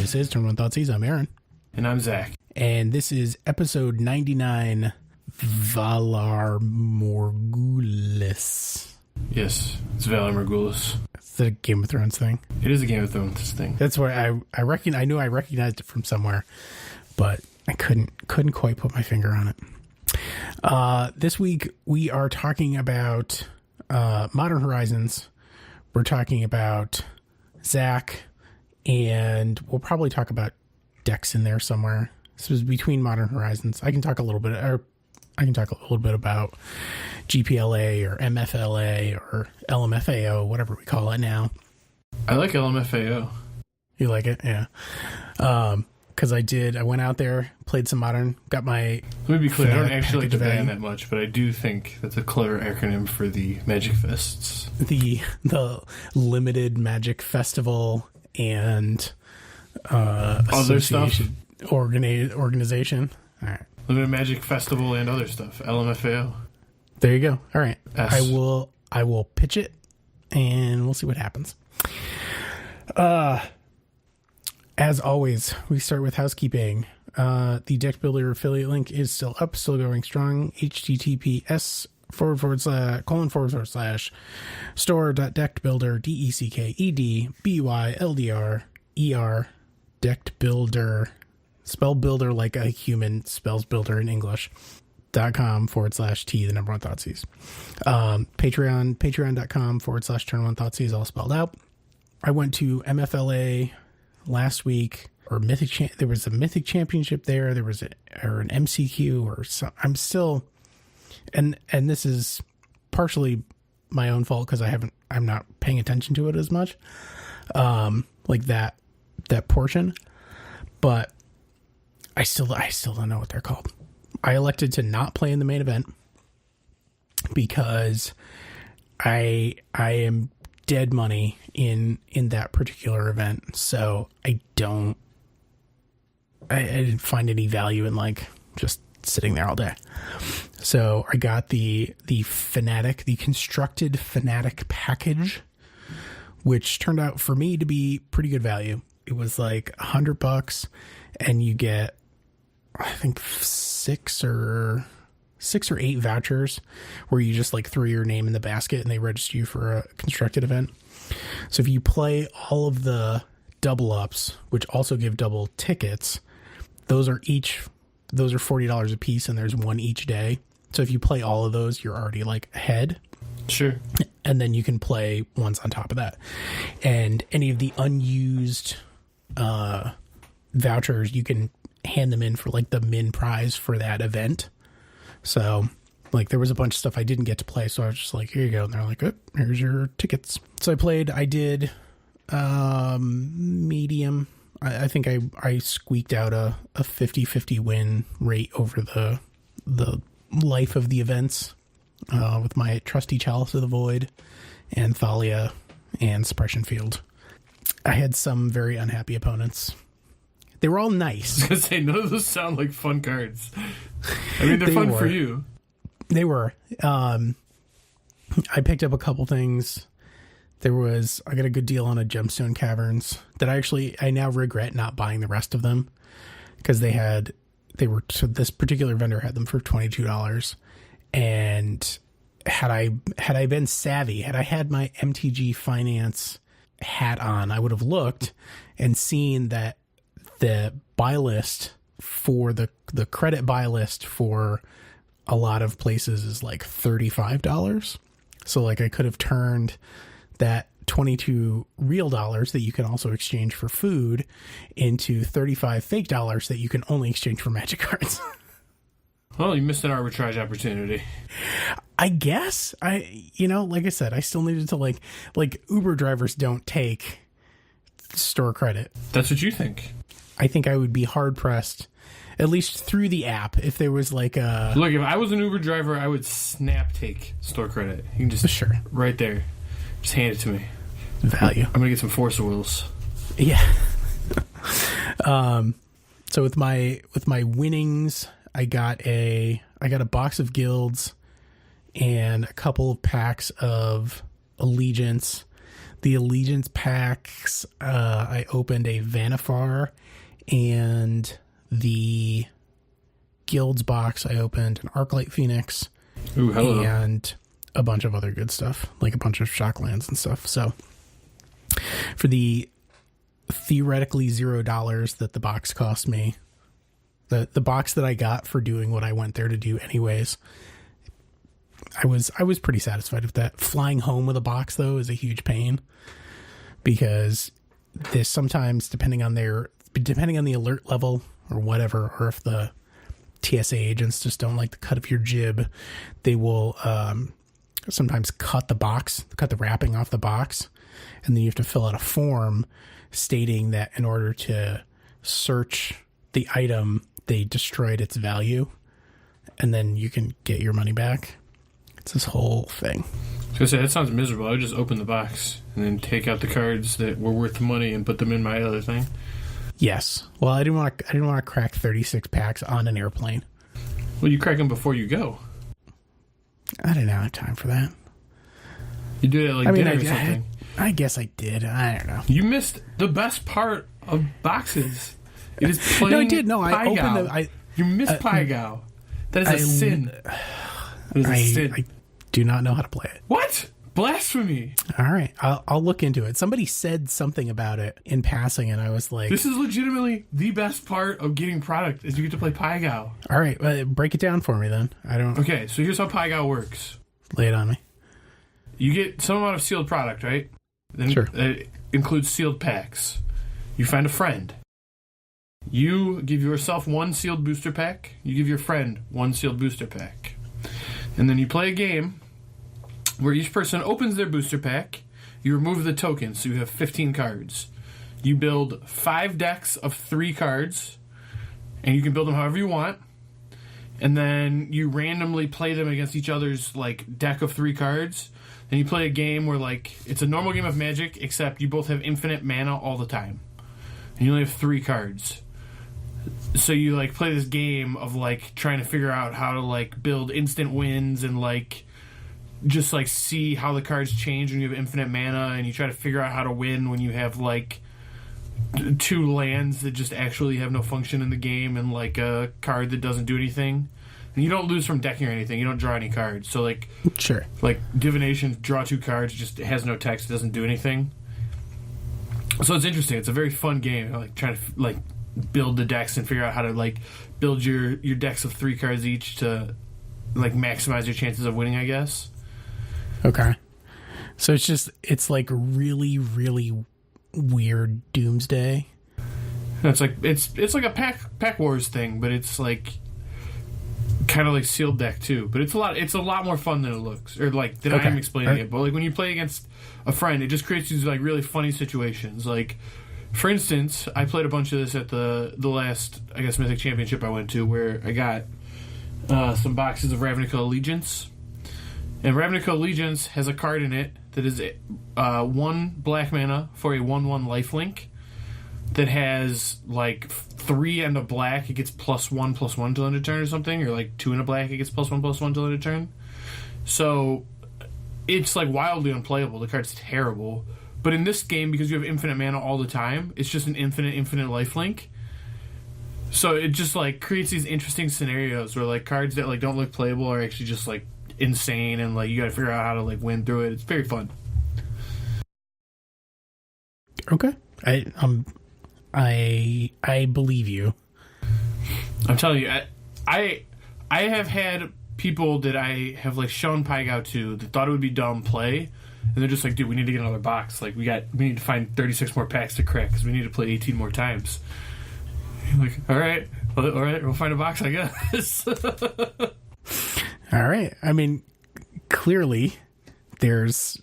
This is Turn One Thoughtseize. I'm Aaron. And I'm Zach. And this is episode 99, Valar Morghulis. Yes, it's Valar Morghulis. It's the Game of Thrones thing. It is a Game of Thrones thing. That's where I knew I recognized it from somewhere, but I couldn't quite put my finger on it. This week we are talking about Modern Horizons. We're talking about Zach, and we'll probably talk about decks in there somewhere. This was between Modern Horizons. I can talk a little bit about GPLA or MFLA or LMFAO, whatever we call it now. I like LMFAO. You like it? Yeah. Because I went out there, played some Modern, got my... Let me be clear, I don't actually like the band that much, but I do think that's a clever acronym for the Magic Fests. The Limited Magic Festival and other stuff? Organization. All right. Limited Magic Festival and other stuff. LMFAO. There you go. All right. S. I will pitch it, and we'll see what happens. As always, we start with housekeeping. The Deck Builder affiliate link is still up, still going strong. https://store.deckbuilder, DECKEDBUILDR, Decked Builder, spell builder like a human spells builder in English. .com/T1Thoughtseize. Patreon.com/Turn One Thoughtseize, all spelled out. I went to MFLA last week, or there was a Mythic Championship there. There was an MCQ or some. I'm still, and this is partially my own fault because I'm not paying attention to it as much, like that portion, but I still don't know what they're called. I elected to not play in the main event because I am dead money in that particular event. So I didn't find any value in like just sitting there all day. So I got the constructed Fanatic package, which turned out for me to be pretty good value. It was like $100 and you get, I think, six or 8 vouchers where you just like throw your name in the basket and they register you for a constructed event. So if you play all of the double ups, which also give double tickets, those are $40 a piece and there's one each day. So if you play all of those, you're already like ahead. Sure. And then you can play ones on top of that. And any of the unused vouchers, you can hand them in for like the min prize for that event. So like there was a bunch of stuff I didn't get to play, so I was just like, here you go. And they're like, oh, here's your tickets. So I did medium. I think I squeaked out a 50-50 win rate over the life of the events with my trusty Chalice of the Void and Thalia and Suppression Field. I had some very unhappy opponents. They were all nice. I was going to say, none of those sound like fun cards. I mean, they're fun for you. They were. I picked up a couple things. I got a good deal on a Gemstone Caverns that I now regret not buying the rest of them because so this particular vendor had them for $22. And had I been savvy, had I had my MTG Finance hat on, I would have looked and seen that the buy list for the credit buy list for a lot of places is like $35. So like I could have turned that 22 real dollars that you can also exchange for food into 35 fake dollars that you can only exchange for Magic cards. Well, you missed an arbitrage opportunity. I guess like I said, I still needed to like Uber drivers don't take store credit. That's what you think. I think I would be hard pressed, at least through the app, if there was like a... Look, if I was an Uber driver, I would snap take store credit. You can just... Sure. Right there. Just hand it to me. Value. I'm going to get some Force Wheels. Yeah. So with my winnings, I got a box of guilds and a couple of packs of allegiance The Allegiance packs, I opened a Vanifar, and the Guilds box, I opened an Arclight Phoenix. Ooh, hello. And a bunch of other good stuff, like a bunch of Shocklands and stuff. So for the theoretically $0 that the box cost me, the box that I got for doing what I went there to do anyways, I was pretty satisfied with that. Flying home with a box though is a huge pain, because this sometimes, depending on the alert level or whatever, or if the TSA agents just don't like the cut of your jib, they will sometimes cut the wrapping off the box, and then you have to fill out a form stating that in order to search the item, they destroyed its value, and then you can get your money back. It's this whole thing. I was gonna say, that sounds miserable. I would just open the box and then take out the cards that were worth the money and put them in my other thing. Yes. Well, I didn't want to crack 36 packs on an airplane. Well, you crack them before you go. I didn't have time for that. You do it like dinner or something. I guess I did. I don't know. You missed the best part of boxes. It is playing. No, I did. No, I opened the. You missed Pygow. That is a sin. That is a sin. I do not know how to play it. What? Blasphemy. All right. I'll look into it. Somebody said something about it in passing, and I was like... This is legitimately the best part of getting product, is you get to play Pygow. All right. Break it down for me, then. I don't... Okay, so here's how Pygow works. Lay it on me. You get some amount of sealed product, right? Then sure. It includes sealed packs. You find a friend. You give yourself one sealed booster pack. You give your friend one sealed booster pack. And then you play a game where each person opens their booster pack. You remove the tokens, so you have 15 cards. You build 5 decks of 3 cards, and you can build them however you want. And then you randomly play them against each other's like deck of 3 cards. And you play a game where like it's a normal game of Magic, except you both have infinite mana all the time, and you only have 3 cards. So you like play this game of like trying to figure out how to like build instant wins and like just like see how the cards change when you have infinite mana, and you try to figure out how to win when you have like 2 lands that just actually have no function in the game and like a card that doesn't do anything. And you don't lose from decking or anything. You don't draw any cards. So like sure, like divination, draw 2 cards, just has no text, doesn't do anything. So it's interesting. It's a very fun game. Like trying to like build the decks and figure out how to like build your decks of 3 cards each to like maximize your chances of winning, I guess. Okay. So it's like really, really weird Doomsday. It's like it's like a pack wars thing, but it's like kind of like sealed deck too. But it's a lot more fun than it looks, or like than I'm explaining it. But like when you play against a friend, it just creates these like really funny situations. Like for instance, I played a bunch of this at the last, I guess, Mythic Championship I went to, where I got some boxes of Ravnica Allegiance. And Ravnica Allegiance has a card in it that is 1 black mana for a 1/1 lifelink that has like 3 and a black. It gets +1/+1 till end of turn or something, or like 2 and a black. It gets +1/+1 till end of turn. So it's like wildly unplayable. The card's terrible. But in this game, because you have infinite mana all the time, it's just an infinite lifelink. So it just like creates these interesting scenarios where like cards that like don't look playable are actually just like insane, and like you gotta figure out how to like win through it. It's very fun. Okay. I believe you. I'm telling you, I have had people that I have like shown Pygow to that thought it would be dumb play, and they're just like, dude, we need to get another box. Like we need to find 36 more packs to crack because we need to play 18 more times. I'm like, all right, we'll find a box, I guess. All right. I mean, clearly, that's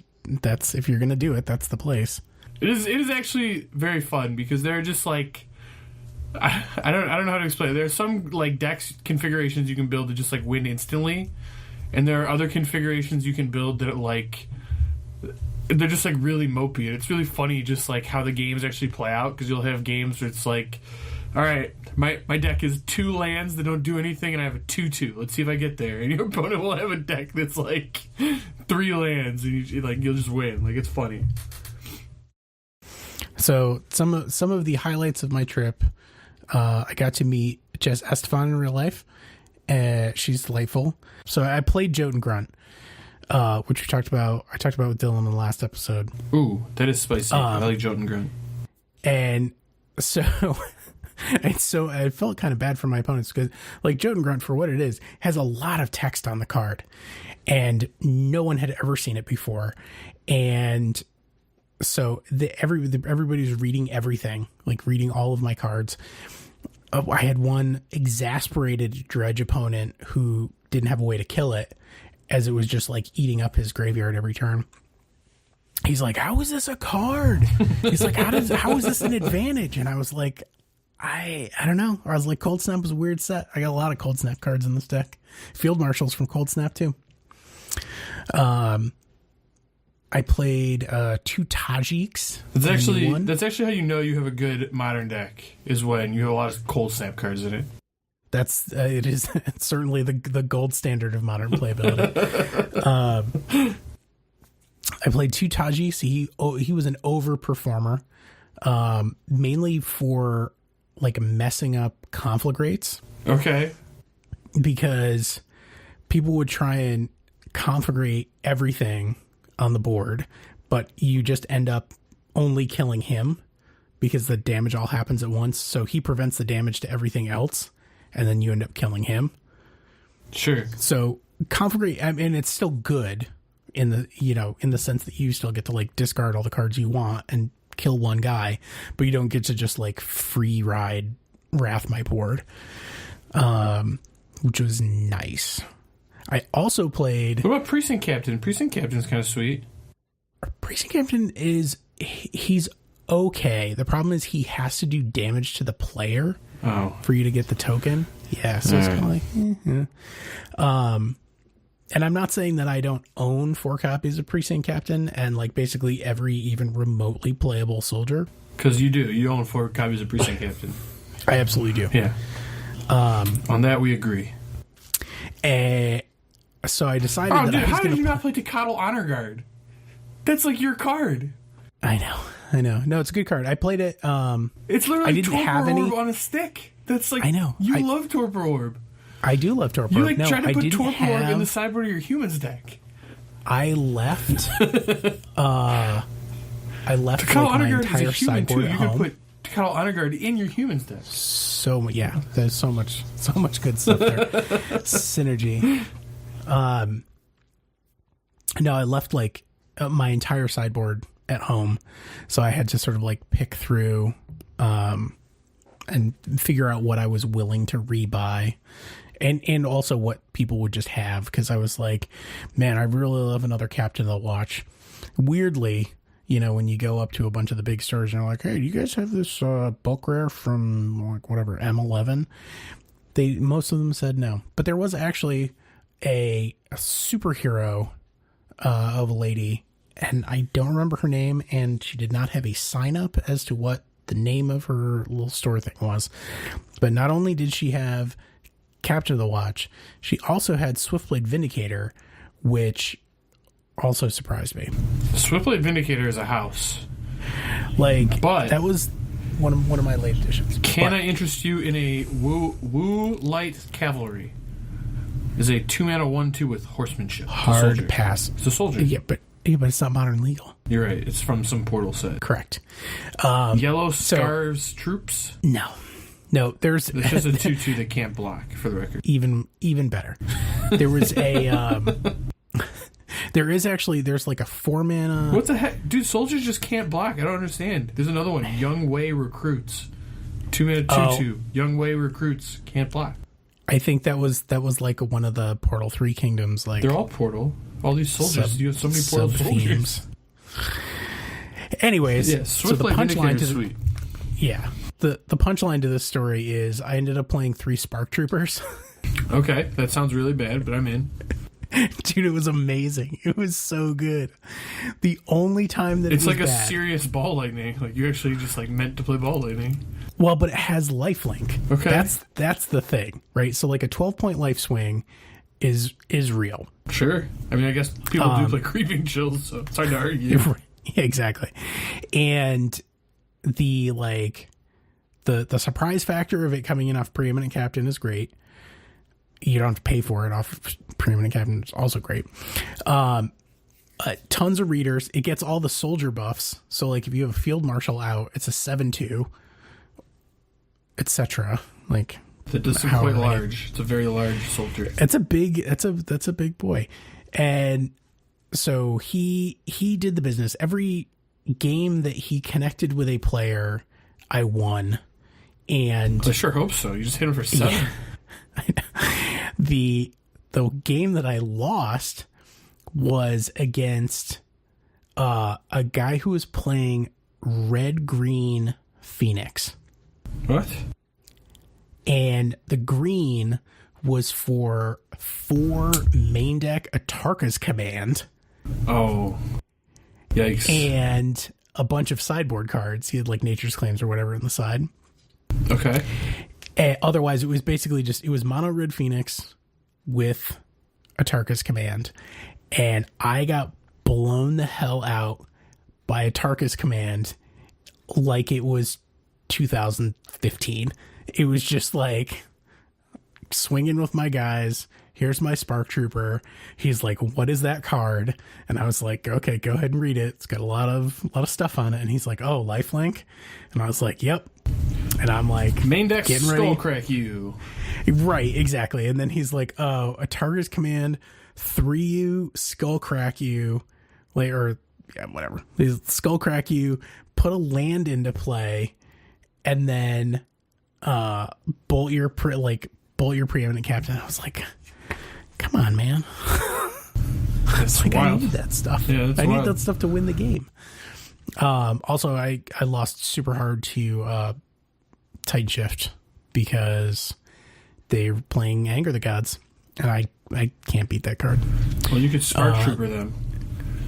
if you're gonna do it, that's the place. It is actually very fun because they're just like I don't know how to explain it. There are some like decks configurations you can build to just like win instantly, and there are other configurations you can build that like they're just like really mopey, and it's really funny just like how the games actually play out, because you'll have games where it's like, all right, my deck is 2 lands that don't do anything, and I have a 2/2. Let's see if I get there. And your opponent will have a deck that's like 3 lands, and you'll just win. Like, it's funny. So some of the highlights of my trip, I got to meet Jess Estefan in real life. She's delightful. So I played Jotun Grunt, which I talked about with Dylan in the last episode. Ooh, that is spicy. I like Jotun Grunt. And so, I felt kind of bad for my opponents because, like, Jotun Grunt, for what it is, has a lot of text on the card, and no one had ever seen it before. And so everybody's reading everything, like reading all of my cards. I had one exasperated dredge opponent who didn't have a way to kill it, as it was just like eating up his graveyard every turn. He's like, "How is this a card?" He's like, "How is this an advantage?" And I was like, I don't know. I was like, Cold Snap was a weird set. I got a lot of Cold Snap cards in this deck. Field Marshals from Cold Snap too. I played 2 Tajiks. That's actually how you know you have a good modern deck, is when you have a lot of Cold Snap cards in it. That's it is certainly the gold standard of modern playability. I played 2 Tajiks. He was an overperformer, mainly for like messing up conflagrates. Okay. Because people would try and conflagrate everything on the board, but you just end up only killing him because the damage all happens at once. So he prevents the damage to everything else, and then you end up killing him. Sure. So conflagrate, I mean, it's still good in the sense that you still get to like discard all the cards you want and kill one guy, but you don't get to just like free ride Wrath my board, which was nice. I also played... What about Precinct Captain? Precinct Captain's kind of sweet. Precinct Captain he's okay. The problem is he has to do damage to the player for you to get the token. Yeah, so it's kind of like... And I'm not saying that I don't own 4 copies of Precinct Captain and like basically every even remotely playable soldier. Because you do. You own 4 copies of Precinct Captain. I absolutely do. Yeah. On that we agree. So I decided that how did you not play Tecatl Honor Guard? That's like your card. I know. No, it's a good card. I played it. It's literally I didn't have any on a stick. That's like... I know. You love Torpor Orb. I do love Torpor Orb. You try to put Torpor Orb in the sideboard of your humans deck. I left Tecatl like, Honor my Guard entire is a human sideboard too. at You home. can put Tecatl Honor Guard in your humans deck. So yeah, there's so much good stuff there. Synergy. No, I left like my entire sideboard at home, so I had to sort of like pick through and figure out what I was willing to rebuy, and also what people would just have, because I was like, man, I really love another Captain of the Watch. Weirdly, when you go up to a bunch of the big stores and they're like, hey, do you guys have this bulk rare from like whatever M11? Most of them said no, but there was actually a superhero of a lady, and I don't remember her name, and she did not have a sign up as to what the name of her little store thing was. But not only did she have Captain of the Watch, she also had Swiftblade Vindicator, which also surprised me. Swiftblade Vindicator is a house. But that was one of my late additions. I interest you in a Woo Light Cavalry? Is a 2-mana 1/2 with horsemanship. Hard pass. It's a soldier. Yeah, but it's not modern legal. You're right. It's from some Portal set. Correct. Yellow Scarves Troops? No, there's just a 2/2 that can't block, for the record. Even better. There was a there's like a 4-mana. What the heck? Dude, soldiers just can't block. I don't understand. There's another one. Young Wei Recruits. 2-mana 2/2. Young Wei Recruits can't block. I think that was like one of the Portal 3 kingdoms. Like, they're all Portal. All these soldiers. You have so many Portal soldiers. Anyways, yeah, so the punchline to sweet. Yeah. The punchline to this story is I ended up playing 3 Spark Troopers. Okay, that sounds really bad, but I'm in. Dude, it was amazing. It was so good. The only time that it's it was like a bad, serious ball lightning. Like you actually just like meant to play ball lightning. Well, but it has lifelink. Okay, that's the thing, right? So like a 12-point life swing is real. Sure. I mean, I guess people do play Creeping Chills, so it's hard to argue. Yeah, exactly. And the the surprise factor of it coming in off Preeminent Captain is great. You don't have to pay for it off Preeminent Captain. It's also great. Tons of readers. It gets all the soldier buffs. So like if you have a field marshal out, it's a 7/2, etc. Like that does seem quite large. It's a very large soldier. It's a big. That's a big boy. And so he did the business. Every game that he connected with a player, I won. And I sure hope so. You just hit him for 7. Yeah. The game that I lost was against a guy who was playing red-green Phoenix. What? And the green was for 4 main deck Atarka's Command. Oh. Yikes. And a bunch of sideboard cards. He had like Nature's Claims or whatever on the side. Okay. Otherwise, it was basically it was mono red Phoenix with Atarka's Command. And I got blown the hell out by Atarka's Command like it was 2015. It was just like swinging with my guys. Here's my Spark Trooper. He's like, what is that card? And I was like, okay, go ahead and read it. It's got a lot of stuff on it. And he's like, oh, lifelink? And I was like, yep. And I'm like, main deck getting skull ready. Crack you. Right, exactly. And then he's like, oh, a Target's Command, 3U, skull crack you, like, or yeah, whatever. He's skull crack you, put a land into play, and then bolt your Preeminent Captain. I was like, come on, man. That's like, wild. I need that stuff. Yeah, that's I wild. need that stuff to win the game. Also, I lost super hard to Titan Shift because they're playing Anger the Gods, and I can't beat that card. Well, you could Spark Trooper them.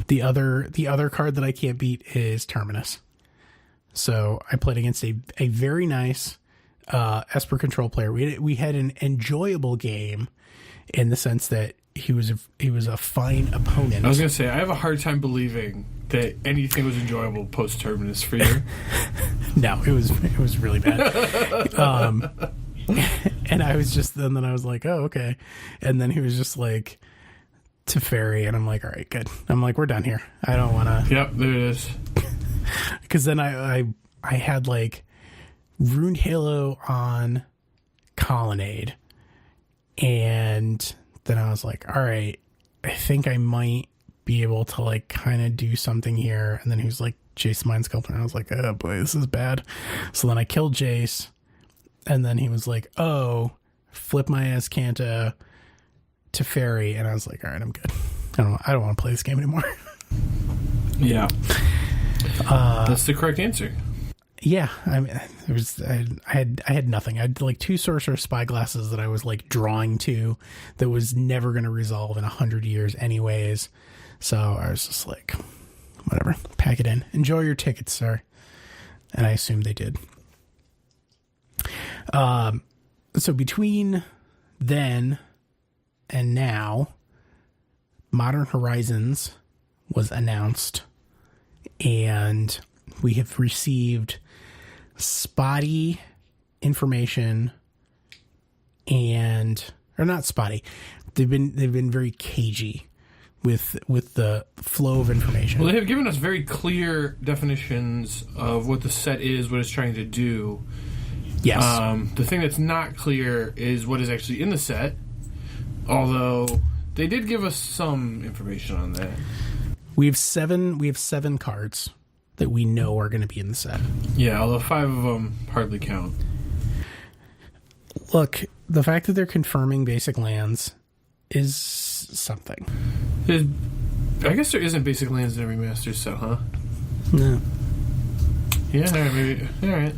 The other card that I can't beat is Terminus. So I played against a very nice Esper Control player. We had an enjoyable game in the sense that he was a fine opponent. I was gonna say I have a hard time believing that anything was enjoyable post Terminus for you. No, it was really bad. And I was just then I was like, oh, okay. And then he was just like Teferi, and I'm like, all right, good. I'm like, we're done here. I don't want to. Yep, there it is. Because then I had like Runed Halo on Colonnade, and then I was like, all right, I think I might be able to like kind of do something here. And then he was like, Jace Mind Sculptor, and I was like, oh boy, this is bad. So then I killed Jace, and then he was like, oh, flip my Azcanta to Fairy, and I was like, all right, I'm good. I don't want to play this game anymore. Yeah. That's the correct answer. Yeah, I mean, I had nothing. I had like 2 Sorcerer Spyglasses that I was like drawing to that was never going to resolve in 100 years anyways. So I was just like, whatever, pack it in. Enjoy your tickets, sir. And I assume they did. So between then and now, Modern Horizons was announced, and we have received spotty information, or not spotty. They've been very cagey with the flow of information. Well, they have given us very clear definitions of what the set is, what it's trying to do. Yes. The thing that's not clear is what is actually in the set, although they did give us some information on that. We have 7 cards that we know are going to be in the set. Yeah, although 5 of them hardly count. Look, the fact that they're confirming basic lands is something. I guess there isn't basic lands in every Masters set, huh? No. Yeah, all right, maybe. All right.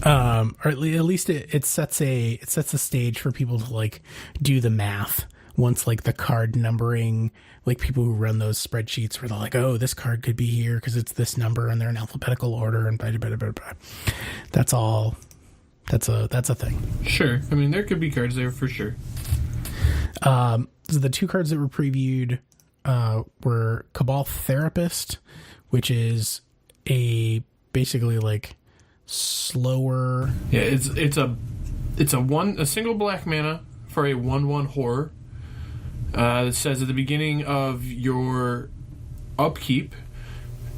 Or at least it sets a stage for people to like do the math once like the card numbering, like people who run those spreadsheets where they're like, oh, this card could be here because it's this number and they're in alphabetical order and blah, blah, blah, blah. That's all. That's a thing. Sure. I mean, there could be cards there for sure. So the 2 cards that were previewed were Cabal Therapist, which is basically like slower. Yeah, it's a single black mana for a 1/1 horror. It says at the beginning of your upkeep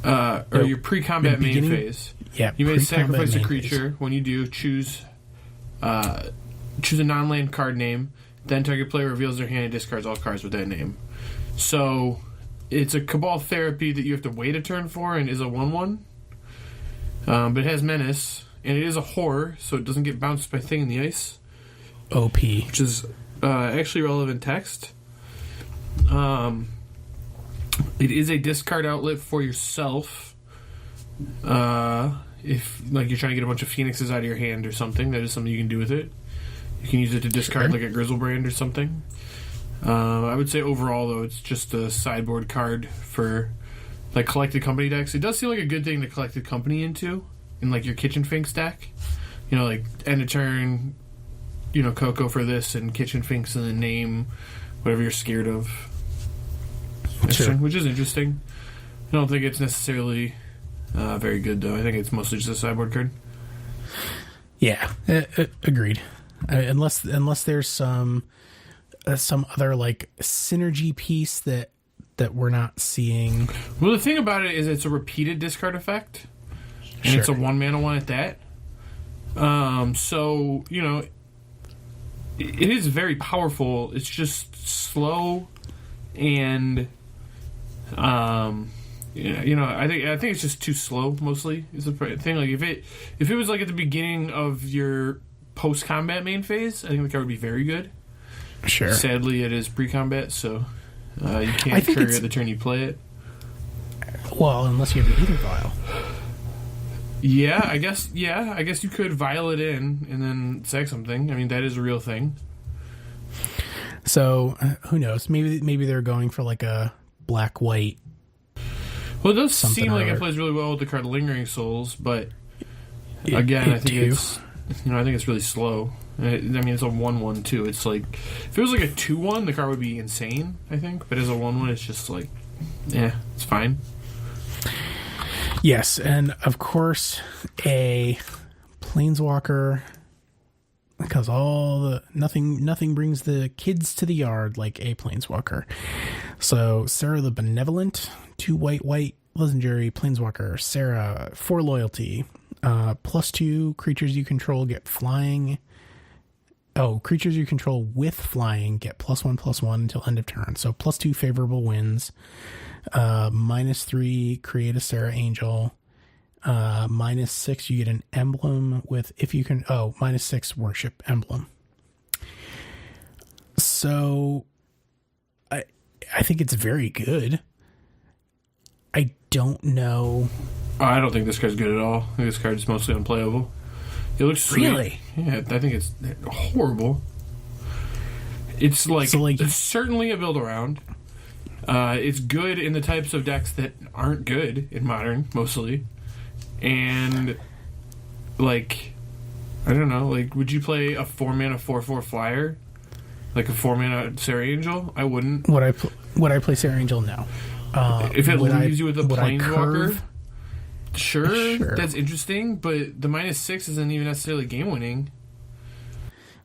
or your pre-combat main phase. Yeah, you may sacrifice a creature. When you do, choose a non-land card name. Then target player reveals their hand and discards all cards with that name. So it's a Cabal Therapy that you have to wait a turn for and is a 1/1. But it has Menace, and it is a horror, so it doesn't get bounced by Thing in the Ice. OP. Which is actually relevant text. It is a discard outlet for yourself. If like you're trying to get a bunch of Phoenixes out of your hand or something, that is something you can do with it. You can use it to discard like a Grizzlebrand or something. I would say overall, though, it's just a sideboard card for like Collected Company decks. It does seem like a good thing to Collected Company into in like your Kitchen Finks deck. You know, like end of turn, you know, Coco for this and Kitchen Finks and then name whatever you're scared of. Sure. Which is interesting. I don't think it's necessarily very good, though. I think it's mostly just a sideboard card. Yeah, agreed. Unless there's some other like synergy piece that we're not seeing. Well, the thing about it is it's a repeated discard effect, and it's a 1 mana one at that. So you know, it is very powerful. It's just slow, and you know, I think it's just too slow. Mostly is the thing. Like if it was like at the beginning of your post-combat main phase, I think the card would be very good. Sure. Sadly, it is pre-combat, so you can't trigger it the turn you play it. Well, unless you have the Ether Vial. Yeah, I guess you could vial it in and then sack something. I mean, that is a real thing. So who knows? Maybe they're going for like a black-white. Well, it does seem like it plays really well with the card Lingering Souls, but again, I think it's really slow. I mean, it's a 1/1 too. It's like if it was like a 2/1, the card would be insane, I think. But as a 1/1, it's just like, it's fine. Yes, and of course, a Planeswalker, because nothing brings the kids to the yard like a Planeswalker. So Sarah the Benevolent, 2 white legendary Planeswalker. Sarah, 4 loyalty, +2 creatures you control get flying. Oh, creatures you control with flying get +1/+1 until end of turn. So +2 favorable wins. -3 create a Sarah Angel. -6 you get an emblem with if you can. Oh, -6 worship emblem. So I think it's very good. I don't know. I don't think this card's good at all. I think this card is mostly unplayable. It looks sweet. Really? Yeah, I think it's horrible. It's it's certainly a build around. It's good in the types of decks that aren't good in Modern, mostly. And, like, I don't know, like, would you play a 4-mana 4/4 flyer? Like a 4-mana Sarah Angel? I wouldn't. Would I play Sarah Angel? No. If it leaves you with a Planeswalker, sure, that's interesting, but the -6 isn't even necessarily game-winning.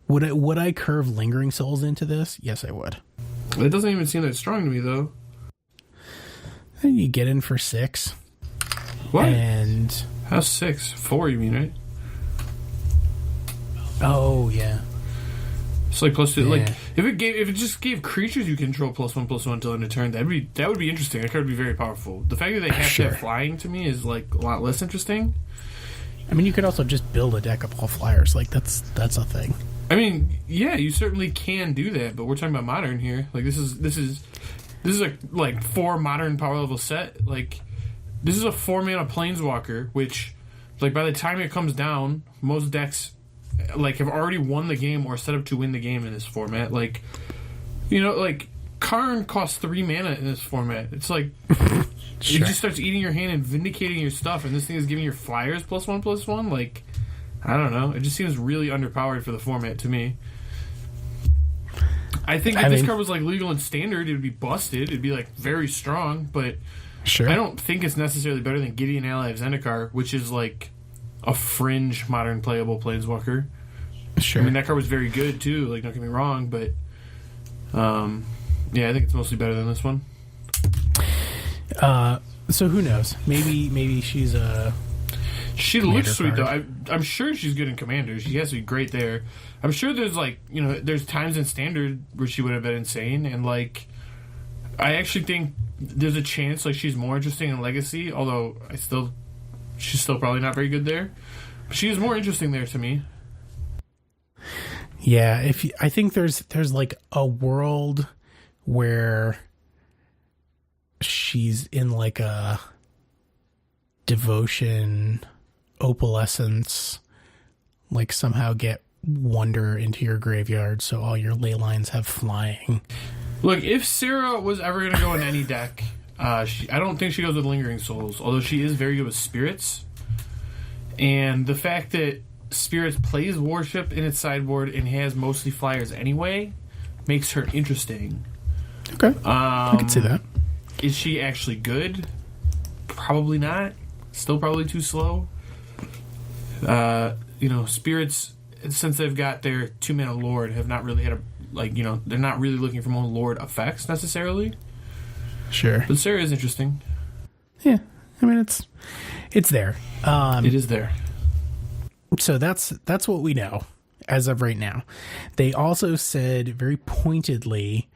Would I curve Lingering Souls into this? Yes, I would. It doesn't even seem that strong to me, though. And you get in for 6. What? And how's 6? 4, you mean, right? Oh yeah. It's like +2. Yeah. Like if it just gave creatures you control +1/+1 until end of turn, that would be interesting. That card would be very powerful. The fact that they have to have flying to me is like a lot less interesting. I mean, you could also just build a deck of all flyers. Like that's a thing. I mean, yeah, you certainly can do that, but we're talking about Modern here. Like this is a like 4 Modern power level set. Like this is a 4-mana Planeswalker, which like by the time it comes down, most decks like have already won the game or set up to win the game in this format. Like, you know, like Karn costs 3 mana in this format. It's like it just starts eating your hand and vindicating your stuff, and this thing is giving your flyers +1/+1. Like, I don't know. It just seems really underpowered for the format to me. I think if this card was like legal and standard, it would be busted. It'd be like very strong, but Sure. I don't think it's necessarily better than Gideon Ally of Zendikar, which is like a fringe modern playable planeswalker. Sure. I mean, that card was very good too. Like, don't get me wrong, but yeah, I think it's mostly better than this one. So who knows? Maybe she's a. She looks sweet though. I'm sure she's good in Commander. She has to be great there. I'm sure there's like, you know, there's times in Standard where she would have been insane, and like, I actually think there's a chance like she's more interesting in Legacy. Although she's still probably not very good there. But she is more interesting there to me. Yeah, I think there's like a world where she's in like a devotion opalescence, like somehow get wonder into your graveyard so all your ley lines have flying. Look, if Sarah was ever going to go in any deck, I don't think she goes with Lingering Souls, although she is very good with Spirits. And the fact that Spirits plays Warship in its sideboard and has mostly flyers anyway makes her interesting. Okay. I can see that. Is she actually good? Probably not. Still probably too slow. You know, Spirits, since they've got their 2-mana Lord, have not really had a, like, you know, they're not really looking for more Lord effects necessarily. Sure. But Sarah is interesting. Yeah. I mean, it's there. It is there. So that's what we know as of right now. They also said very pointedly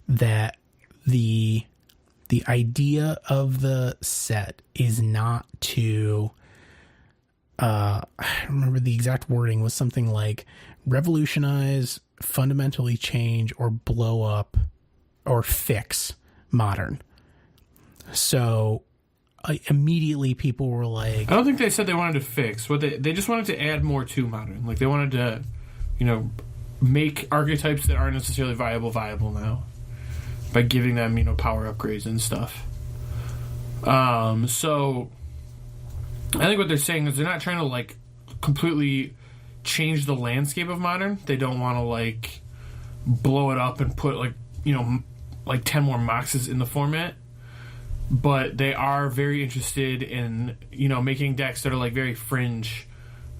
that the idea of the set is not to I don't remember the exact wording, was something like revolutionize, fundamentally change, or blow up or fix Modern. So immediately people were like, I don't think they said they wanted to fix. What they just wanted to add more to Modern. Like, they wanted to, you know, make archetypes that aren't necessarily viable now by giving them, you know, power upgrades and stuff. So I think what they're saying is they're not trying to like completely change the landscape of Modern. They don't want to like blow it up and put like, you know, like 10 more Moxes in the format. But they are very interested in, you know, making decks that are like very fringe,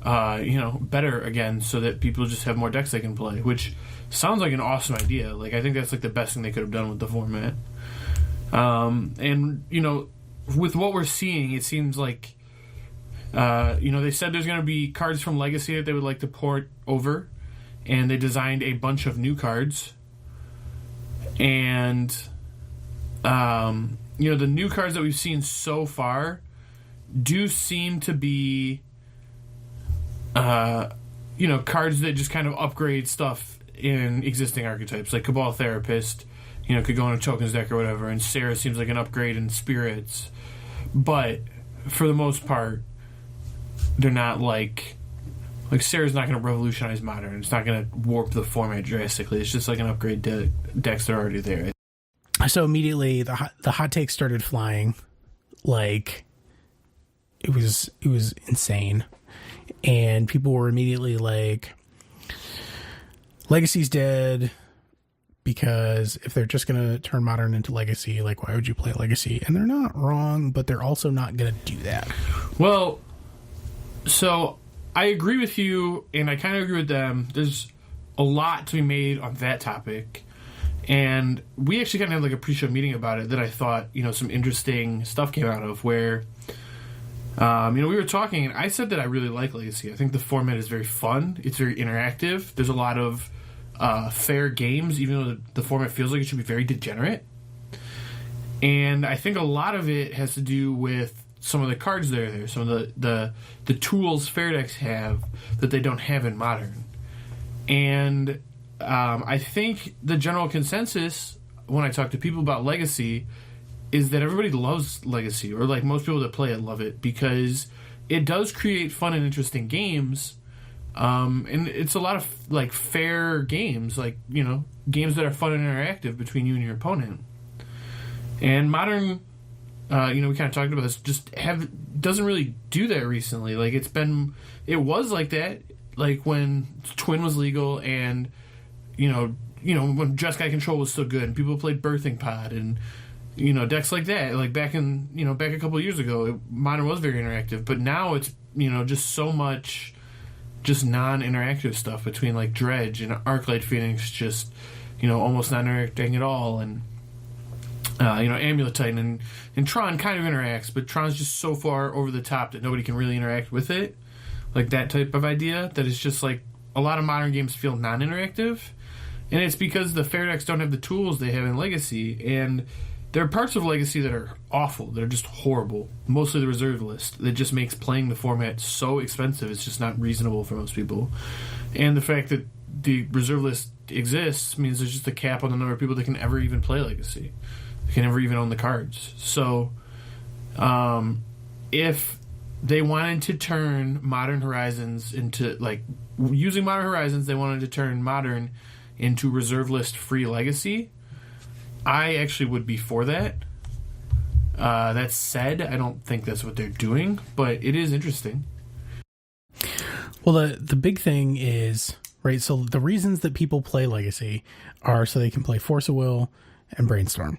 you know, better again, so that people just have more decks they can play, which sounds like an awesome idea. Like, I think that's like the best thing they could have done with the format. And, you know, with what we're seeing, it seems like, you know, they said there's going to be cards from Legacy that they would like to port over, and they designed a bunch of new cards. And, you know, the new cards that we've seen so far do seem to be, you know, cards that just kind of upgrade stuff in existing archetypes. Like Cabal Therapist, you know, could go in a tokens deck or whatever, and Sarah seems like an upgrade in Spirits. But for the most part, they're not like Sarah's not going to revolutionize Modern. It's not going to warp the format drastically. It's just like an upgrade decks that are already there. So immediately the hot takes started flying. Like, it was insane. And people were immediately like, Legacy's dead, because if they're just going to turn Modern into Legacy, like, why would you play Legacy? And they're not wrong, but they're also not going to do that. Well, so I agree with you, and I kind of agree with them. There's a lot to be made on that topic. And we actually kind of had like a pre-show meeting about it that I thought, you know, some interesting stuff came out of, where, you know, we were talking, and I said that I really like Legacy. I think the format is very fun. It's very interactive. There's a lot of fair games, even though the format feels like it should be very degenerate. And I think a lot of it has to do with some of the cards that are there, some of the tools fair decks have that they don't have in Modern. And I think the general consensus when I talk to people about Legacy is that everybody loves Legacy, or like most people that play it love it, because it does create fun and interesting games, and it's a lot of like fair games, like, you know, games that are fun and interactive between you and your opponent. And Modern, you know, we kind of talked about this, doesn't really do that recently. Like, it was like that, like when Twin was legal, and you know, when Just Guy Control was so good, and people played Birthing Pod, and decks like that. Like back a couple of years ago, Modern was very interactive, but now it's just so much just non-interactive stuff between like Dredge and Arclight Phoenix, just almost not interacting at all, and Amulet Titan and Tron kind of interacts, but Tron's just so far over the top that nobody can really interact with it. Like that type of idea that is just like a lot of modern games feel non-interactive, and it's because the fair decks don't have the tools they have in Legacy, and there are parts of Legacy that are awful, that are just horrible. Mostly the reserve list that just makes playing the format so expensive. It's just not reasonable for most people, and the fact that the reserve list exists means there's just a cap on the number of people that can ever even play Legacy. They can never even own the cards. So, if they wanted to turn Modern Horizons into, like, using Modern Horizons, they wanted to turn Modern into reserve list free Legacy, I actually would be for that. That said, I don't think that's what they're doing, but it is interesting. Well, the big thing is, right, so the reasons that people play Legacy are so they can play Force of Will and Brainstorm.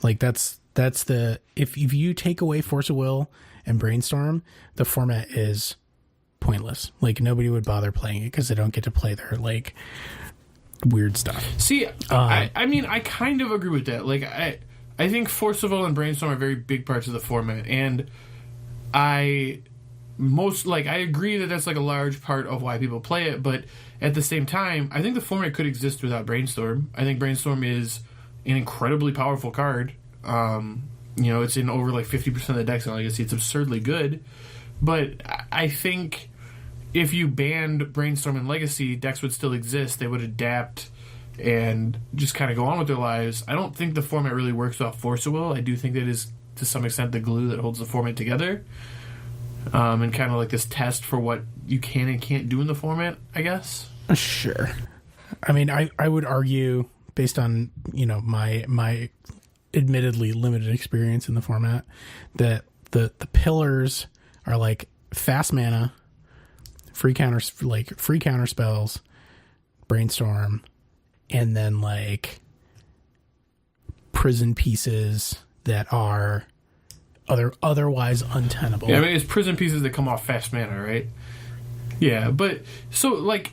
Like, that's the... If you take away Force of Will and Brainstorm, the format is pointless. Like, nobody would bother playing it because they don't get to play their, like, weird stuff. See, I mean, I kind of agree with that. Like, I think Force of Will and Brainstorm are very big parts of the format, and I agree that that's, like, a large part of why people play it, but at the same time, I think the format could exist without Brainstorm. I think Brainstorm is an incredibly powerful card. It's in over like 50% of the decks in Legacy. It's absurdly good. But I think if you banned Brainstorm in Legacy, decks would still exist. They would adapt and just kind of go on with their lives. I don't think the format really works off Force of Will. I do think that is, to some extent, the glue that holds the format together. And kind of like this test for what you can and can't do in the format, I guess. Sure. I mean, I would argue, based on, my admittedly limited experience in the format, that the pillars are like fast mana, free counter spells, Brainstorm, and then like prison pieces that are otherwise untenable. Yeah, I mean, it's prison pieces that come off fast mana, right? Yeah, but so like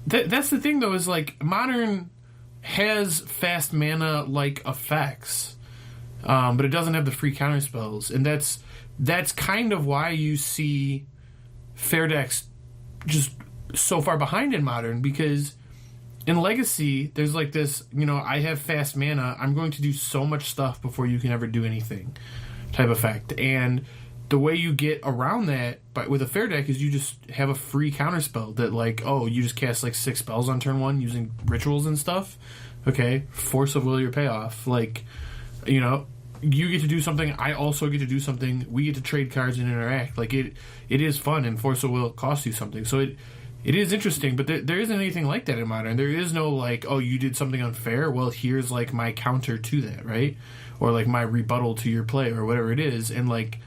that's the thing though, is like Modern has fast mana like effects, but it doesn't have the free counter spells, and that's kind of why you see fair decks just so far behind in Modern, because in Legacy there's like this, I have fast mana, I'm going to do so much stuff before you can ever do anything type effect, and the way you get around that with a fair deck is you just have a free counter spell that, like, you just cast like 6 spells on turn 1 using rituals and stuff. Okay, Force of Will your payoff. Like, you get to do something, I also get to do something, we get to trade cards and interact. Like, it is fun, and Force of Will costs you something. So it is interesting, but there isn't anything like that in Modern. There is no, like, you did something unfair, well, here's, like, my counter to that, right? Or, like, my rebuttal to your play, or whatever it is. And, like,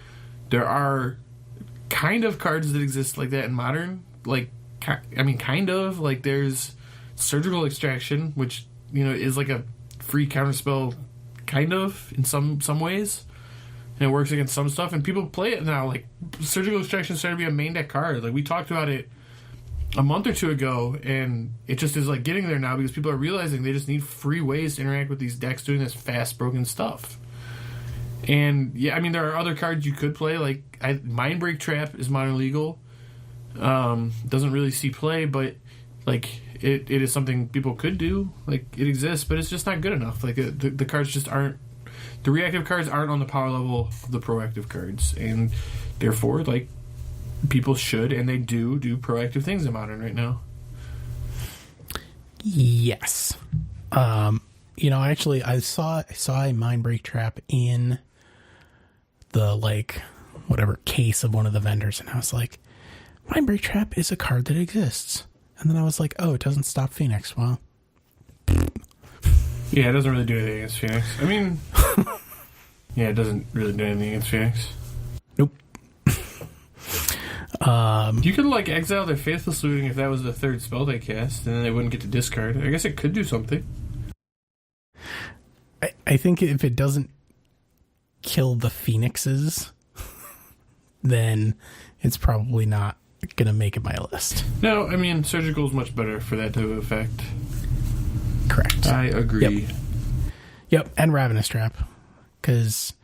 there are kind of cards that exist like that in Modern. Like, I mean, kind of. Like, there's Surgical Extraction, which, is like a free counterspell, kind of, in some ways. And it works against some stuff. And people play it now. Like, Surgical Extraction is starting to be a main deck card. Like, we talked about it a month or two ago, and it just is, like, getting there now because people are realizing they just need free ways to interact with these decks doing this fast, broken stuff. And, yeah, I mean, there are other cards you could play. Like, Mindbreak Trap is Modern legal. Doesn't really see play, but, like, it is something people could do. Like, it exists, but it's just not good enough. Like, the cards just aren't... The reactive cards aren't on the power level of the proactive cards. And, therefore, like, people should, and they do proactive things in Modern right now. Yes. Actually, I saw a Mindbreak Trap in the, like, whatever case of one of the vendors, and I was like, Mindbreak Trap is a card that exists. And then I was like, it doesn't stop Phoenix. Well, yeah, it doesn't really do anything against Phoenix. I mean, yeah, it doesn't really do anything against Phoenix. Nope. You could, like, exile their Faithless Looting if that was the third spell they cast, and then they wouldn't get to discard. I guess it could do something. I think if it doesn't kill the phoenixes, then it's probably not going to make it my list. No, I mean, surgical is much better for that type of effect. Correct. I agree. Yep, and Ravenous Trap, because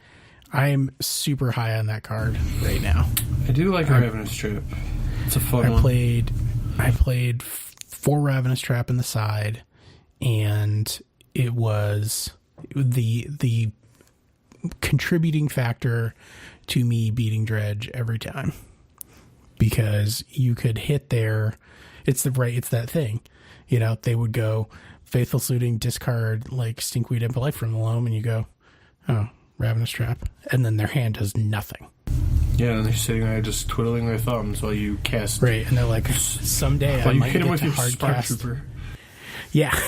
I'm super high on that card right now. I do like Ravenous Trap. It's a fun one. I played 4 Ravenous Trap in the side, and it was the contributing factor to me beating Dredge every time, because you could hit there. It's that thing, they would go Faithful Suiting, discard like Stinkweed and Life from the Loam, and you go, oh, Ravenous Trap, and then their hand does nothing. Yeah, and they're sitting there just twiddling their thumbs while you cast. Right, and they're like, someday I might get to hard cast. Trooper. Yeah,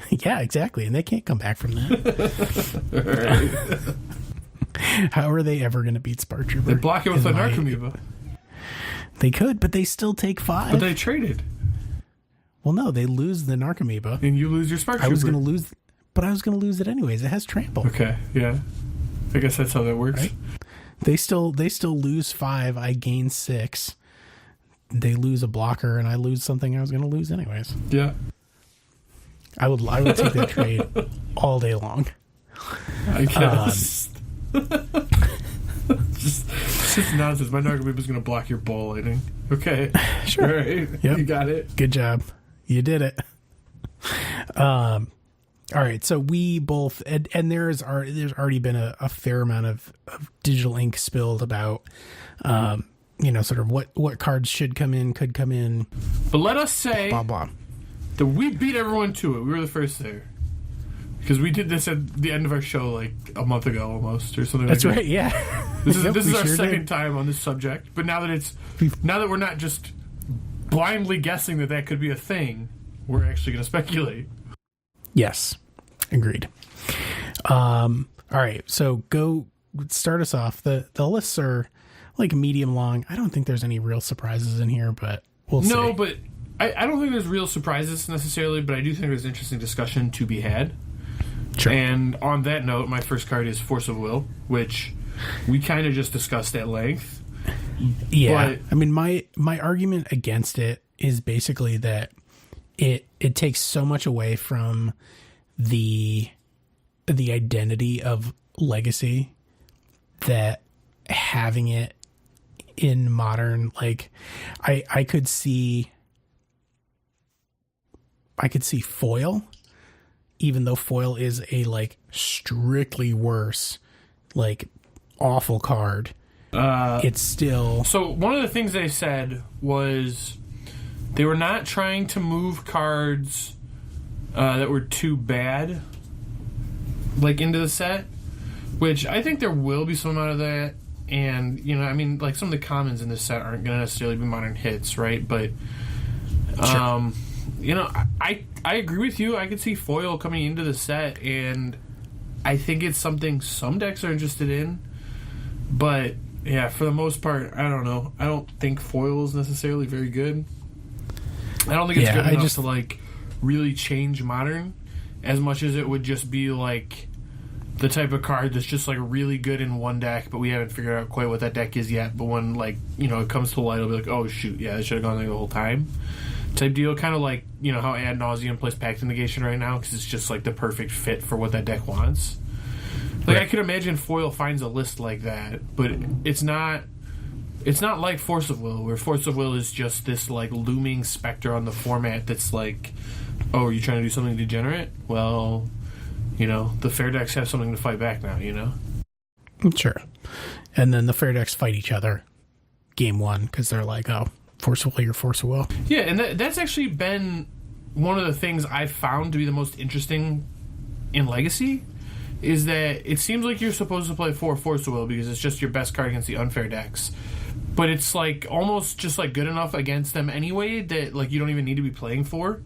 yeah, exactly, and they can't come back from that. How are they ever going to beat Spark Trooper? They block it with an Narcomoeba. They could, but they still take 5. But they traded. Well, no, they lose the Narcomoeba. And you lose your Spark Trooper. I was going to lose, but I was going to lose it anyways. It has Trample. Okay, yeah. I guess that's how that works. Right? They still lose 5. I gain 6. They lose a blocker, and I lose something I was going to lose anyways. Yeah. I would take that trade all day long. I guess. just nonsense. My Narcomoeba is going to block your ball lightning. Okay. Sure. All right. Yep. You got it. Good job. You did it. All right. So we both, and there's already been a fair amount of digital ink spilled about, sort of what cards should come in, could come in. But let us say blah, blah. that we beat everyone to it. We were the first there. Because we did this at the end of our show like a month ago almost, or something like that. That's right, yeah. This is our second time on this subject. But now that we're not just blindly guessing that could be a thing, we're actually going to speculate. Yes. Agreed. All right, so go start us off. The lists are like medium long. I don't think there's any real surprises in here, but we'll see. No, but I don't think there's real surprises necessarily, but I do think there's interesting discussion to be had. Sure. And on that note, my first card is Force of Will, which we kind of just discussed at length. Yeah. But, I mean, my argument against it is basically that it takes so much away from the identity of Legacy that having it in Modern, like I could see Foil, even though Foil is a like strictly worse, like awful card. It's still... So one of the things they said was they were not trying to move cards that were too bad like into the set, which I think there will be some amount of that. And, I mean, like some of the commons in this set aren't going to necessarily be modern hits, right? But, sure. I agree with you. I could see Foil coming into the set, and I think it's something some decks are interested in. But, yeah, for the most part, I don't know. I don't think Foil is necessarily very good. I don't think it's good enough to, like, really change Modern as much as it would just be, like, the type of card that's just, like, really good in one deck, but we haven't figured out quite what that deck is yet. But when, like, it comes to light, it'll be like, oh, shoot, yeah, it should have gone there the whole time. Type deal, kind of like, how Ad Nauseam plays Pact of Negation right now, because it's just, like, the perfect fit for what that deck wants. Like, I could imagine Foil finds a list like that, but it's not like Force of Will, where Force of Will is just this, like, looming specter on the format that's like, oh, are you trying to do something degenerate? Well, the fair decks have something to fight back now, Sure. And then the fair decks fight each other game one, because they're like, oh, Force of Will, you're Force of Will. Yeah, and that's actually been one of the things I've found to be the most interesting in Legacy, is that it seems like you're supposed to play 4 Force of Will because it's just your best card against the unfair decks. But it's like almost just like good enough against them anyway that like you don't even need to be playing 4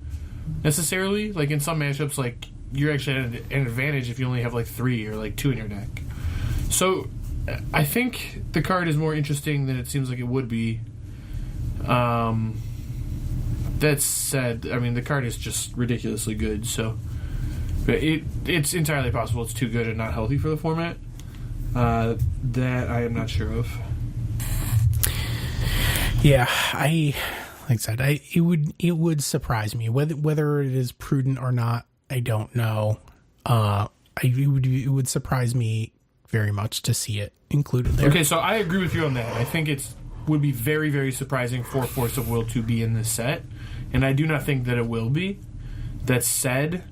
necessarily. Like in some matchups, like you're actually at an advantage if you only have like 3 or like 2 in your deck. So I think the card is more interesting than it seems like it would be. That said, I mean the card is just ridiculously good. So It's entirely possible it's too good and not healthy for the format. That I am not sure of. Yeah, like I said, it would surprise me whether it is prudent or not. I don't know. It would surprise me very much to see it included there. Okay, so I agree with you on that. I think would be very, very surprising for Force of Will to be in this set, and I do not think that it will be. That said,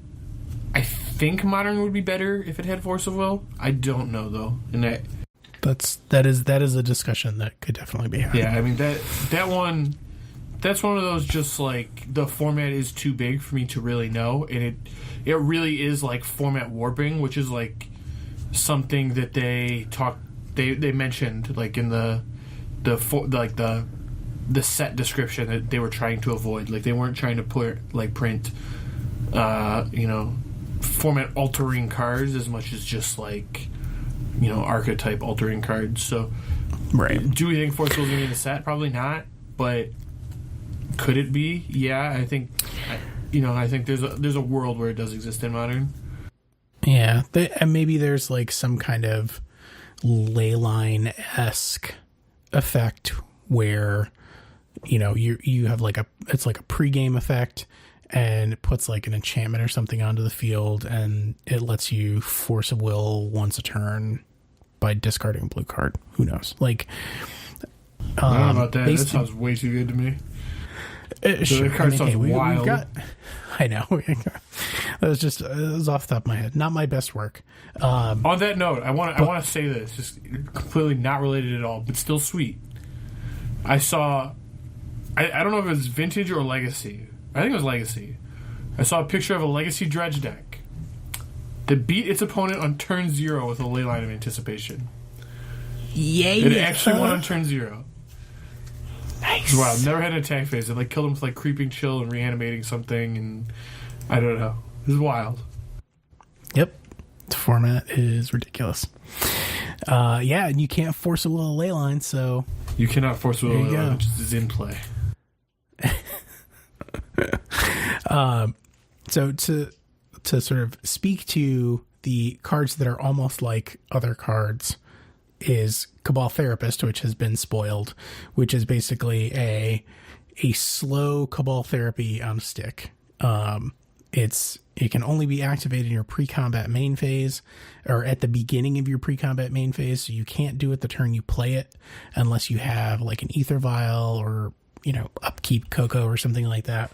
I think Modern would be better if it had Force of Will. I don't know though, and that is a discussion that could definitely be had. Yeah, I mean that one. That's one of those just like the format is too big for me to really know, and it really is like format warping, which is like something that they mentioned like in the set description that they were trying to avoid. Like they weren't trying to print format altering cards as much as just like archetype altering cards. So right. Do we think Force Will's gonna be in the set? Probably not, but could it be? Yeah, I think there's a world where it does exist in Modern. Yeah, and maybe there's like some kind of leyline-esque effect where you have it's like a pregame effect, and it puts like an enchantment or something onto the field, and it lets you Force of Will once a turn by discarding a blue card. Who knows? Like, I don't know about that. That sounds way too good to me. Sure. The card sounds wild. I know. It was off the top of my head. Not my best work. On that note, I want to say this, just completely not related at all, but still sweet. I saw, I don't know if it was Vintage or Legacy. I think it was Legacy. I saw a picture of a Legacy Dredge deck that beat its opponent on turn 0 with a Leyline of Anticipation. Yay! It actually won on turn 0. Nice. Wow, never had an attack phase. It killed him with Creeping Chill and reanimating something, and I don't know. This is wild. Yep. The format is ridiculous. Yeah, and you can't Force a Will Leyline, so you cannot Force a Will Leyline, which is in play. So to sort of speak to the cards that are almost like other cards is Cabal Therapist, which has been spoiled, which is basically a slow Cabal Therapy on a stick. It can only be activated in your pre-combat main phase or at the beginning of your pre-combat main phase, so you can't do it the turn you play it unless you have like an Ether Vial or Upkeep Coco or something like that.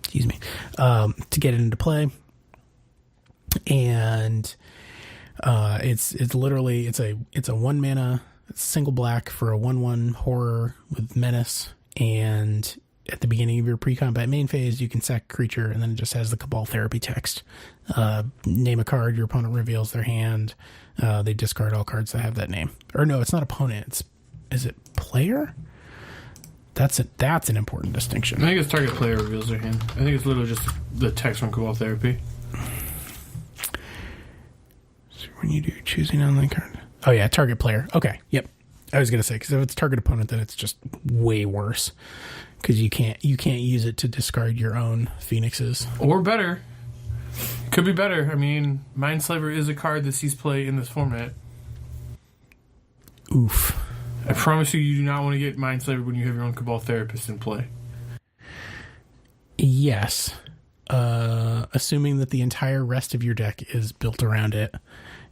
Excuse me. To get it into play. And it's literally it's a 1 mana, it's single black for a 1/1 horror with menace, and at the beginning of your pre-combat main phase you can sack a creature, and then it just has the Cabal Therapy text. Name a card, your opponent reveals their hand, they discard all cards that have that name. Or no, it's not opponent, is it player? That's an important distinction. I think it's target player reveals their hand. I think it's literally just the text from Cabal Therapy. When you do choosing on the card. Oh yeah, target player. Okay, yep. I was gonna say, because if it's target opponent, then it's just way worse. Because you can't use it to discard your own Phoenixes. Or better. Could be better. I mean, Mindslaver is a card that sees play in this format. Oof. I promise you do not want to get Mindslaver when you have your own Cabal Therapist in play. Yes. Assuming that the entire rest of your deck is built around it,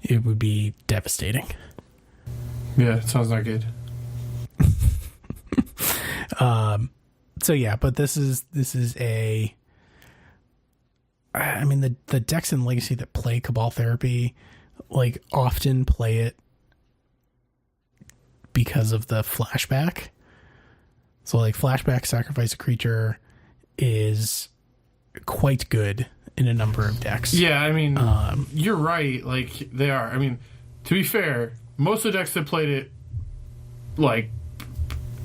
it would be devastating. Yeah, it sounds not good. So yeah, but this is a. I mean, the decks in Legacy that play Cabal Therapy, often play it because of the flashback. So flashback, sacrifice a creature is quite good in a number of decks. Yeah, I mean, you're right. They are. I mean, to be fair, most of the decks that played it,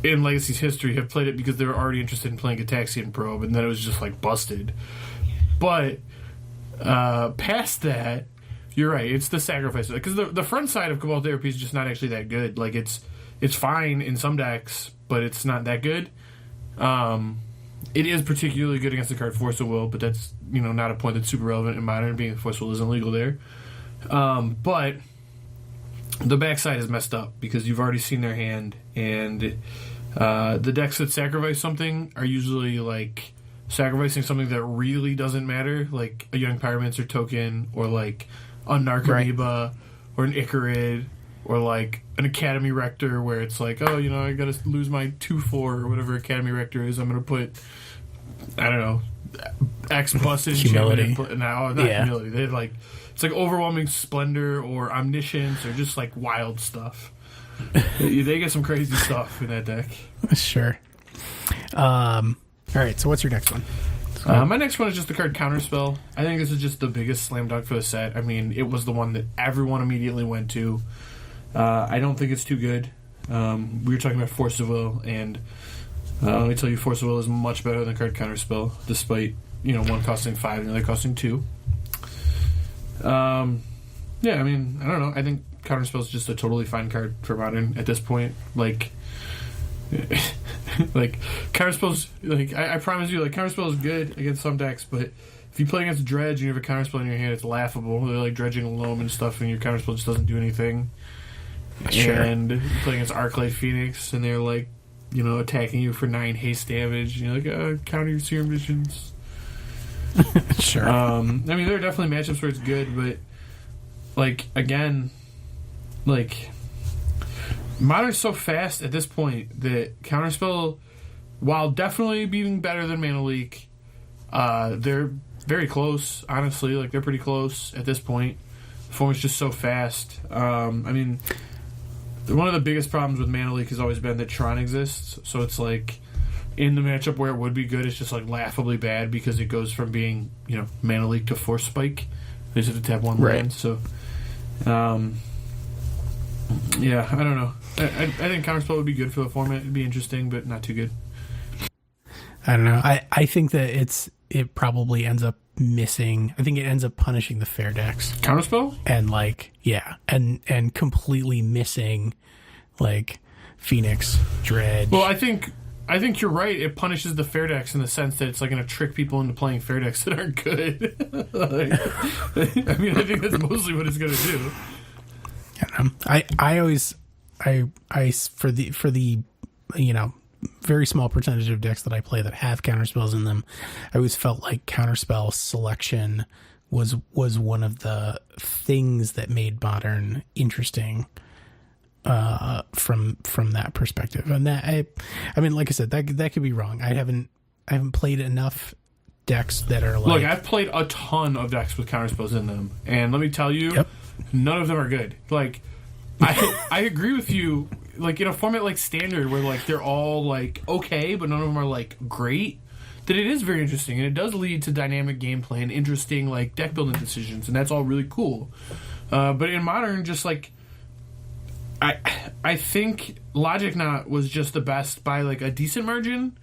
in Legacy's history, have played it because they were already interested in playing Gataxian Probe, and then it was just busted. But past that, you're right. It's the sacrifice, because the front side of Cabal Therapy is just not actually that good. It's fine in some decks, but it's not that good. It is particularly good against the card Force of Will, but that's, not a point that's super relevant in Modern, being Force of Will isn't legal there. But the backside is messed up because you've already seen their hand, and the decks that sacrifice something are usually like sacrificing something that really doesn't matter, like a Young Pyromancer token, or like a Narcomoeba, or an Icarid, or like an Academy Rector, where it's like, oh, I gotta lose my 2/4 or whatever Academy Rector is. I'm gonna put, I don't know, X busted Humility. Not Humility. They like, it's like Overwhelming Splendor or Omniscience or just like wild stuff. They get some crazy stuff in that deck. Sure. All right, so what's your next one? My next one is just the card Counterspell. I think this is just the biggest slam dunk for the set. I mean, it was the one that everyone immediately went to. I don't think it's too good. We were talking about Force of Will, and let me tell you, Force of Will is much better than card Counterspell, despite, one costing 5 and the other costing 2. Yeah, I mean, I don't know. I think Counterspell is just a totally fine card for Modern at this point. Like Counterspell's, I promise you, Counterspell is good against some decks, but if you play against Dredge and you have a Counterspell in your hand, it's laughable. They're like dredging a loam and stuff, and your Counterspell just doesn't do anything. Sure. And you play against Arclight Phoenix, and they're like, attacking you for 9 haste damage, and you're like, counter your Serum Visions. Sure. I mean, there are definitely matchups where it's good, but again, Modern's so fast at this point that Counterspell, while definitely being better than Mana Leak, they're very close, honestly. They're pretty close at this point. The form is just so fast. I mean, one of the biggest problems with Mana Leak has always been that Tron exists, so it's in the matchup where it would be good, it's just laughably bad because it goes from being, Mana Leak to Force Spike. They just have to tap one land, so... yeah, I don't know. I think Counterspell would be good for the format. It'd be interesting, but not too good. I don't know. I think that it probably ends up missing. I think it ends up punishing the fair decks. Counterspell? And and completely missing Phoenix, Dredge. Well, I think you're right. It punishes the fair decks in the sense that it's going to trick people into playing fair decks that aren't good. I mean, I think that's mostly what it's going to do. I always for the very small percentage of decks that I play that have counterspells in them, I always felt like counterspell selection was one of the things that made Modern interesting from that perspective. And that I mean, like I said, that could be wrong. I haven't played enough decks that are look, I've played a ton of decks with counterspells in them, and let me tell you, none of them are good. I agree with you. In a format like Standard, where they're all okay, but none of them are great, that it is very interesting, and it does lead to dynamic gameplay and interesting deck building decisions, and that's all really cool. But in Modern, just I think Logic Knot was just the best by a decent margin,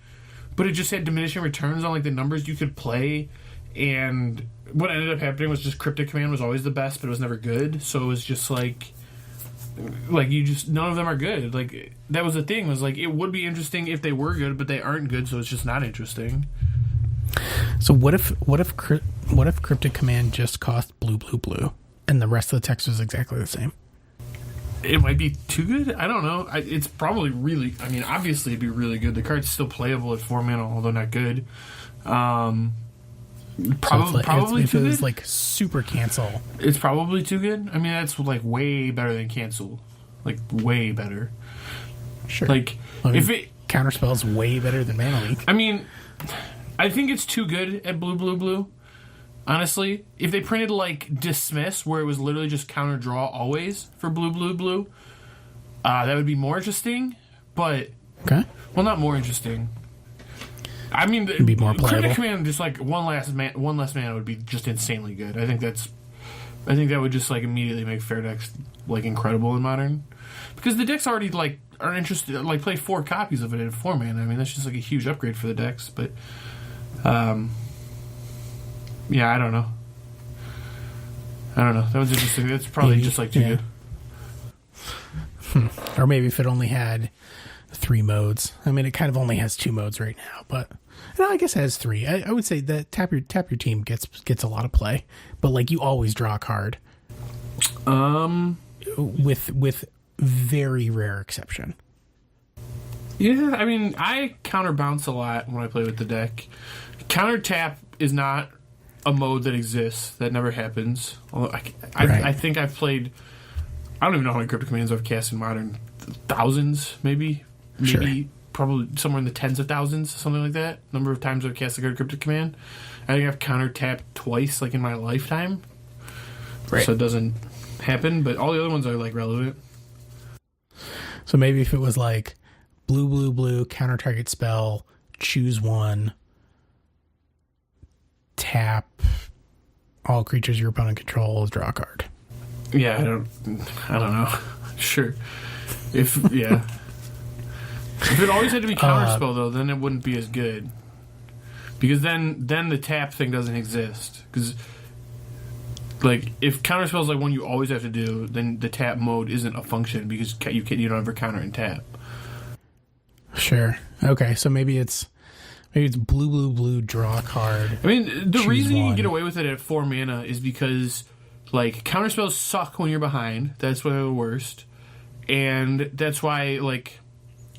but it just had diminishing returns on the numbers you could play, and what ended up happening was just Cryptic Command was always the best, but it was never good. So it was just you just, none of them are good. That was the thing, was it would be interesting if they were good, but they aren't good, so it's just not interesting. So what if Cryptic Command just cost blue, and the rest of the text was exactly the same? It might be too good. I don't know. It's probably really... I mean, obviously it'd be really good. The card's still playable at 4 mana, although not good. Probably if too it was good. super cancel. It's probably too good. I mean, that's way better than cancel. Way better. Sure. If it... Counterspell's way better than Mana Leak. I mean, I think it's too good at blue. Honestly, if they printed Dismiss, where it was literally just counter draw always for blue, that would be more interesting. But not more interesting. I mean, it'd be more playable. Cryptic Command, just one less mana would be just insanely good. I think that would just immediately make fair decks incredible in Modern, because the decks already are interested. Play 4 copies of it at 4 mana. I mean, that's just a huge upgrade for the decks. But yeah, I don't know. That was interesting. That's probably just too good. Or maybe if it only had 3 modes. I mean, it kind of only has 2 modes right now, but no, I guess it has 3. I would say that tap your team gets a lot of play, but like you always draw a card. With very rare exception. Yeah, I mean, I counterbounce a lot when I play with the deck. Counter tap is not a mode that exists. That never happens. Although I think I've played. I don't even know how many cryptic commands I've cast in Modern. Thousands, maybe, Sure. Probably somewhere in the tens of thousands, something like that. Number of times I've cast a cryptic command. I think I've counter tapped twice, like in my lifetime. Right. So it doesn't happen, but all the other ones are like relevant. So maybe if it was like blue, counter target spell, choose one, tap all creatures your opponent controls, draw a card. Yeah, I don't know. Sure. If it always had to be counterspell though, then it wouldn't be as good. Because then the tap thing doesn't exist. Because like if counterspell is like one you always have to do, then the tap mode isn't a function because you don't ever counter and tap. Sure. Okay, so maybe it's blue, draw a card. I mean, the reason you one. can get away with it at 4 mana is because like counterspells suck when you're behind. That's one of the worst. And that's why, like,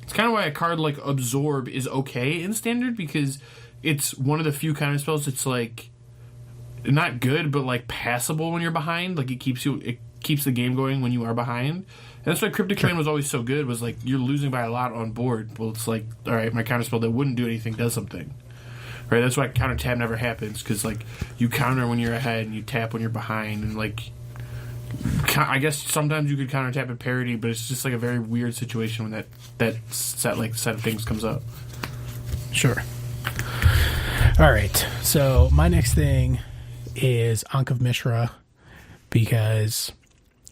it's kind of why a card like Absorb is okay in Standard, because it's one of the few counterspells that's, like, not good, but, like, passable when you're behind. Like, it keeps the game going when you are behind. And that's why Cryptic Command was always so good, was, like, you're losing by a lot on board. Well, it's like, all right, my counterspell that wouldn't do anything does something. Right? That's why counter tap never happens, because, like, you counter when you're ahead and you tap when you're behind, and, like, I guess sometimes you could counter tap at parity, but it's just like a very weird situation when that set of things comes up. Sure. All right. So my next thing is Ankh of Mishra, because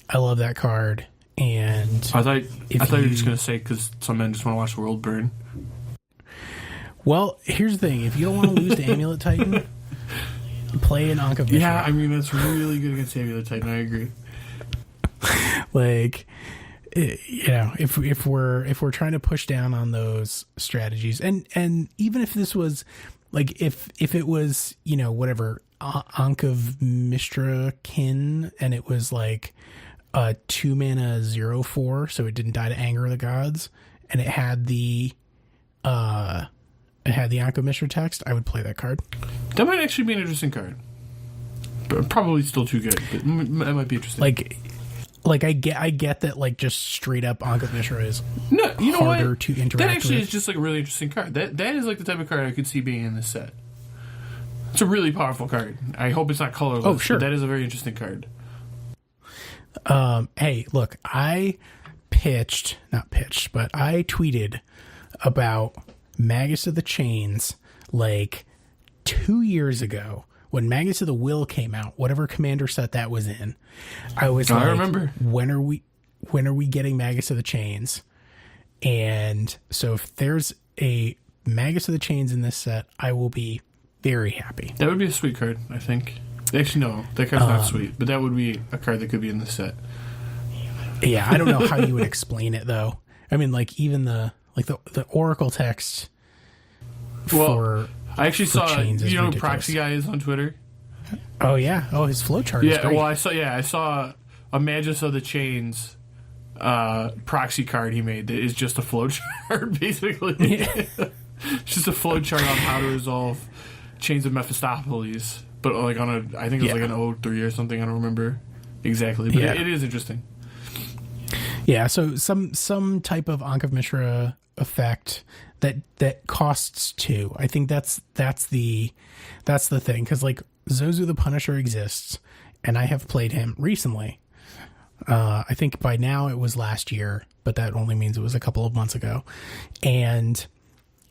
I love that card. And I thought you were just gonna say because some men just want to watch the world burn. Well, here's the thing: if you don't want to lose to Amulet Titan, play an Ankh of Mishra. Yeah, I mean that's really good against Amulet Titan. I agree. Like, you know, if we're trying to push down on those strategies, and even if this was like if it was, you know, whatever Ankh of Mishra kin, and it was like a 2 mana 0/4, so it didn't die to Anger of the Gods, and it had the Ankh of Mishra text, I would play that card. That might actually be an interesting card. But probably still too good, but that might be interesting. Like I get that, like, just straight up Ankh of Mishra is harder to interact with. That actually is just like a really interesting card. That is like the type of card I could see being in this set. It's a really powerful card. I hope it's not colorless. Oh, sure. But that is a very interesting card. Hey, look, I tweeted about Magus of the Chains like 2 years ago. When Magus of the Will came out, whatever commander set that was in, I was like, I remember. When are we getting Magus of the Chains? And so if there's a Magus of the Chains in this set, I will be very happy. That would be a sweet card, I think. Actually, no, that card's not sweet, but that would be a card that could be in this set. Yeah, I don't know how you would explain it though. I mean, like even the Oracle text. I actually saw, Chains, you know who Proxy Guy is on Twitter? Oh, yeah. Oh, his flowchart is great. Well, I saw a Magus of the Chains proxy card he made that is just a flowchart, basically. Yeah. It's just a flowchart on how to resolve Chains of Mephistopheles, but like I think it was like an 03 or something, I don't remember exactly, but it is interesting. Yeah, so some type of Ankh of Mishra effect that costs 2. I think that's the thing, because like Zozu the Punisher exists, and I have played him recently. I think by now it was last year, but that only means it was a couple of months ago, and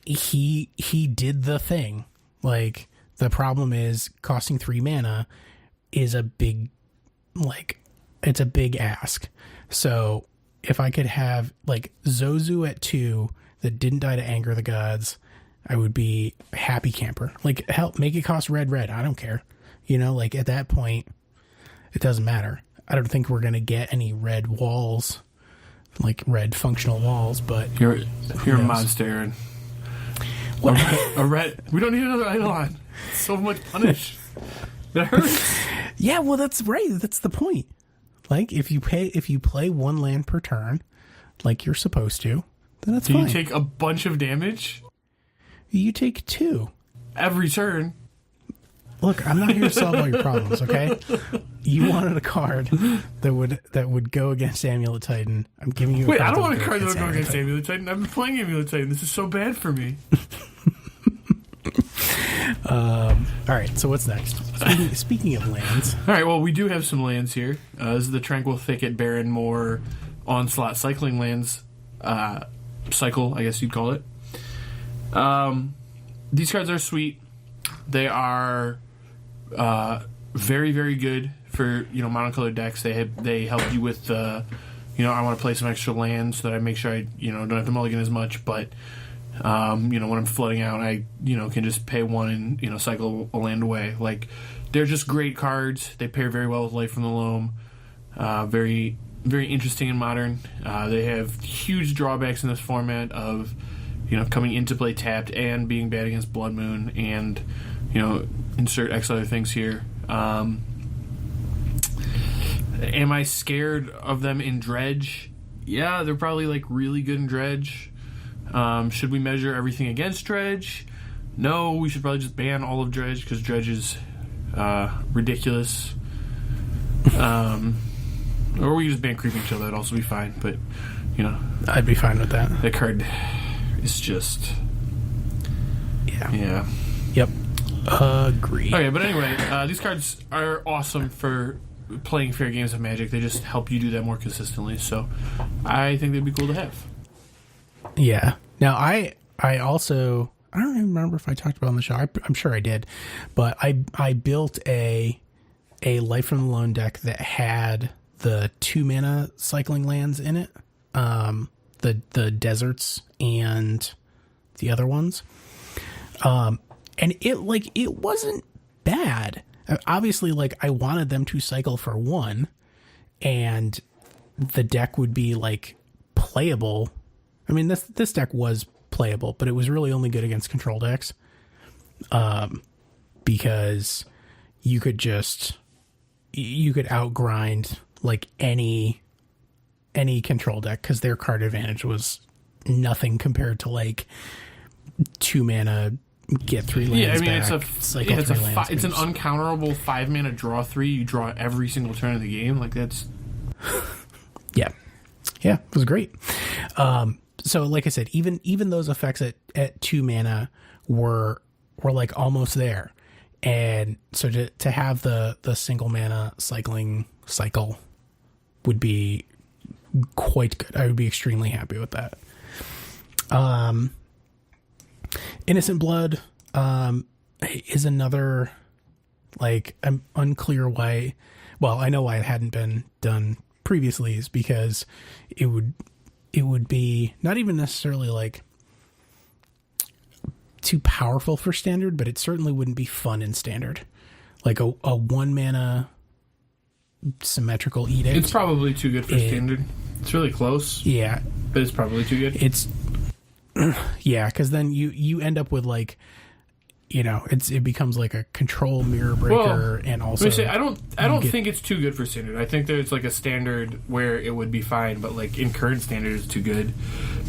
he did the thing. Like, the problem is costing 3 mana is a big, like, it's a big ask. So if I could have like Zozu at 2 that didn't die to Anger of the Gods, I would be a happy camper. Like, hell, make it cost red. I don't care. You know, like at that point, it doesn't matter. I don't think we're going to get any red walls like red functional walls, but You're a monster, Aaron. What? A red. We don't need another Eidolon. So much punish. That hurts. Yeah, well, that's right. That's the point. Like, if you play one land per turn, like you're supposed to, then that's fine. Do you take a bunch of damage? You take 2 every turn. Look, I'm not here to solve all your problems, okay? You wanted a card that would go against Amulet Titan. I'm giving you a Wait, card I don't want a card that would go against Amulet Titan. I've been playing Amulet Titan. This is so bad for me. All right, so what's next? Speaking of lands. All right, well, we do have some lands here. This is the Tranquil Thicket, Barren Moor, Onslaught Cycling Lands cycle, I guess you'd call it. These cards are sweet. They are very, very good for monocolored decks. They help you with I want to play some extra lands so that I make sure I don't have to mulligan as much, but when I'm flooding out, I can just pay 1 and cycle a land away. Like, they're just great cards. They pair very well with Life from the Loam. Very, very interesting and modern. They have huge drawbacks in this format of coming into play tapped and being bad against Blood Moon, and insert X other things here. Am I scared of them in Dredge? Yeah, they're probably like really good in Dredge. Should we measure everything against Dredge? No, we should probably just ban all of Dredge because Dredge is ridiculous. Or we can just ban Creeping Chill. That'd also be fine. But I'd be fine with that. That card is just yeah. Yep. Agree. Okay, but anyway, these cards are awesome for playing fair games of Magic. They just help you do that more consistently. So I think they'd be cool to have. Yeah. Now, I also, I don't even remember if I talked about it on the show. I'm sure I did. But I built a Life from the Loam deck that had the 2-mana cycling lands in it. The deserts and the other ones. And it wasn't bad. Obviously, like, I wanted them to cycle for 1, and the deck would be like playable. I mean, this deck was playable, but it was really only good against control decks. Because you could outgrind like any control deck, because their card advantage was nothing compared to like 2-mana get 3 lands. Yeah, I mean, back, it's an uncounterable 5-mana draw 3. You draw every single turn of the game. Like, that's yeah, it was great. So like I said, even those effects at 2 mana were like almost there, and so to have the single mana cycle would be quite good. I would be extremely happy with that. Innocent Blood is another, like, I'm unclear why. Well, I know why it hadn't been done previously, is because it would be not even necessarily like too powerful for standard, but it certainly wouldn't be fun in standard. Like a 1-mana symmetrical edict. It's probably too good for standard. It's really close. Yeah, but it's probably too good. Yeah, because then you end up with like, it becomes like a control mirror breaker, and also I don't think it's too good for standard. I think there's like a standard where it would be fine, but like in current standard it's too good.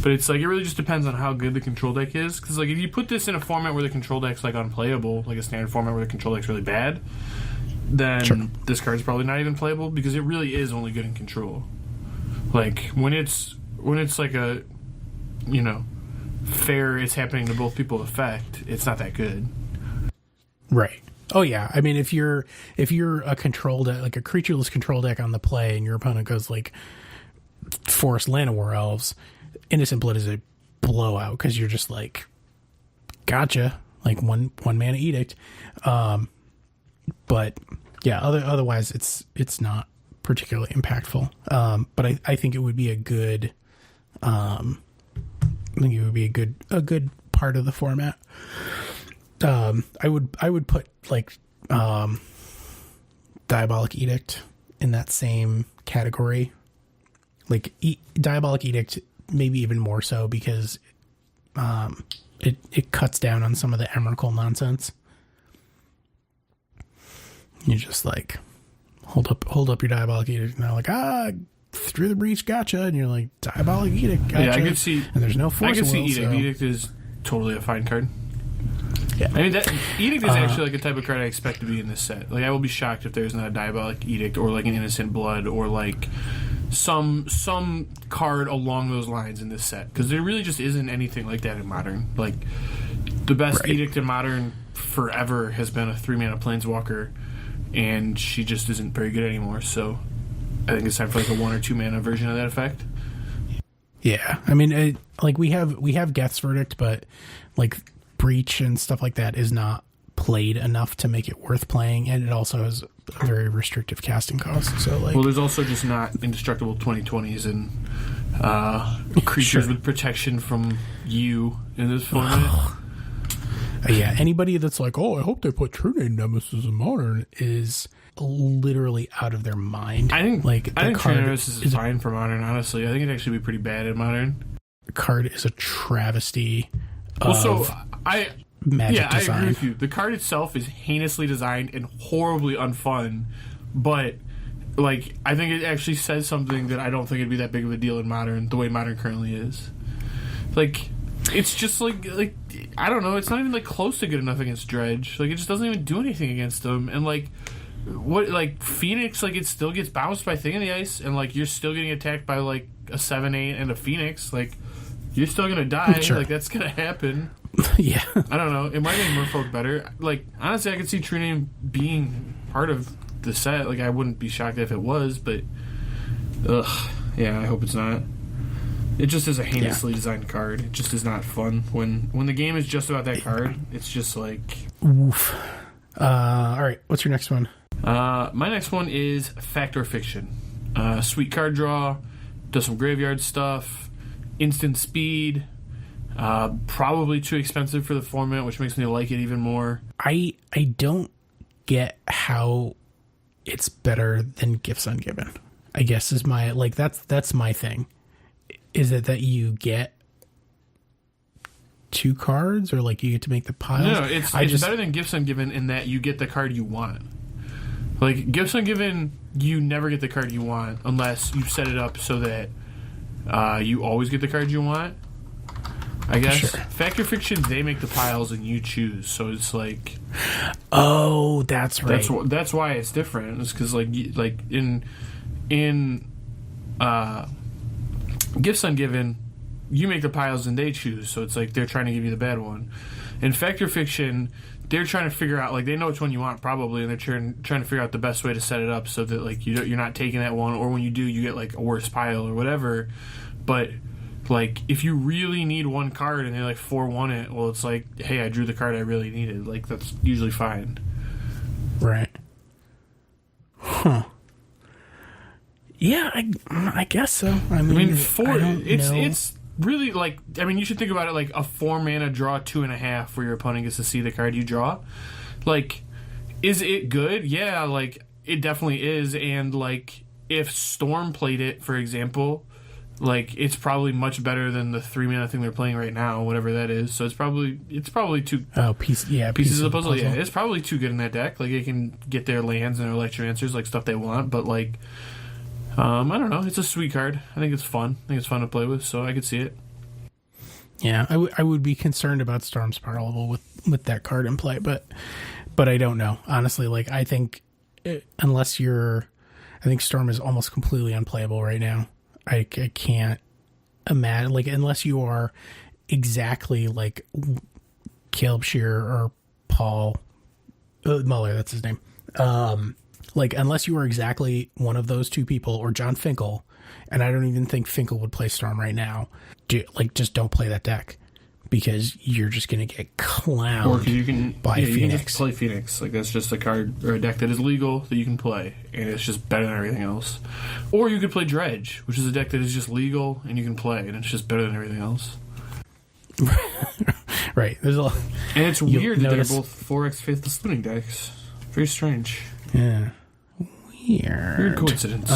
But it's like, it really just depends on how good the control deck is. Because like, if you put this in a format where the control deck's like unplayable, like a standard format where the control deck's really bad, then this card's probably not even playable, because it really is only good in control. Like when it's like a fair, it's happening to both people effect, it's not that good. Right. Oh yeah. I mean, if you're a control deck, like a creatureless control deck on the play, and your opponent goes like Forest Llanowar Elves, Innocent Blood is a blowout, because you're just like, gotcha, like one mana edict. But yeah, otherwise it's not particularly impactful. But I think it would be a good a good part of the format. I would put like Diabolic Edict in that same category. Like Diabolic Edict, maybe even more so because it cuts down on some of the Emrakul nonsense. You just like hold up your Diabolic Edict, and they're like, through the breach, gotcha, and you're like, Diabolic Edict, gotcha. Yeah, I could see, and there's no force. I could see will, Edict. so. Edict is totally a fine card. Yeah, I mean, that Edict is actually like a type of card I expect to be in this set. Like, I will be shocked if there's not a Diabolic Edict or like an Innocent Blood or like some card along those lines in this set, because there really just isn't anything like that in Modern. Like, the best Edict in Modern forever has been a 3-mana Planeswalker, and she just isn't very good anymore. So I think it's time for like a 1 or 2 mana version of that effect. Yeah, I mean, like we have Geth's Verdict, but like Breach and stuff like that is not played enough to make it worth playing, and it also has a very restrictive casting cost. So like, well, there's also just not indestructible 2020s and creatures with protection from you in this format. Yeah, anybody that's like, I hope they put True Name Nemesis in Modern is literally out of their mind. I think True Name Nemesis is fine for Modern, honestly. I think it'd actually be pretty bad in Modern. The card is a travesty magic design. I agree with you. The card itself is heinously designed and horribly unfun, but like, I think it actually says something that I don't think it'd be that big of a deal in Modern, the way Modern currently is. Like, it's just like I don't know, it's not even like close to good enough against Dredge. Like, it just doesn't even do anything against them. And like, what, like Phoenix, like, it still gets bounced by Thing in the Ice, and like, you're still getting attacked by like a 7/8 and a Phoenix. Like, you're still gonna die. Sure. Like, that's gonna happen. Yeah. I don't know. It might make Merfolk better. Like, honestly, I could see True Name being part of the set. Like, I wouldn't be shocked if it was, but yeah, I hope it's not. It just is a heinously designed card. It just is not fun. When the game is just about that card, it's just like... Oof. All right, what's your next one? My next one is Fact or Fiction. Sweet card draw, does some graveyard stuff, instant speed, probably too expensive for the format, which makes me like it even more. I don't get how it's better than Gifts Ungiven, I guess is my, like, that's my thing. Is it that you get 2 cards, or like you get to make the piles? No, it's better than Gifts Ungiven in that you get the card you want. Like, Gifts Ungiven, you never get the card you want unless you set it up so that you always get the card you want, I guess. Sure. Fact or Fiction, they make the piles and you choose. So it's like... Oh, that's right. That's why it's different. It's because, like in Gifts Ungiven, you make the piles and they choose. So it's like they're trying to give you the bad one. In Fact or Fiction, they're trying to figure out, like, they know which one you want probably, and they're trying to figure out the best way to set it up so that, like, you're not taking that one, or when you do, you get like a worse pile or whatever. But like, if you really need one card and they like 4-1 it, well, it's like, hey, I drew the card I really needed. Like, that's usually fine. Right. Huh. Yeah, I guess so. I mean it's really, like, I mean, you should think about it like a 4-mana draw 2.5 where your opponent gets to see the card you draw. Like, is it good? Yeah, like, it definitely is. And like, if Storm played it, for example, like, it's probably much better than the 3-mana thing they're playing right now, whatever that is. So it's probably too... Oh, pieces of the puzzle. Yeah, it's probably too good in that deck. Like, it can get their lands and their Electromancers, like, stuff they want. But like, I don't know. It's a sweet card. I think it's fun. I think it's fun to play with, so I could see it. Yeah, I would be concerned about Storm's power level with that card in play, but I don't know. Honestly, like, I think I think Storm is almost completely unplayable right now. I can't imagine, like, unless you are exactly like Caleb Shearer or Paul Muller, that's his name. Like, unless you are exactly one of those two people, or John Finkel, and I don't even think Finkel would play Storm right now, just don't play that deck, because you're just going to get clowned by Phoenix. You can just play Phoenix. Like, that's just a card or a deck that is legal that you can play, and it's just better than everything else. Or you could play Dredge, which is a deck that is just legal and you can play, and it's just better than everything else. Right. There's a lot. And it's weird that they're both 4x Faithless Looting decks. Very strange. Yeah. Weird coincidence.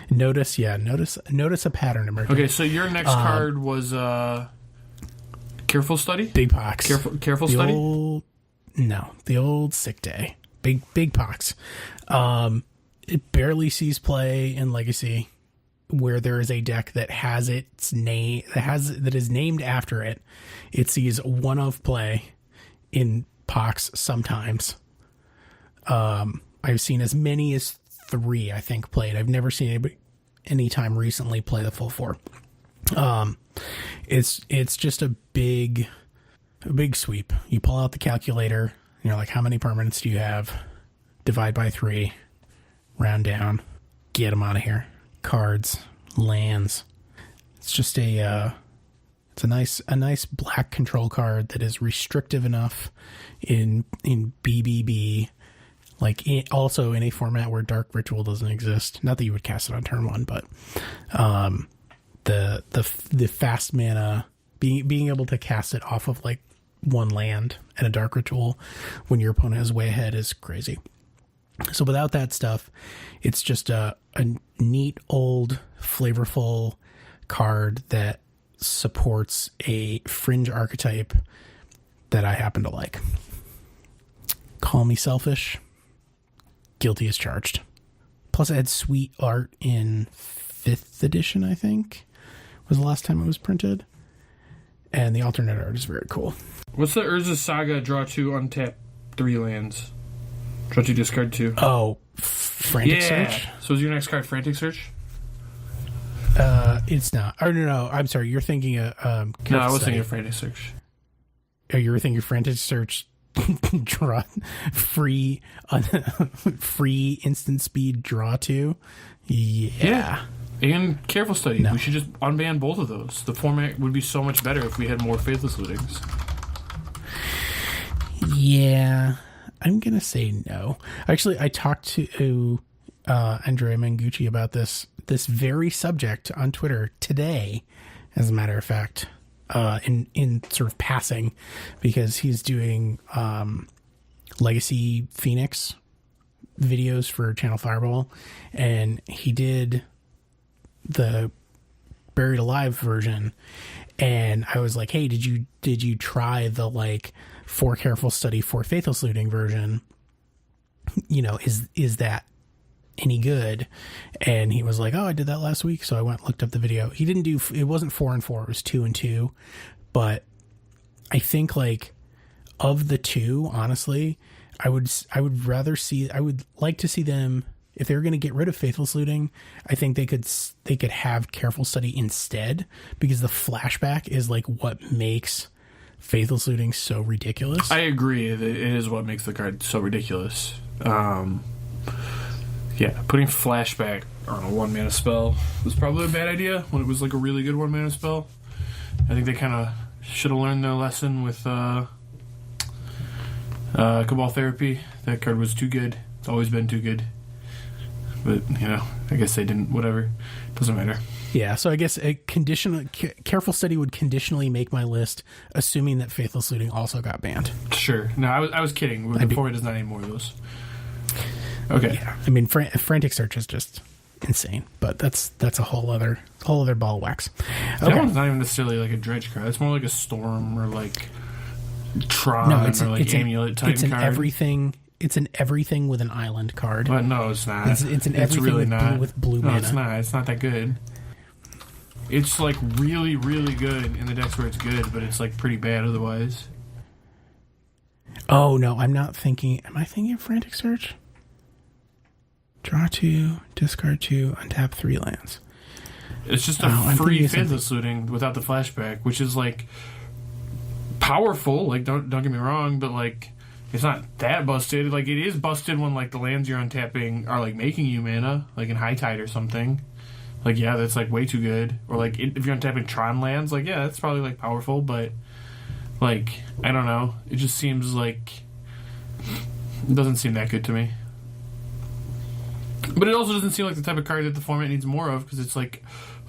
Notice a pattern emerging. Okay, so your next card was Careful Study? Big Pox. Careful Study? The old Sick Day. Big Pox. It barely sees play in Legacy, where there is a deck that has its name that is named after it. It sees one of play in Pox sometimes. I've seen as many as 3, I think, played. I've never seen anybody any time recently play the full 4. It's just a big sweep. You pull out the calculator, and you're like, how many permanents do you have? Divide by 3, round down, get them out of here. Cards, lands. It's just it's a nice black control card that is restrictive enough in BBB, also in a format where Dark Ritual doesn't exist. Not that you would cast it on turn 1, but the fast mana, being able to cast it off of like 1 land and a Dark Ritual when your opponent is way ahead is crazy. So without that stuff, it's just a neat, old, flavorful card that supports a fringe archetype that I happen to like. Call me selfish. Guilty as charged. Plus, it had sweet art in 5th edition, I think, was the last time it was printed. And the alternate art is very cool. What's the Urza Saga draw 2 untap 3 lands? Draw 2, discard 2. Oh, Frantic Search? So is your next card Frantic Search? It's not. Oh, no, I'm sorry. You're thinking No, I was thinking of Frantic Search. Oh, you were thinking Frantic Search draw free instant speed draw 2? Yeah. And Careful Study. No. We should just unban both of those. The format would be so much better if we had more Faithless Lootings. Yeah. I'm going to say no. Actually, I talked to Andrea Mangucci about this very subject on Twitter today, as a matter of fact, in sort of passing, because he's doing Legacy Phoenix videos for Channel Fireball, and he did the Buried Alive version, and I was like, hey, did you try the 4 Careful Study, 4 Faithless Looting version? Is that any good? And he was like, oh, I did that last week. So I went and looked up the video. He didn't do, it wasn't 4 and 4, it was 2 and 2. But I think of the 2, honestly, I would like to see them, if they were going to get rid of Faithless Looting, I think they could have Careful Study instead, because the flashback is what makes Faithless Looting so ridiculous. I agree. It is what makes the card so ridiculous. Yeah, putting flashback on a 1-mana spell was probably a bad idea when it was a really good 1-mana spell. I think they kind of should have learned their lesson with Cabal Therapy. That card was too good. It's always been too good. But, I guess they didn't, whatever. Doesn't matter. Yeah, so I guess Careful Study would conditionally make my list, assuming that Faithless Looting also got banned. Sure. No, I was kidding. The format does not need more of those. Okay. Yeah, I mean, Frantic Search is just insane, but that's a whole other ball of wax. Okay. That one's not even necessarily a dredge card. It's more like a Storm or Tron or Amulet type card. It's an everything. It's an everything with an island card. But no, it's not. It's an everything really with blue mana. No, it's not. It's not that good. It's really, really good in the decks where it's good, but it's pretty bad otherwise. Oh no, I'm not thinking. Am I thinking of Frantic Search? Draw 2, discard 2, untap 3 lands. It's just a free Faithless Looting without the flashback, which is powerful. Don't get me wrong, but it's not that busted. It is busted when the lands you're untapping are making you mana, in High Tide or something. Yeah, that's way too good. Or if you're untapping Tron lands, yeah, that's probably powerful, but I don't know. It just seems it doesn't seem that good to me. But it also doesn't seem like the type of card that the format needs more of, because it's a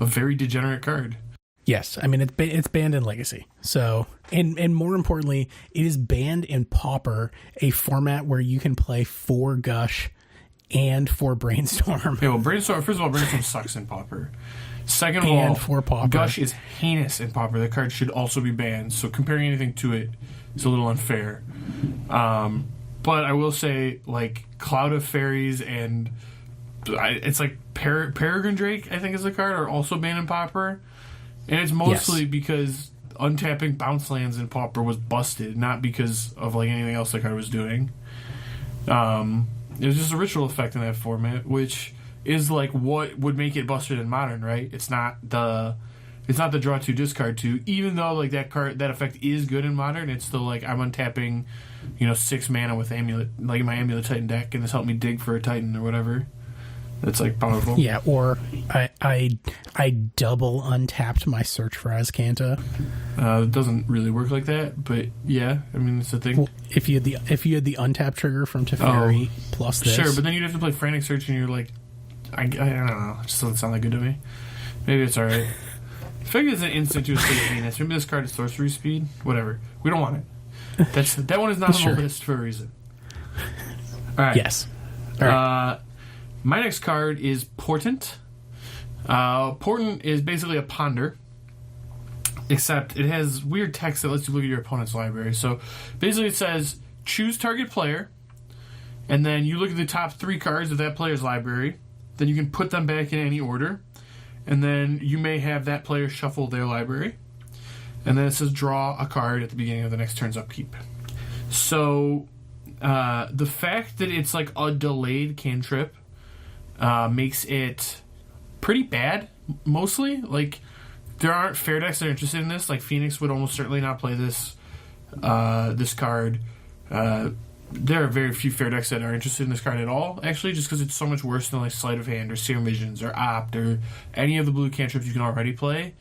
very degenerate card. Yes, I mean it's banned in Legacy. So and more importantly, it is banned in Pauper, a format where you can play 4 Gush and for Brainstorm. Okay, well, Brainstorm, first of all, Brainstorm sucks in Pauper. Second of And all, for Pauper. Gush is heinous in Pauper. The card should also be banned, so comparing anything to it is a little unfair. But I will say, like, Cloud of Fairies and it's like Peregrine Drake, I think is the card, are also banned in Pauper. And it's mostly because untapping bounce lands in Pauper was busted, not because of like anything else the card was doing. It was just a ritual effect in that format, which is like what would make it busted in Modern, right? It's not the draw 2 discard 2, even though like that effect is good in Modern. It's still like I'm untapping, 6 mana with Amulet, like my Amulet Titan deck, and this helped me dig for a Titan or whatever. That's like powerful. Yeah, or I double untapped my search for Azcanta. It doesn't really work like that, but yeah, I mean it's a thing. Well, if you had the untap trigger from Teferi plus this, sure, but then you'd have to play Frantic Search, and you're like, I don't know, it just doesn't sound that good to me. Maybe it's all right. I feel like it's an instant to a state of heinous. Maybe this card is sorcery speed. Whatever, we don't want it. That one is not on the list for a reason. All right. Yes. All right. My next card is Portent. Portent is basically a ponder, except it has weird text that lets you look at your opponent's library. So basically it says, choose target player, and then you look at the top 3 cards of that player's library, then you can put them back in any order, and then you may have that player shuffle their library, and then it says draw a card at the beginning of the next turn's upkeep. So the fact that it's like a delayed cantrip makes it pretty bad, mostly. Like, there aren't fair decks that are interested in this. Like, Phoenix would almost certainly not play this card. There are very few fair decks that are interested in this card at all, actually, just because it's so much worse than, like, Sleight of Hand or Serum Visions or Opt or any of the blue cantrips you can already play,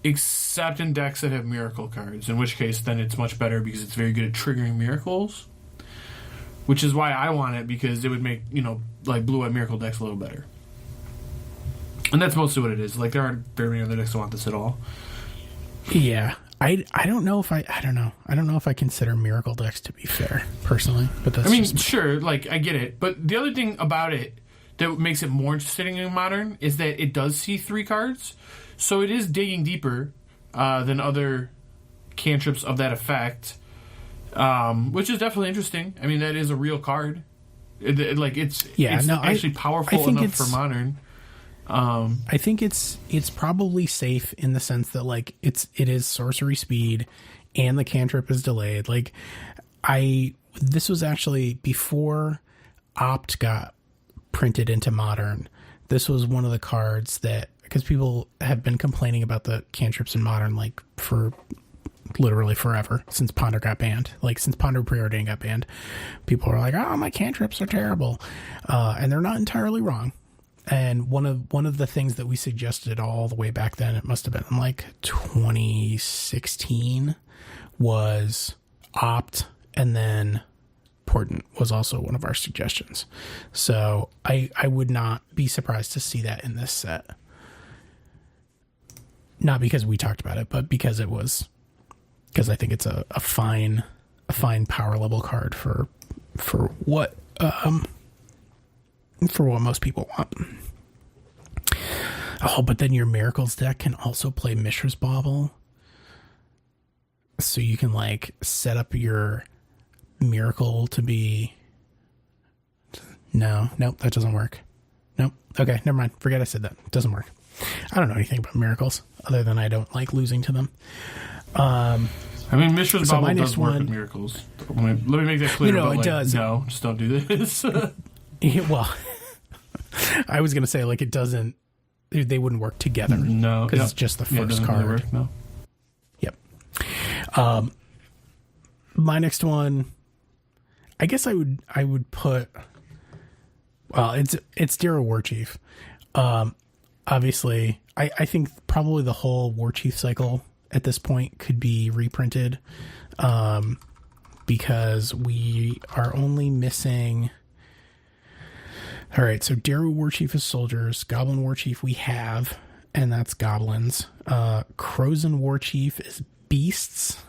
except in decks that have Miracle cards, in which case, then it's much better because it's very good at triggering Miracles. Which is why I want it, because it would make, like, blue-white Miracle decks a little better. And that's mostly what it is. Like, there aren't very many other decks that want this at all. Yeah. I don't know if I don't know. I don't know if I consider Miracle decks to be fair, personally. But that's sure, like, I get it. But the other thing about it that makes it more interesting in Modern is that it does see 3 cards. So it is digging deeper than other cantrips of that effect. Which is definitely interesting. I mean, that is a real card. It's actually powerful enough for Modern. I think it's probably safe in the sense that like it is sorcery speed, and the cantrip is delayed. Like, this was actually before Opt got printed into Modern. This was one of the cards that, because people have been complaining about the cantrips in Modern like for literally forever, since Ponder got banned. Like, since Ponder Preordained got banned, people are like, oh, my cantrips are terrible. And they're not entirely wrong. And one of the things that we suggested all the way back then, it must have been like 2016, was Opt, and then Portent was also one of our suggestions. So I would not be surprised to see that in this set. Not because we talked about it, but because I think it's a fine power level card for what most people want. Oh, but then your Miracles deck can also play Mishra's Bauble, so you can like set up your Miracle to be. Nope, that doesn't work. Nope. Okay, never mind. Forget I said that. It doesn't work. I don't know anything about Miracles other than I don't like losing to them. I mean, Mishra's Bauble does work with Miracles. Let me make that clear. It does. No, just don't do this. Yeah, well, I was going to say, like, it doesn't. They wouldn't work together. No, because it's just the first card. Really work, no. Yep. My next one, I guess I would put. Well, it's Darrow Warchief. Obviously, I think probably the whole Warchief cycle at this point could be reprinted, because we are only missing. All right, so Darrow Warchief is soldiers. Goblin Warchief we have, and that's goblins. Krozen Warchief is beasts,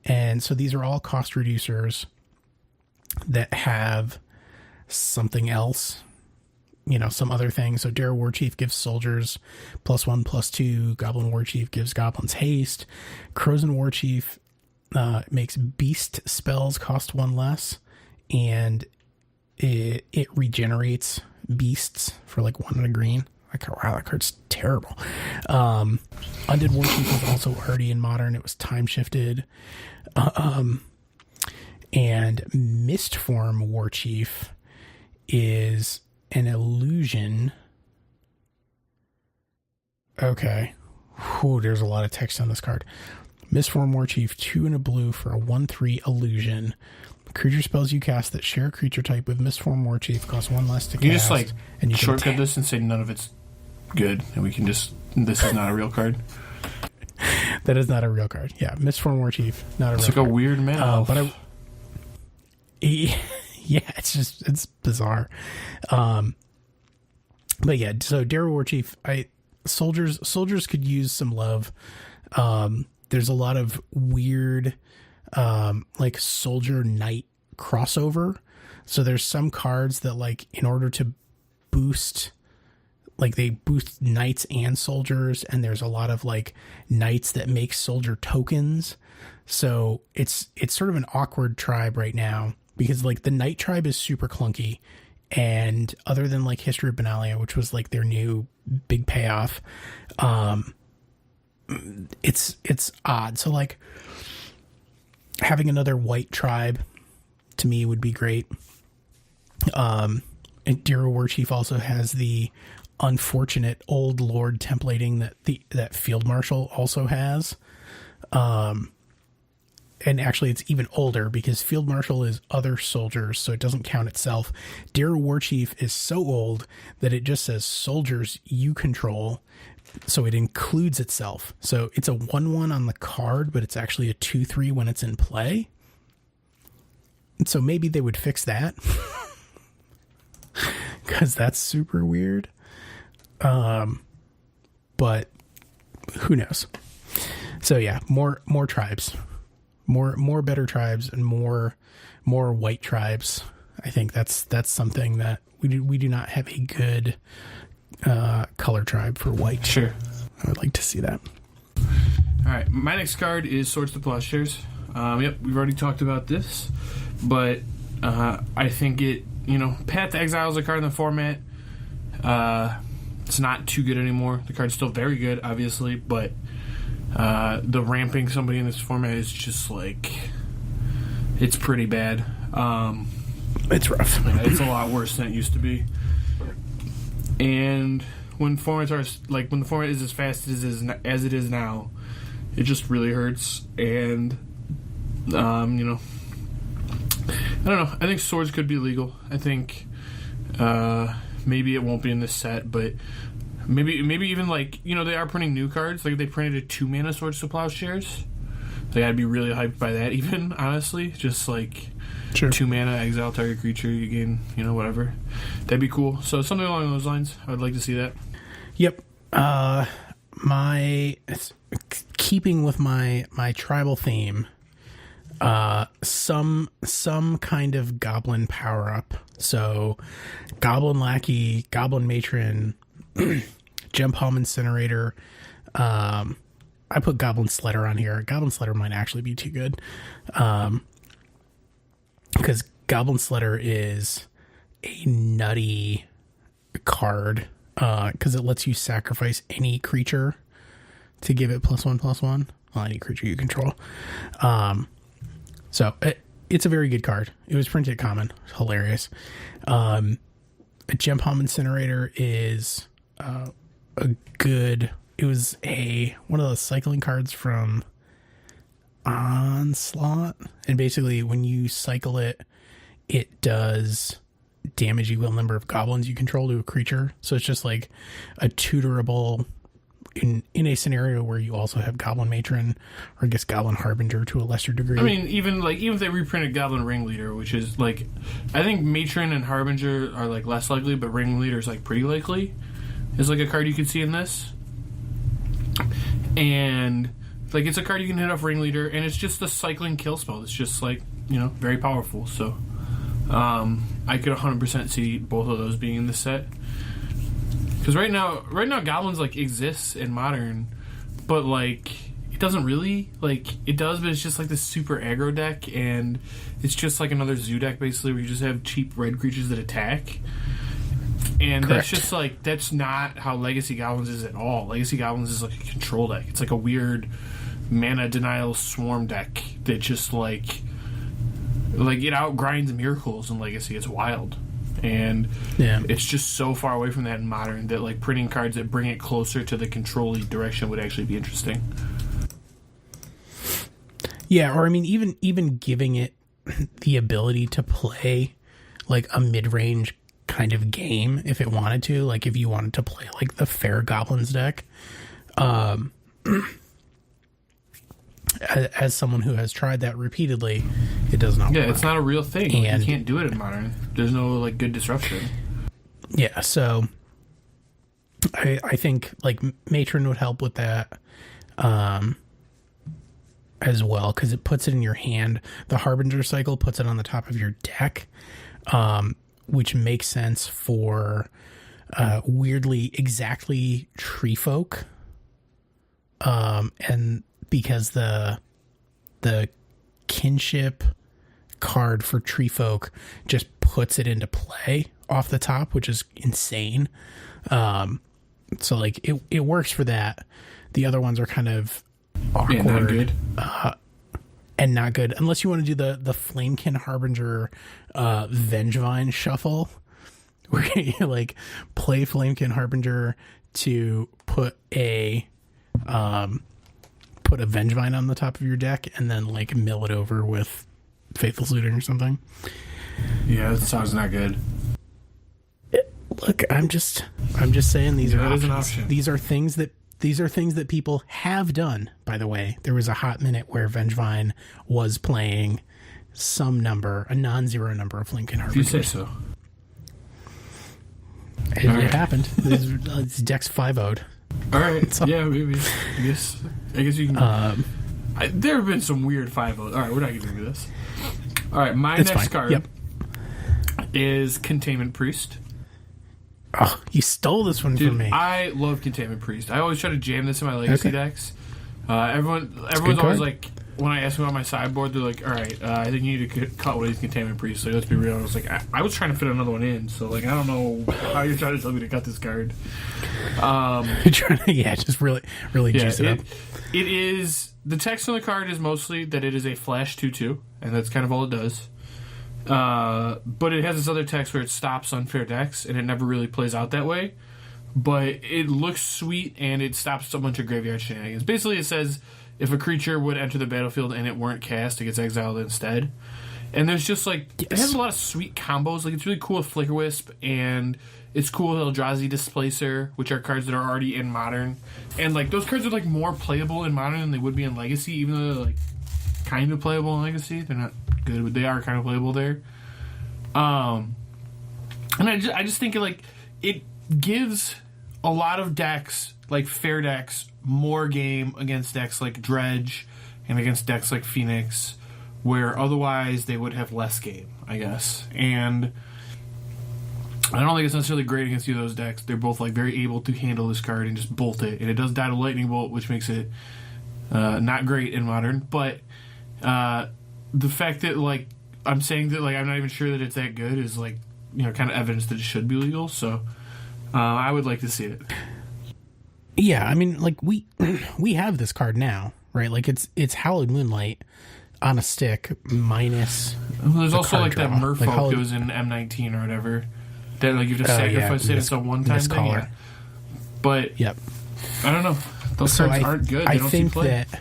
and so these are all cost reducers that have something else some other things. So Dara Warchief gives soldiers +1/+2. Goblin Warchief gives goblins haste. Krozen Warchief makes beast spells cost 1 less, and it regenerates beasts for like 1 and a green. Like, wow, that card's terrible. Undead Warchief was also already in Modern. It was time shifted. And Mistform Warchief is an illusion. Okay. Whew, there's a lot of text on this card. Mistform Warchief, 2 and a blue for a 1/3 illusion. Creature spells you cast that share a creature type with Mistform Warchief cost 1 less to cast. You just and you shortcut this and say none of it's good, and we can this is not a real card. That is not a real card. Yeah, Mistform Warchief, not a real card. It's like a weird man. Yeah, it's bizarre. But yeah, so Dara Warchief, soldiers could use some love. There's a lot of weird like soldier knight crossover. So there's some cards that, like, in order to boost, like, they boost knights and soldiers, and there's a lot of like knights that make soldier tokens. So it's sort of an awkward tribe right now, because like the knight tribe is super clunky, and other than like History of Benalia, which was like their new big payoff, it's odd. So like having another white tribe to me would be great. And Dara Warchief also has the unfortunate old lord templating that Field Marshal also has. And actually it's even older, because Field Marshal is other soldiers, so it doesn't count itself. Dara Warchief is so old that it just says soldiers you control, so it includes itself. So it's a 1/1 on the card, but it's actually a 2/3 when it's in play. And so maybe they would fix that, because that's super weird. But who knows? So yeah, more tribes, more better tribes, and more white tribes. I think that's something that we do not have a good color tribe for white. Sure, I would like to see that. All right, my next card is Swords to Plowshares. Yep, we've already talked about this, but I think Path to Exile is a card in the format. It's not too good anymore. The card's still very good, obviously, but the ramping somebody in this format is just like, it's pretty bad. It's rough. Yeah, it's a lot worse than it used to be. And when formats are like, when the format is as fast as it is now, it just really hurts. And I don't know. I think swords could be legal. I think maybe it won't be in this set, but maybe even like, they are printing new cards. Like, they printed a 2-mana Swords to Plowshares. Like, I'd be really hyped by that, even, honestly. Just like, sure. 2 mana, exile target creature, you gain, whatever. That'd be cool. So something along those lines, I would like to see that. Yep. Keeping with my tribal theme, some kind of goblin power up. So Goblin Lackey, Goblin Matron, Gem Palm Incinerator. I put Goblin Sledder on here. Goblin Sledder might actually be too good, because Goblin Sledder is a nutty card, because it lets you sacrifice any creature to give it +1/+1. Well, any creature you control. So it's a very good card. It was printed common. Hilarious. Gem Palm Incinerator is it was one of those cycling cards from Onslaught, and basically when you cycle it does damage equal number of goblins you control to a creature. So it's just like a tutorable in a scenario where you also have Goblin Matron, or I guess Goblin Harbinger to a lesser degree. I mean, even if they reprinted Goblin Ringleader, which is like, I think Matron and Harbinger are like less likely, but Ringleader is like pretty likely. Is like a card you could see in this, and like, it's a card you can hit off Ringleader, and it's just a cycling kill spell. It's just like, very powerful. So I could 100% see both of those being in the set. Because right now, goblins like exists in modern, but like it doesn't really it does, but it's just like this super aggro deck, and it's just like another zoo deck basically, where you just have cheap red creatures that attack. And Correct. That's just like, that's not how Legacy Goblins is at all. Legacy Goblins is like a control deck. It's like a weird mana denial swarm deck that just like it outgrinds miracles in Legacy. It's wild. And it's just so far away from that in modern that like printing cards that bring it closer to the control-y direction would actually be interesting. Yeah, or I mean, even giving it the ability to play like a mid-range kind of game if it wanted to, like if you wanted to play like the Fair Goblins deck. As someone who has tried that repeatedly, it does not work. Yeah, it's not a real thing. And you can't do it in modern. There's no like good disruption. Yeah, so I think like Matron would help with that as well, because it puts it in your hand. The Harbinger cycle puts it on the top of your deck, which makes sense for weirdly exactly tree folk, and because the kinship card for tree folk just puts it into play off the top, which is insane. So like it works for that. The other ones are kind of awkward, not good. And not good unless you want to do the Flamekin Harbinger Vengevine shuffle, where you like play Flamekin Harbinger to put a Vengevine on the top of your deck and then like mill it over with Faithful Suitor or something. Yeah, that sounds not good. Look, I'm just saying these are That is an options. option. These are things that people have done, by the way. There was a hot minute where Vengevine was playing some number, a non-zero number of Flamekin Harbinger. If you say so. It happened. This deck's 5-0'd. All right. Yeah, maybe. I guess you can. There have been some weird 5-0. All right, we're not getting into this. All right, my It's next fine. card Yep. is Containment Priest. Oh, you stole this one Dude, from me. I love Containment Priest. I always try to jam this in my Legacy decks. Everyone's always card. like, when I ask them about my sideboard, they're like, all right, I think you need to cut one of these Containment Priests. Like, let's be real. I was like, I was trying to fit another one in, so like, I don't know how you're trying to tell me to cut this card. You're trying to, just really juice it up. It is, the text on the card is mostly that it is a flash 2/2, and that's kind of all it does. But it has this other text where it stops unfair decks, and it never really plays out that way. But it looks sweet, and it stops a bunch of graveyard shenanigans. Basically, it says if a creature would enter the battlefield and it weren't cast, it gets exiled instead. And there's just like, it has a lot of sweet combos. Like, it's really cool with Flicker Wisp, and it's cool with Eldrazi Displacer, which are cards that are already in Modern. And like, those cards are like more playable in Modern than they would be in Legacy, even though they're like kind of playable in Legacy. They're not good, but they are kind of playable there. And I just think it gives a lot of decks, like fair decks, more game against decks like Dredge and against decks like Phoenix, where otherwise they would have less game, I guess. And I don't think it's necessarily great against either of those decks. They're both like very able to handle this card and just bolt it. And it does die to Lightning Bolt, which makes it not great in Modern. But the fact that like I'm saying that like I'm not even sure that it's that good is like, kind of evidence that it should be legal. So I would like to see it. Yeah, I mean, like we have this card now, right? Like it's Hallowed Moonlight on a stick minus. Well, there's the also card like draw. that Merfolk Hallowed... goes in M19 or whatever. That like you just sacrifice it. It's a one-time thing. Yeah. But yep, I don't know. Those cards aren't good. They I don't think see play. that.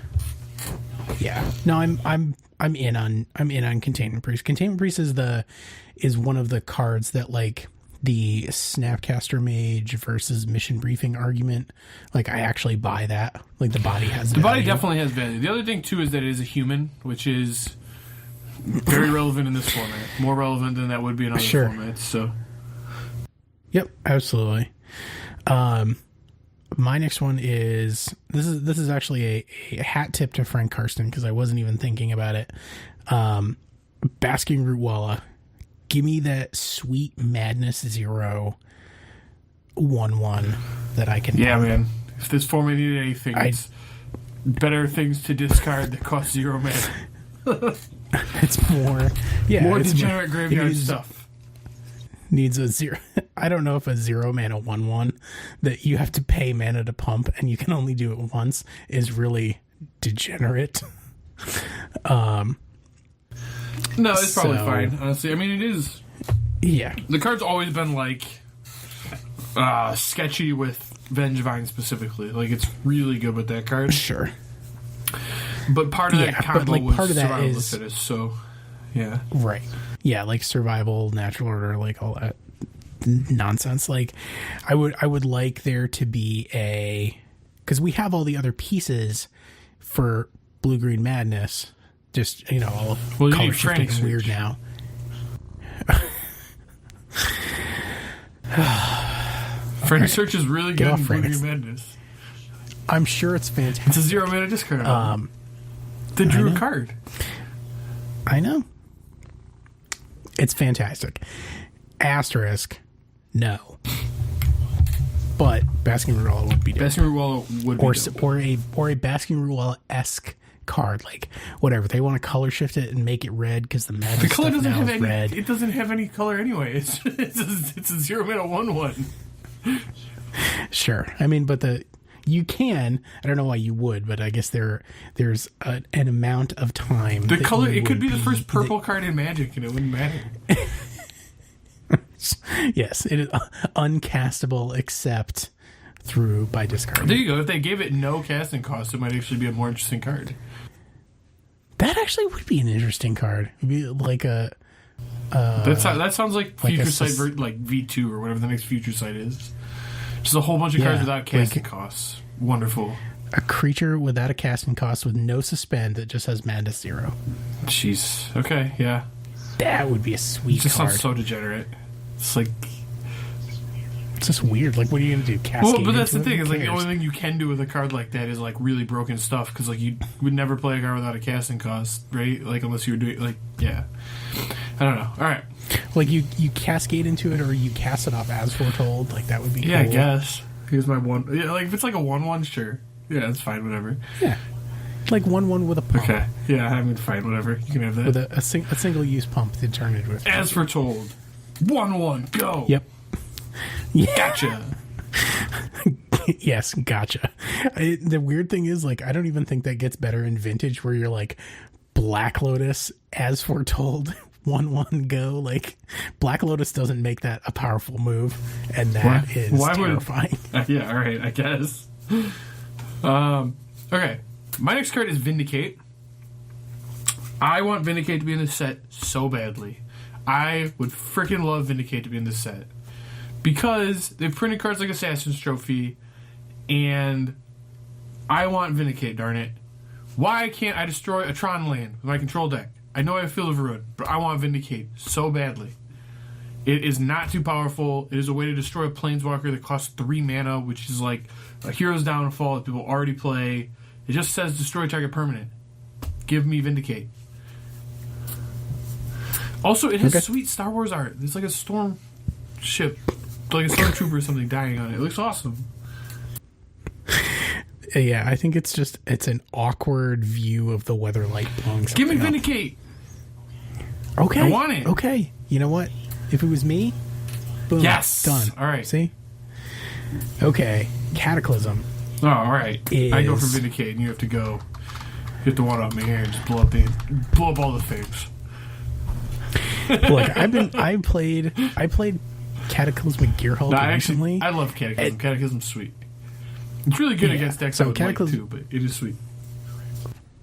Yeah, no, I'm in on Containment Priest. Containment Priest is one of the cards that like the Snapcaster Mage versus Mission Briefing argument. Like I actually buy that. Like the body has the value. body definitely has value. The other thing too is that it is a human, which is very relevant in this format. More relevant than that would be in other formats. So. Yep, absolutely. My next one is this is actually a hat tip to Frank Karsten because I wasn't even thinking about it. Basking Root Walla, give me that sweet Madness 0 1/1 that I can. Yeah, man. If this format needed anything, it's better things to discard that cost 0 mana. It's more, more it's degenerate graveyard stuff. Needs a 0. I don't know if a 0 mana 1/1 that you have to pay mana to pump and you can only do it once is really degenerate. No, it's probably fine, honestly. I mean, it is. Yeah. The card's always been, like, sketchy with Vengevine specifically. Like, it's really good with that card. Sure. But part of that combo like, was part of that survival is, the fittest, so, yeah. Right. Yeah, like survival, natural order, like all that nonsense. Like, I would like there to be because we have all the other pieces for Blue-Green Madness. Just, all color shifting and weird now. Frantic Search is really good in Blue-Green Madness. I'm sure it's fantastic. It's a 0 mana discard. They drew a card. I know. It's fantastic. Asterisk, no. But Basking Ruella would be dope. Basking Ruella would be dope. Or a Basking Ruella-esque card, like whatever. They want to color shift it and make it red because the Madness the color stuff doesn't now have is any. red. It doesn't have any color anyway. It's a 0 mana 1/1. Sure. I mean, but you can. I don't know why you would, but I guess there's an amount of time. The color. It could be the first purple card in Magic, and it wouldn't matter. Yes, it is uncastable except by discard. There you go. If they gave it no casting cost, it might actually be a more interesting card. That actually would be an interesting card. It'd be like a. That sounds like Future Sight, like V2 or whatever the next Future Sight is. Just a whole bunch of cards without casting costs. Wonderful. A creature without a casting cost with no suspend that just has Madness 0. Jeez. Okay. Yeah. That would be a sweet It just card. sounds so degenerate. It's like. It's just weird. Like, what are you going to do? Cascade? Well, but that's the thing. It's like the only thing you can do with a card like that is like really broken stuff because like you would never play a card without a casting cost, right? Like unless you were doing like I don't know. All right. Like you cascade into it or you cast it off as foretold. Like that would be. Yeah, cool. I guess. Here's my one. Yeah, like if it's like a 1/1, sure. Yeah, it's fine. Whatever. Yeah. Like 1/1 with a pump. Okay. Yeah, I mean, fine. Whatever. You can have that. With a single use pump to turn it with. As foretold. 1/1. Go. Yep. Yeah. Gotcha. Yes, gotcha. The weird thing is, like, I don't even think that gets better in Vintage, where you're like Black Lotus, as foretold, 1/1 go. Like, Black Lotus doesn't make that a powerful move, and that is terrifying. Yeah, all right, I guess. Okay, my next card is Vindicate. I want Vindicate to be in this set so badly. I would freaking love Vindicate to be in this set. Because they've printed cards like Assassin's Trophy, and I want Vindicate, darn it. Why can't I destroy a Tron land with my control deck? I know I have Field of Ruin, but I want Vindicate so badly. It is not too powerful. It is a way to destroy a Planeswalker that costs 3 mana, which is like a Hero's Downfall that people already play. It just says destroy target permanent. Give me Vindicate. Also, it has sweet Star Wars art. It's like a storm ship, like a stormtrooper or something dying on it. It looks awesome. Yeah, I think it's an awkward view of the Weatherlight blowing something Give me up. Vindicate. Okay. I want it. Okay. You know what? If it was me, boom. Yes. Done. All right. See? Okay. Cataclysm. Oh, all right. I go for Vindicate, and you have to go. You have to one up me here and just blow up all the things. Look, I played Cataclysmic Gearhulk recently. I love Cataclysm. Cataclysm's sweet. It's really good against decks I would like too, but it is sweet.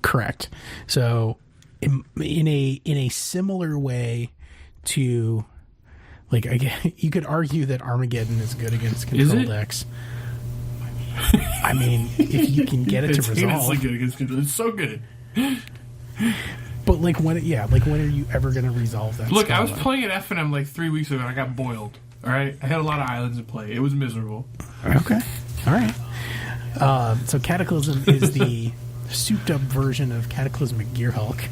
Correct. So, in a similar way to, like, again, you could argue that Armageddon is good against control decks. I mean, if you can get it to resolve, good against control. It's so good. But when are you ever going to resolve that? Look, I was playing at FNM like 3 weeks ago, and I got boiled. All right, I had a lot of islands in play. It was miserable. Okay, all right. So Cataclysm is the souped-up version of Cataclysmic Gearhulk.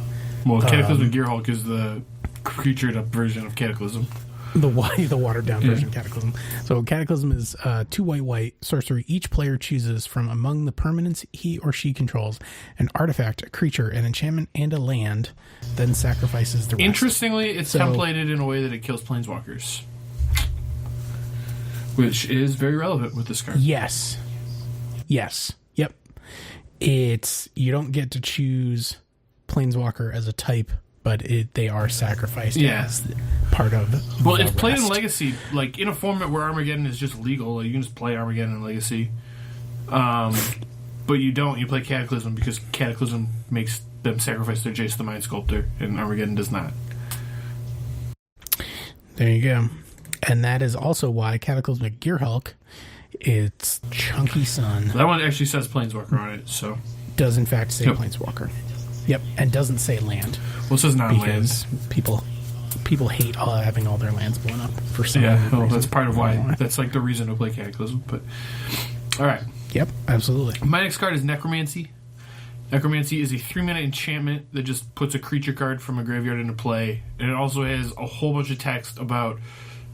Well, Cataclysmic Gearhulk is the creatured-up version of Cataclysm. The watered down version of Cataclysm. So Cataclysm is 2 white sorcery. Each player chooses from among the permanents he or she controls an artifact, a creature, an enchantment, and a land, then sacrifices the rest. Interestingly, it's templated in a way that it kills planeswalkers, which is very relevant with this card. Yes. Yep. You don't get to choose planeswalker as a type, but they are sacrificed as part of. Well, it's played in Legacy, like in a format where Armageddon is just legal. Like, you can just play Armageddon in Legacy, but you don't. You play Cataclysm because Cataclysm makes them sacrifice their Jace the Mind Sculptor, and Armageddon does not. There you go, and that is also why Cataclysmic Gearhulk, its chunky son. That one actually says Planeswalker on it, so does in fact say Planeswalker. Yep, and doesn't say land. Well, it says non-land. Because people hate having all their lands blown up for some reason. That's part of why. That's like the reason to play Cataclysm. But all right. Yep, absolutely. My next card is Necromancy. Necromancy is a 3-mana enchantment that just puts a creature card from a graveyard into play, and it also has a whole bunch of text about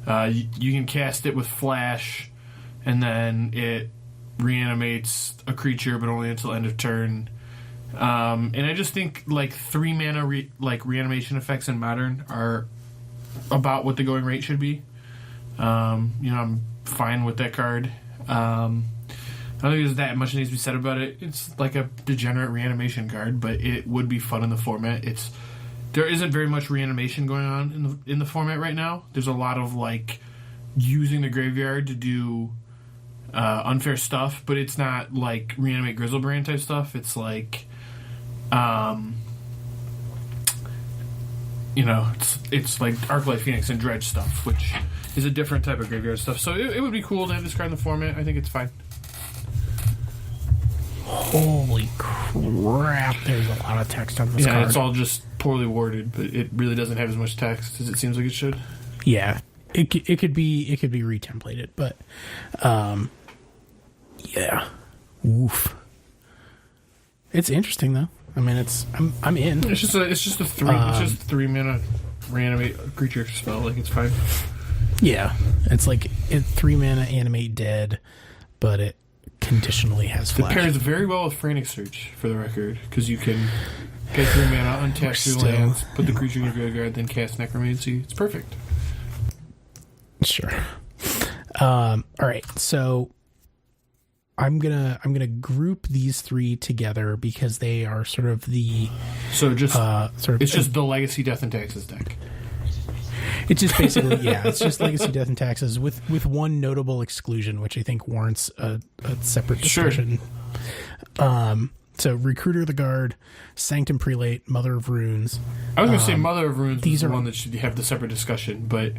you can cast it with Flash, and then it reanimates a creature, but only until end of turn. And I just think like 3-mana reanimation effects in Modern are about what the going rate should be. I'm fine with that card. I don't think there's that much needs to be said about it. It's like a degenerate reanimation card, but it would be fun in the format. There isn't very much reanimation going on in the format right now. There's a lot of like using the graveyard to do unfair stuff, but it's not like reanimate Grizzlebrand type stuff. It's like it's like Arclight Phoenix and Dredge stuff, which is a different type of graveyard stuff. So it would be cool to have this card in the format. I think it's fine. Holy crap, there's a lot of text on this card. Yeah, it's all just poorly worded, but it really doesn't have as much text as it seems like it should. Yeah, it could be retemplated, but yeah. Oof. It's interesting though. I mean, I'm in. It's just a 3-mana reanimate creature spell. Like, it's fine. Yeah, it's like 3-mana animate dead, but it conditionally has Flash. It pairs very well with Frantic Search, for the record, because you can pay 3 mana, untap your lands, put the creature in your graveyard, then cast Necromancy. It's perfect. Sure. All right, so I'm gonna group these 3 together because they are sort of the it's just the Legacy Death and Taxes deck. It's just basically it's just Legacy Death and Taxes with one notable exclusion, which I think warrants a separate discussion. Sure. So Recruiter of the Guard, Sanctum Prelate, Mother of Runes. I was going to say Mother of Runes is the one that should have the separate discussion, but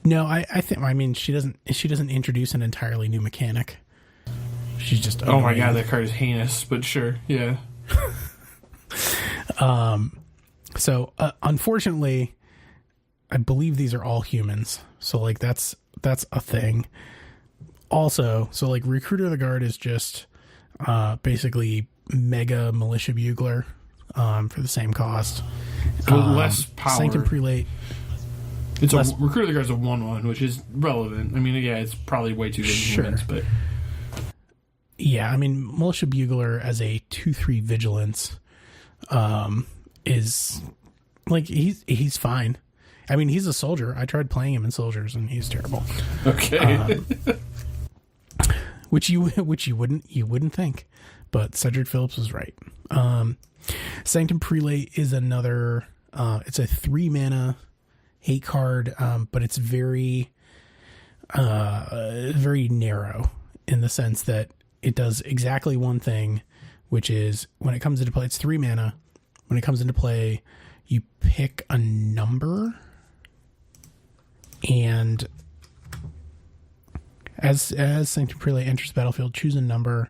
no, I think she doesn't introduce an entirely new mechanic. She's just oh my god, that card is heinous, but sure, yeah. So unfortunately, I believe these are all humans. So like that's a thing. Also, so like Recruiter of the Guard is just basically Mega Militia Bugler for the same cost. Less power. Sanctum Prelate. Recruiter of the Guard is a 1/1, which is relevant. I mean, yeah, it's probably way too good in humans, but yeah, I mean, Militia Bugler as a 2/3 vigilance is like he's fine. I mean, he's a soldier. I tried playing him in soldiers, and he's terrible. Okay, which you wouldn't think, but Cedric Phillips was right. Sanctum Prelate is another. It's a 3-mana hate card, but it's very narrow in the sense that it does exactly one thing, which is when it comes into play, it's 3 mana. When it comes into play, you pick a number, and as Sanctum Prelate enters the battlefield, choose a number.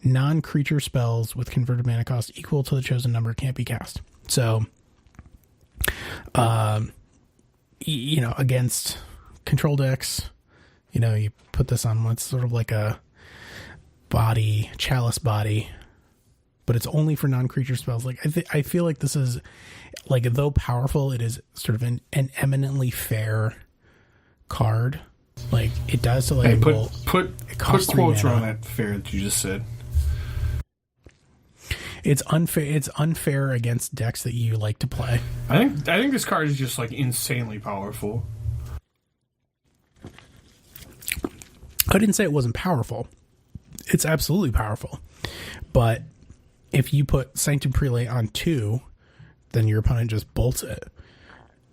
Non-creature spells with converted mana cost equal to the chosen number can't be cast. So, against control decks, you put this on what's sort of like a chalice body, but it's only for non-creature spells. Like I feel like this is like, though powerful, it is sort of an eminently fair card. Like it does to like put quotes around that fair that you just said. It's unfair. It's unfair against decks that you like to play. I think this card is just like insanely powerful. I didn't say it wasn't powerful. It's absolutely powerful. But if you put Sanctum Prelate on 2, then your opponent just bolts it.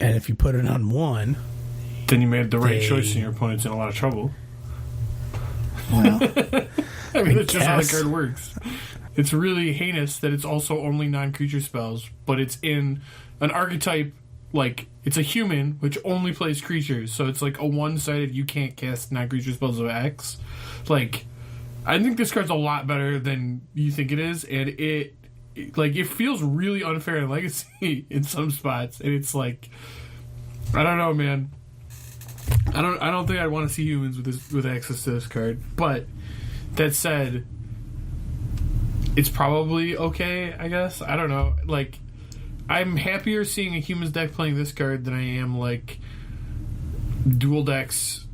And if you put it on 1, then you made the right choice and your opponent's in a lot of trouble. Well, I mean, that's just how the card works. It's really heinous that it's also only non-creature spells, but it's in an archetype, like, it's a human, which only plays creatures, so it's like a one-sided, you can't cast non-creature spells of X. Like, I think this card's a lot better than you think it is, and it feels really unfair in Legacy in some spots, and it's like, I don't know, man. I don't think I'd want to see humans with access to this card, but that said, it's probably okay, I guess. I don't know. Like, I'm happier seeing a humans deck playing this card than I am, like, dual decks.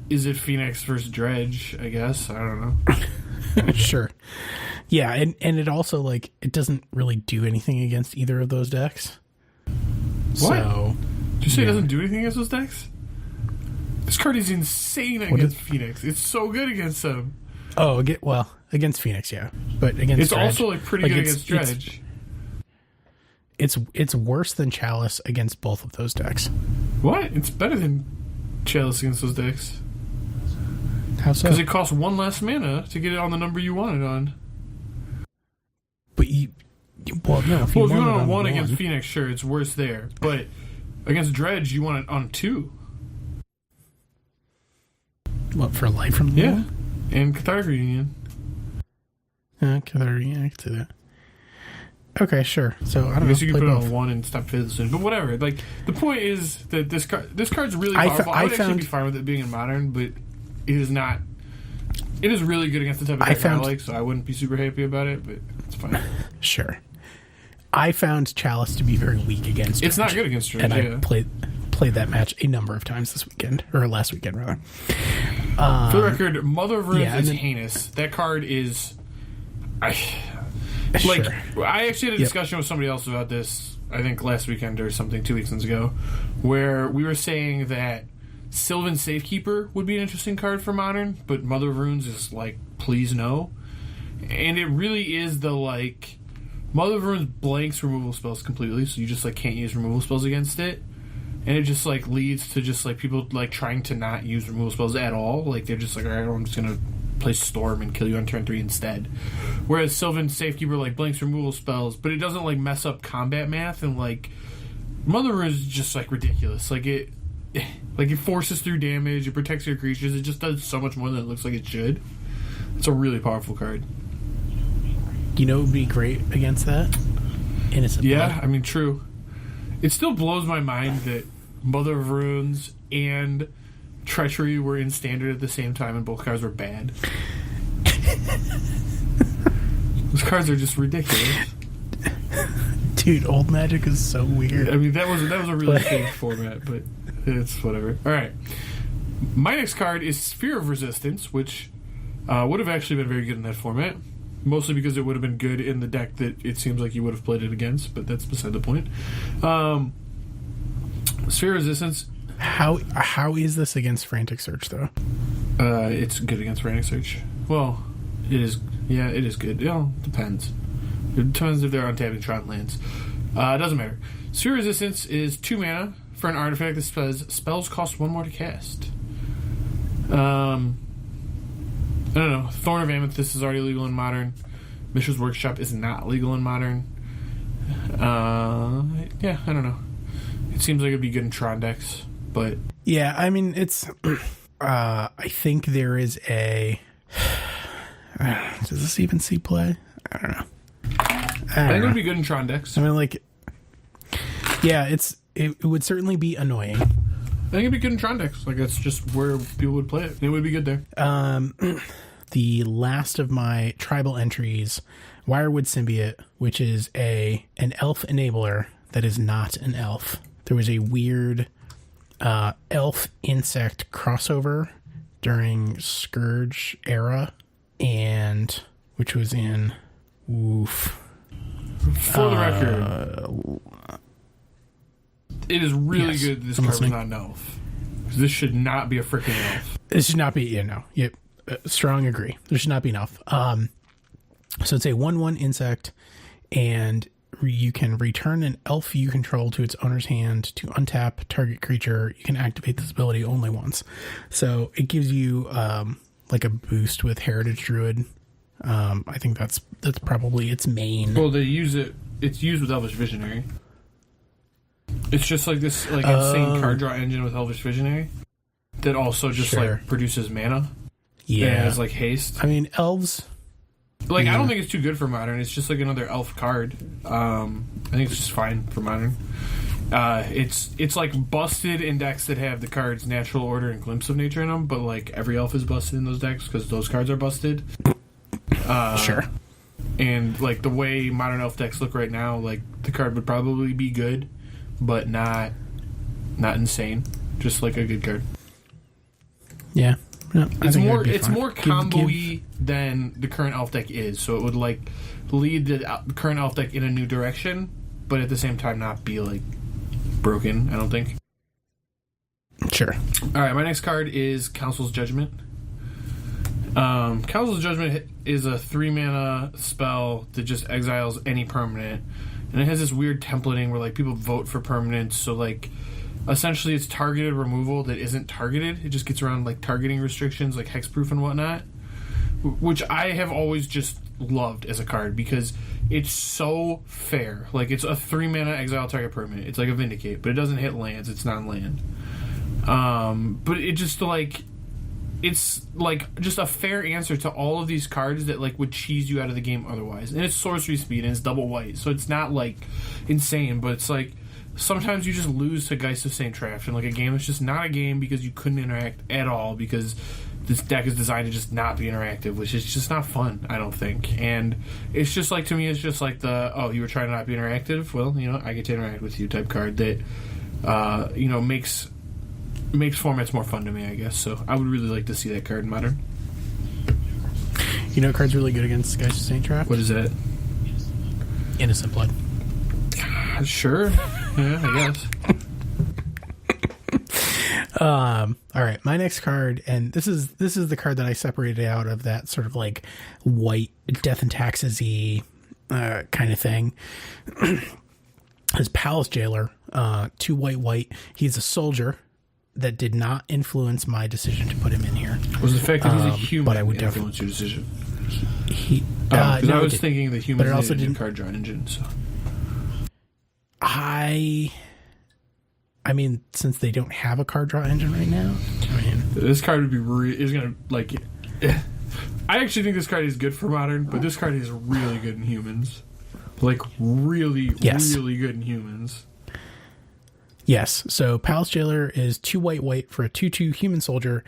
Is it Phoenix versus Dredge, I guess? I don't know. Sure. Yeah, and it also, like, it doesn't really do anything against either of those decks. What? So, did you say it doesn't do anything against those decks? This card is insane against Phoenix. It's so good against them. Oh, against Phoenix, yeah. But against it's Dredge, also like pretty good against Dredge. It's worse than Chalice against both of those decks. What? It's better than Chalice against those decks. How so? Because it costs 1 less mana to get it on the number you want it on. But if you want it on 1 against Phoenix, sure, it's worse there. But against Dredge, you want it on 2. What, for life from the Yeah. And Cathartic Reunion. Cathartic Reunion, I can see that. Okay, sure. So I guess know. You can put it on 1 and stop fizzing, but whatever. Like, the point is that this card's really powerful. I would actually be fine with it being in Modern, but it is not. It is really good against the type of deck I like, so I wouldn't be super happy about it, but it's fine. Sure. I found Chalice to be very weak against Dredge. It's not good against Dredge, and I played that match a number of times this weekend, or last weekend rather. For the record, Mother of Runes is heinous. That card is. I actually had a discussion with somebody else about this, I think last weekend or something, 2 weekends ago, where we were saying that Sylvan Safekeeper would be an interesting card for Modern, but Mother of Runes is like, please no. And it really is the, like, Mother of Runes blanks removal spells completely, so you just, like, can't use removal spells against it. And it just, like, leads to just, like, people, like, trying to not use removal spells at all. Like, they're just like, all right, I'm just going to play Storm and kill you on turn 3 instead. Whereas Sylvan Safekeeper, like, blanks removal spells, but it doesn't, like, mess up combat math. And, like, Mother of Runes is just, like, ridiculous. Like, it forces through damage, it protects your creatures, it just does so much more than it looks like it should. It's a really powerful card. You know, it would be great against that? Innocent Yeah, Blood. I mean, true. It still blows my mind that Mother of Runes and Treachery were in Standard at the same time and both cards were bad. Those cards are just ridiculous. Dude, Old Magic is so weird. I mean, that was a really big format, but it's whatever. Alright. My next card is Sphere of Resistance, which would have actually been very good in that format. Mostly because it would have been good in the deck that it seems like you would have played it against, but that's beside the point. Sphere Resistance. How is this against Frantic Search, though? It's good against Frantic Search. Well, it is. Yeah, it is good. Depends. It depends if they're untapping Tron lands. It doesn't matter. Sphere Resistance is 2 mana for an artifact that says spells cost 1 more to cast. I don't know. Thorn of Amethyst is already legal in Modern. Mishra's Workshop is not legal in Modern. Yeah, I don't know. It seems like it'd be good in Tron decks, but... Yeah, I mean, it's... I think there is a... does this even see play? I don't know. I think it would be good in Tron decks. I mean, like... Yeah, it would certainly be annoying. I think it'd be good in Tron decks. Like, that's just where people would play it. It would be good there. the last of my tribal entries, Wirewood Symbiote, which is an elf enabler that is not an elf. There was a weird elf insect crossover during Scourge era, and which was in woof. For the record, it is really yes, good this card was not an elf. This should not be a freaking elf. It should not be, Yep. Strong agree. There should not be an elf. So it's a 1/1 insect, and you can return an elf you control to its owner's hand to untap target creature. You can activate this ability only once. So it gives you like a boost with Heritage Druid. I think that's probably its main. Well, they use it. It's used with Elvish Visionary. It's just like this insane card draw engine with Elvish Visionary that also just like produces mana. Yeah, and has like haste. I mean, elves. Like, I don't think it's too good for Modern. It's just like another elf card. I think it's just fine for Modern. It's like busted in decks that have the cards Natural Order and Glimpse of Nature in them, but like every elf is busted in those decks because those cards are busted. Sure. And like the way Modern Elf decks look right now, like the card would probably be good, but not insane. Just like a good card. Yeah. No, it's more combo-y than the current elf deck is, so it would like lead the current elf deck in a new direction, but at the same time not be like broken, I don't think. Sure. Alright, my next card is Council's Judgment. Council's Judgment is a 3-mana spell that just exiles any permanent, and it has this weird templating where like people vote for permanents, so like essentially it's targeted removal that isn't targeted. It just gets around like targeting restrictions like hexproof and whatnot, which I have always just loved as a card because it's so fair. Like, it's a 3-mana exile target permanent. It's like a Vindicate, but it doesn't hit lands. It's non-land. But it just like, it's like just a fair answer to all of these cards that like would cheese you out of the game otherwise. And it's sorcery speed and it's double white, so it's not like insane, but it's like sometimes you just lose to Geist of St. Trash, and like a game is just not a game because you couldn't interact at all because this deck is designed to just not be interactive, which is just not fun, I don't think. And it's just like, to me, it's just like you were trying to not be interactive? Well, I get to interact with you type card that, makes formats more fun to me, I guess. So I would really like to see that card in Modern. You know what card's really good against Geist of St. Trash? What is that? Innocent Blood. Sure. Yeah, I guess. All right, my next card, and this is the card that I separated out of that sort of like white Death and Taxes-y kind of thing. Is Palace Jailer, 2 white. He's a soldier that did not influence my decision to put him in here. Was the fact that he's a human but I would influence your decision? Because I was thinking the humans needed a new card draw engine, so. I mean, since they don't have a card draw engine right now, this card would be is gonna like. I actually think this card is good for Modern, but this card is really good in humans, like really good in humans. Yes. So Palace Jailer is 2 white for a 2/2 human soldier.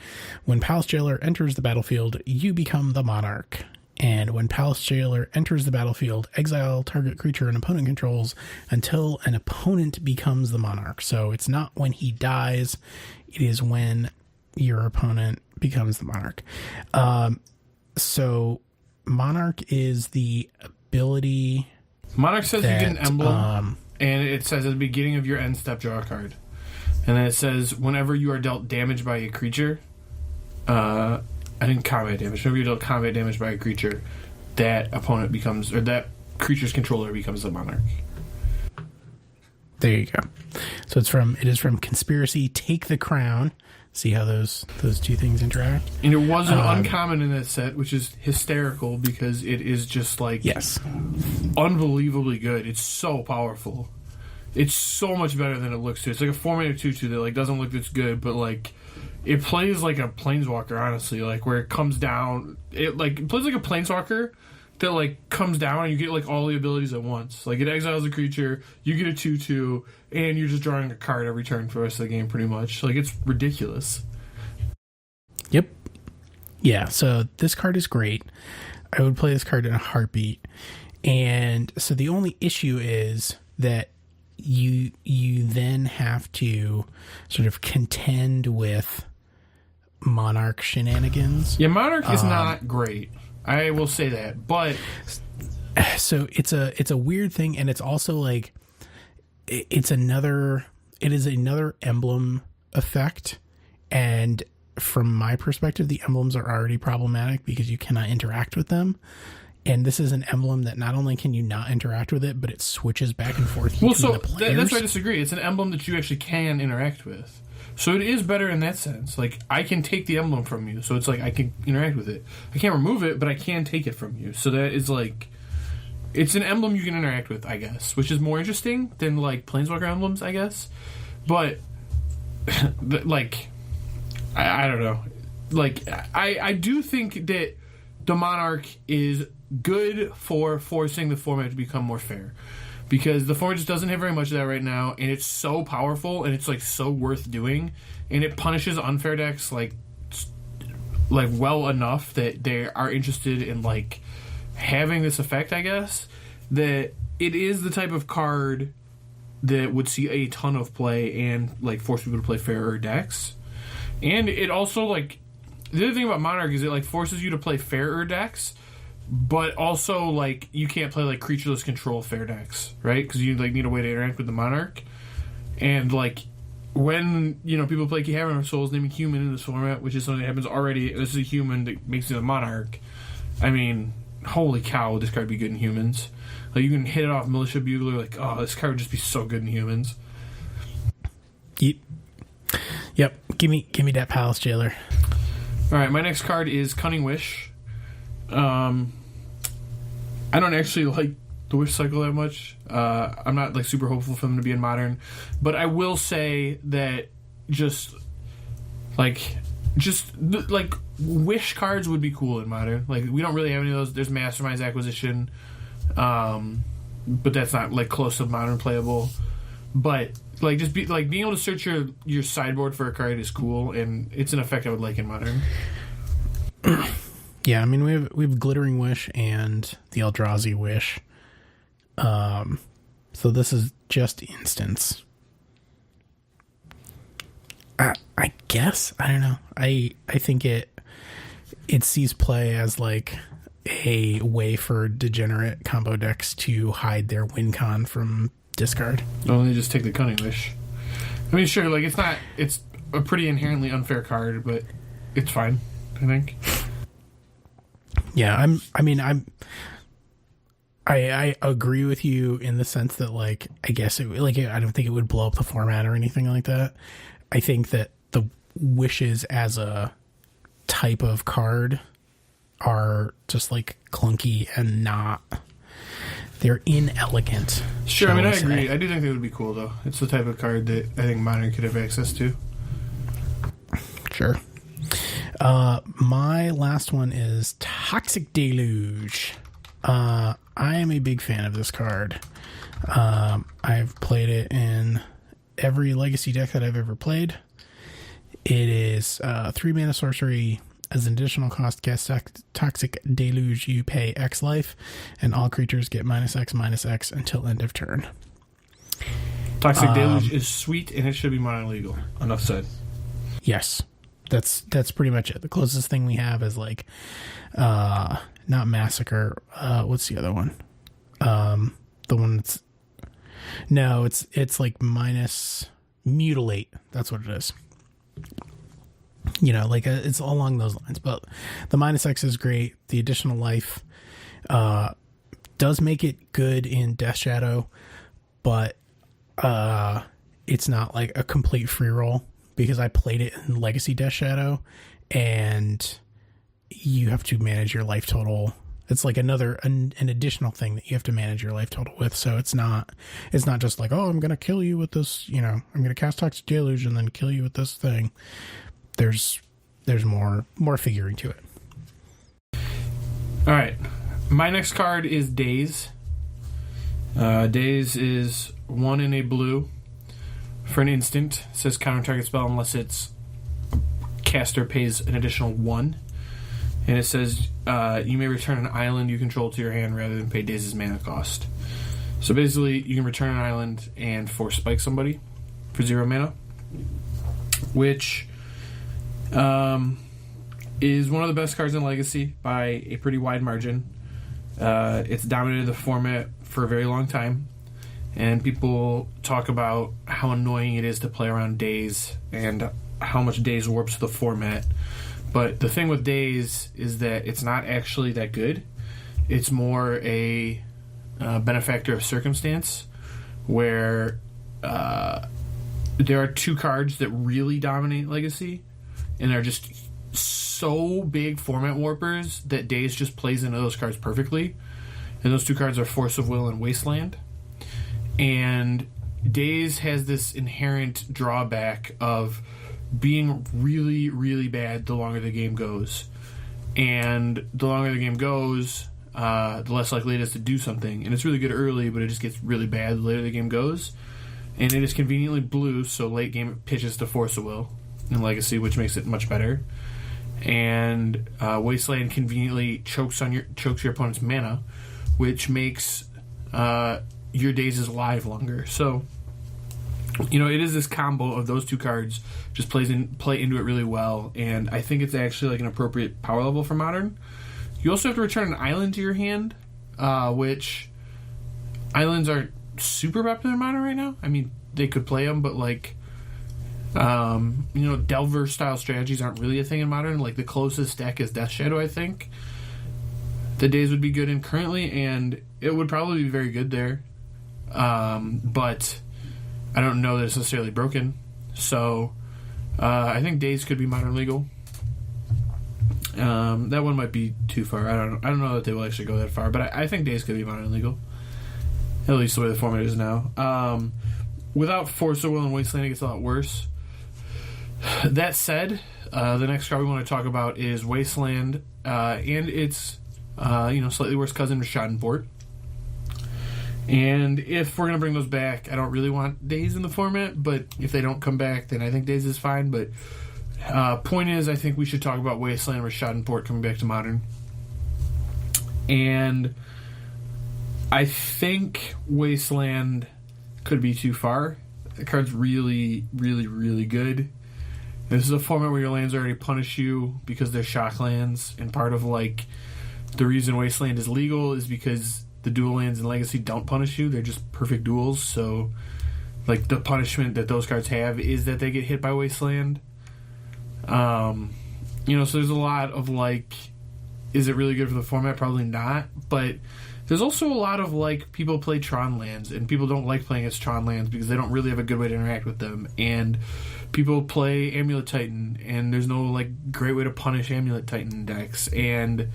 When Palace Jailer enters the battlefield, you become the monarch. And when Palace Jailer enters the battlefield, exile target creature an opponent controls until an opponent becomes the monarch. So it's not when he dies, it is when your opponent becomes the monarch. So monarch is the ability. Monarch says you get an emblem, and it says at the beginning of your end step, draw a card. And then it says whenever you are dealt damage by a creature, I think combat damage. Whenever you deal combat damage by a creature, that opponent becomes, or that creature's controller becomes the monarch. There you go. So it is from Conspiracy, Take the Crown. See how those two things interact? And it was an uncommon in that set, which is hysterical because it is just like unbelievably good. It's so powerful. It's so much better than it looks to. It's like a 4-mana 2/2 that like doesn't look this good, but like it plays like a planeswalker, honestly, like where it comes down. It plays like a planeswalker that like comes down and you get like all the abilities at once. Like it exiles a creature, you get a 2/2, and you're just drawing a card every turn for the rest of the game pretty much. Like it's ridiculous. Yep. Yeah, so this card is great. I would play this card in a heartbeat. And so the only issue is that you then have to sort of contend with Monarch shenanigans. Yeah, Monarch is not great. I will say that. But so it's a weird thing, and it's also like it is another emblem effect, and from my perspective, the emblems are already problematic because you cannot interact with them. And this is an emblem that not only can you not interact with it, but it switches back and forth between the players. That's why I disagree. It's an emblem that you actually can interact with. So it is better in that sense. Like, I can take the emblem from you, so it's like I can interact with it. I can't remove it, but I can take it from you. So that is like... It's an emblem you can interact with, I guess, which is more interesting than, like, Planeswalker emblems, I guess. But, like... I don't know. Like, I do think that the Monarch is good for forcing the format to become more fair, because the format just doesn't have very much of that right now, and it's so powerful and it's like so worth doing, and it punishes unfair decks like well enough that they are interested in like having this effect, I guess, that it is the type of card that would see a ton of play and like force people to play fairer decks. And it also, like, the other thing about Monarch is it, like, forces you to play fairer decks, but also, like, you can't play, like, creatureless control fair decks, right? Because you, like, need a way to interact with the Monarch. And, like, when, you know, people play Cavern of Souls, naming human in this format, which is something that happens already, this is a human that makes it a Monarch. I mean, holy cow, would this card be good in humans? Like, you can hit it off Militia Bugler, like, oh, this card would just be so good in humans. Yep. Give me that Palace Jailer. All right, my next card is Cunning Wish. I don't actually like the Wish cycle that much. I'm not like super hopeful for them to be in Modern, but I will say that just Wish cards would be cool in Modern. Like, we don't really have any of those. There's Mastermind's Acquisition, but that's not like close to Modern playable. But like, just being able to search your sideboard for a card is cool, and it's an effect I would like in Modern. Yeah, I mean, we have Glittering Wish and the Eldrazi Wish. So this is just instance. I guess, I don't know. I think it sees play as like a way for degenerate combo decks to hide their win con from discard. Oh, they just take the Cunning Wish. I mean, sure, like, it's a pretty inherently unfair card, but it's fine, I think. Yeah, I agree with you in the sense that, like, I guess I don't think it would blow up the format or anything like that. I think that the wishes as a type of card are just like clunky and they're inelegant. Sure, I mean, I agree. I do think they would be cool, though. It's the type of card that I think Modern could have access to. Sure. My last one is Toxic Deluge. I am a big fan of this card. I've played it in every Legacy deck that I've ever played. It is 3 mana sorcery. As an additional cost, cast Toxic Deluge, you pay X life, and all creatures get -X until end of turn. Toxic Deluge is sweet, and it should be Modern legal. Enough said. Yes. That's pretty much it. The closest thing we have is like not Massacre. What's the other one? The one that's it's like minus Mutilate. That's what it is. You know, like it's along those lines. But the -X is great. The additional life does make it good in Death Shadow, but it's not like a complete free roll, because I played it in Legacy Death Shadow, and you have to manage your life total. It's like an additional thing that you have to manage your life total with. So it's not just like, oh, I'm going to kill you with this, you know, I'm going to cast Toxic Deluge and then kill you with this thing. There's more figuring to it. All right. My next card is Daze. Daze is 1 in a blue for an instant. It says counter target spell unless its caster pays an additional 1. And it says you may return an island you control to your hand rather than pay Daze's mana cost. So basically, you can return an island and force spike somebody for 0 mana, which is one of the best cards in Legacy by a pretty wide margin. It's dominated the format for a very long time, and people talk about how annoying it is to play around Daze and how much Daze warps the format. But the thing with Daze is that it's not actually that good. It's more a benefactor of circumstance, where there are 2 cards that really dominate Legacy, and are just so big format warpers that Daze just plays into those cards perfectly. And those 2 cards are Force of Will and Wasteland. And Daze has this inherent drawback of being really, really bad the longer the game goes. And the longer the game goes, the less likely it is to do something. And it's really good early, but it just gets really bad the later the game goes. And it is conveniently blue, so late game it pitches to Force of Will in Legacy, which makes it much better. And Wasteland conveniently chokes your opponent's mana, which makes your Dazes alive longer. So, it is this combo of those 2 cards just play into it really well, and I think it's actually like an appropriate power level for Modern. You also have to return an island to your hand, which islands aren't super popular in Modern right now. I mean, they could play them, but Delver style strategies aren't really a thing in Modern. Like, the closest deck is Death Shadow, I think. The Daze would be good in currently, and it would probably be very good there. But I don't know that it's necessarily broken. So I think Daze could be Modern legal. That one might be too far. I don't know that they will actually go that far, but I think Daze could be Modern legal. At least the way the format is now. Without Force of Will and Wasteland, it gets a lot worse. That said, the next card we want to talk about is Wasteland, and its slightly worse cousin, Schadenport. And if we're going to bring those back, I don't really want Daze in the format, but if they don't come back, then I think Daze is fine. But point is, I think we should talk about Wasteland with Schadenport coming back to Modern. And I think Wasteland could be too far. The card's really, really, really good. This is a format where your lands already punish you because they're shock lands, and part of the reason Wasteland is legal is because the dual lands in Legacy don't punish you. They're just perfect duels. So, the punishment that those cards have is that they get hit by Wasteland. So there's a lot of is it really good for the format? Probably not. But there's also a lot of people play Tron lands, and people don't like playing as Tron lands because they don't really have a good way to interact with them. And people play Amulet Titan, and there's no great way to punish Amulet Titan decks. And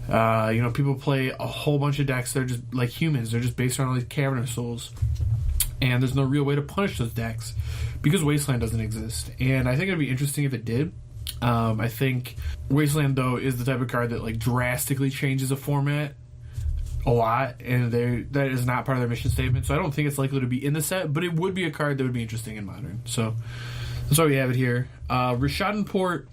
people play a whole bunch of decks that are just like humans. They're just based around all these Cavernous Souls. And there's no real way to punish those decks because Wasteland doesn't exist. And I think it'd be interesting if it did. I think Wasteland, though, is the type of card that drastically changes a format a lot. And that is not part of their mission statement. So I don't think it's likely to be in the set. But it would be a card that would be interesting in Modern. So that's why we have it here. Rishadenport.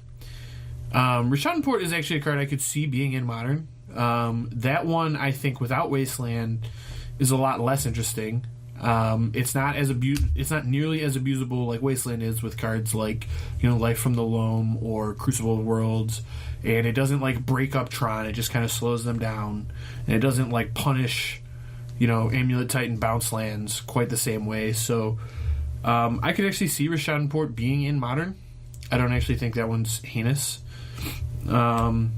Rishadenport is actually a card I could see being in Modern. That one, I think, without Wasteland, is a lot less interesting. It's not nearly as abusable like Wasteland is with cards like Life from the Loam or Crucible of Worlds, and it doesn't break up Tron. It just kind of slows them down, and it doesn't punish Amulet Titan bounce lands quite the same way. So I could actually see Rishadenport being in Modern. I don't actually think that one's heinous. I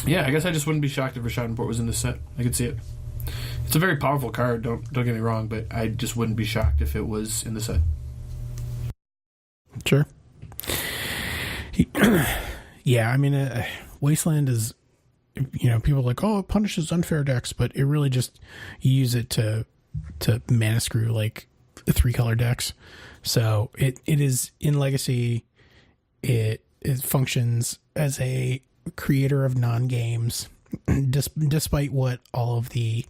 guess I just wouldn't be shocked if Rishadenport was in the set. I could see it. It's a very powerful card, don't get me wrong, but I just wouldn't be shocked if it was in the set. Sure. Yeah, I mean, Wasteland is, people are like, oh, it punishes unfair decks, but it really just, you use it to mana screw 3-color decks. So it is in Legacy. It functions as a creator of non-games, despite what all of the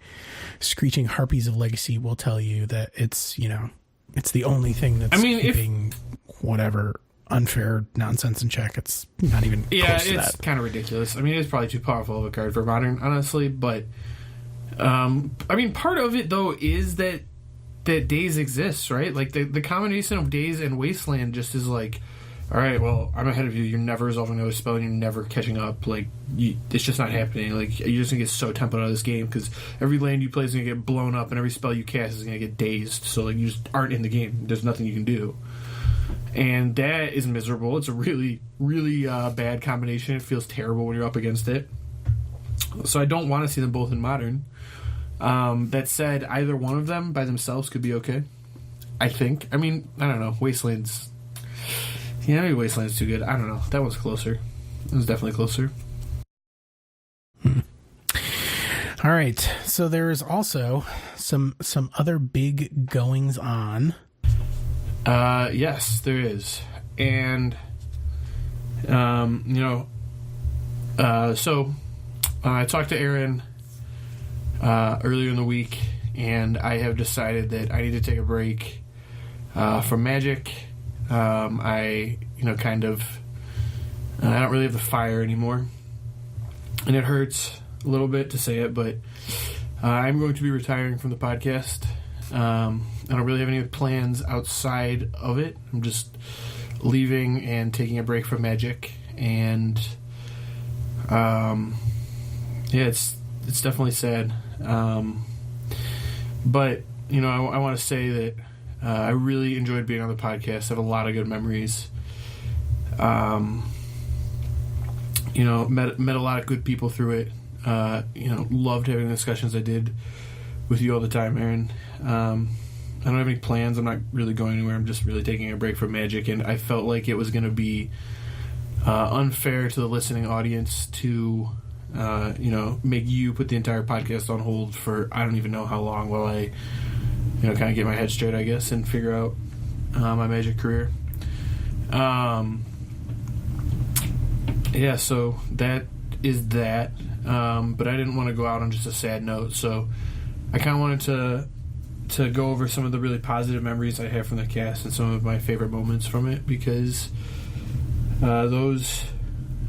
screeching harpies of Legacy will tell you, that it's it's the only thing that's keeping whatever unfair nonsense in check. It's not even close to it's that. kind of ridiculous. I mean, it's probably too powerful of a card for Modern, honestly, but I mean, part of it though is that Daze exists, right? Like the combination of Daze and Wasteland just is like, all right, well, I'm ahead of you. You're never resolving another spell, and you're never catching up. Like, it's just not happening. Like, you're just gonna get so template out of this game because every land you play is gonna get blown up, and every spell you cast is gonna get dazed. So like, you just aren't in the game. There's nothing you can do, and that is miserable. It's a really, really bad combination. It feels terrible when you're up against it. So I don't want to see them both in Modern. That said, either one of them by themselves could be okay. I think. I mean, I don't know. Wasteland's. Yeah, maybe Wasteland's too good. I don't know. That one's closer. It was definitely closer. All right. So there's also some other big goings on. Yes, there is. And, so I talked to Aaron earlier in the week, and I have decided that I need to take a break from Magic. I don't really have the fire anymore, and it hurts a little bit to say it, but I'm going to be retiring from the podcast. I don't really have any plans outside of it. I'm just leaving and taking a break from Magic, and it's definitely sad. But I want to say that I really enjoyed being on the podcast. I have a lot of good memories. Met a lot of good people through it. Loved having the discussions I did with you all the time, Aaron. I don't have any plans. I'm not really going anywhere. I'm just really taking a break from Magic, and I felt like it was going to be unfair to the listening audience to make you put the entire podcast on hold for I don't even know how long while I kind of get my head straight, I guess, and figure out my Magic career. So that is that. But I didn't want to go out on just a sad note, so I kind of wanted to go over some of the really positive memories I have from the cast and some of my favorite moments from it, because those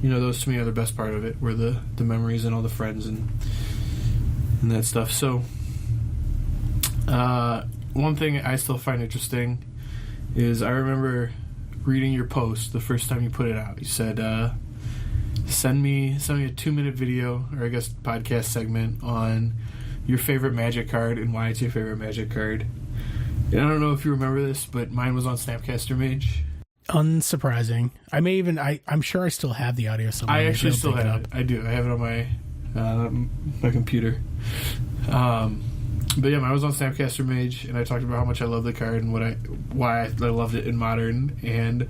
to me are the best part of it, were the memories and all the friends and that stuff. So one thing I still find interesting is I remember reading your post the first time you put it out. You said, send me a 2-minute video, or I guess podcast segment, on your favorite Magic card and why it's your favorite Magic card. And I don't know if you remember this, but mine was on Snapcaster Mage. Unsurprising. I'm sure I still have the audio somewhere. I actually still have it. I do. I have it on my computer. But yeah, mine was on Snapcaster Mage, and I talked about how much I love the card and why I loved it in Modern. And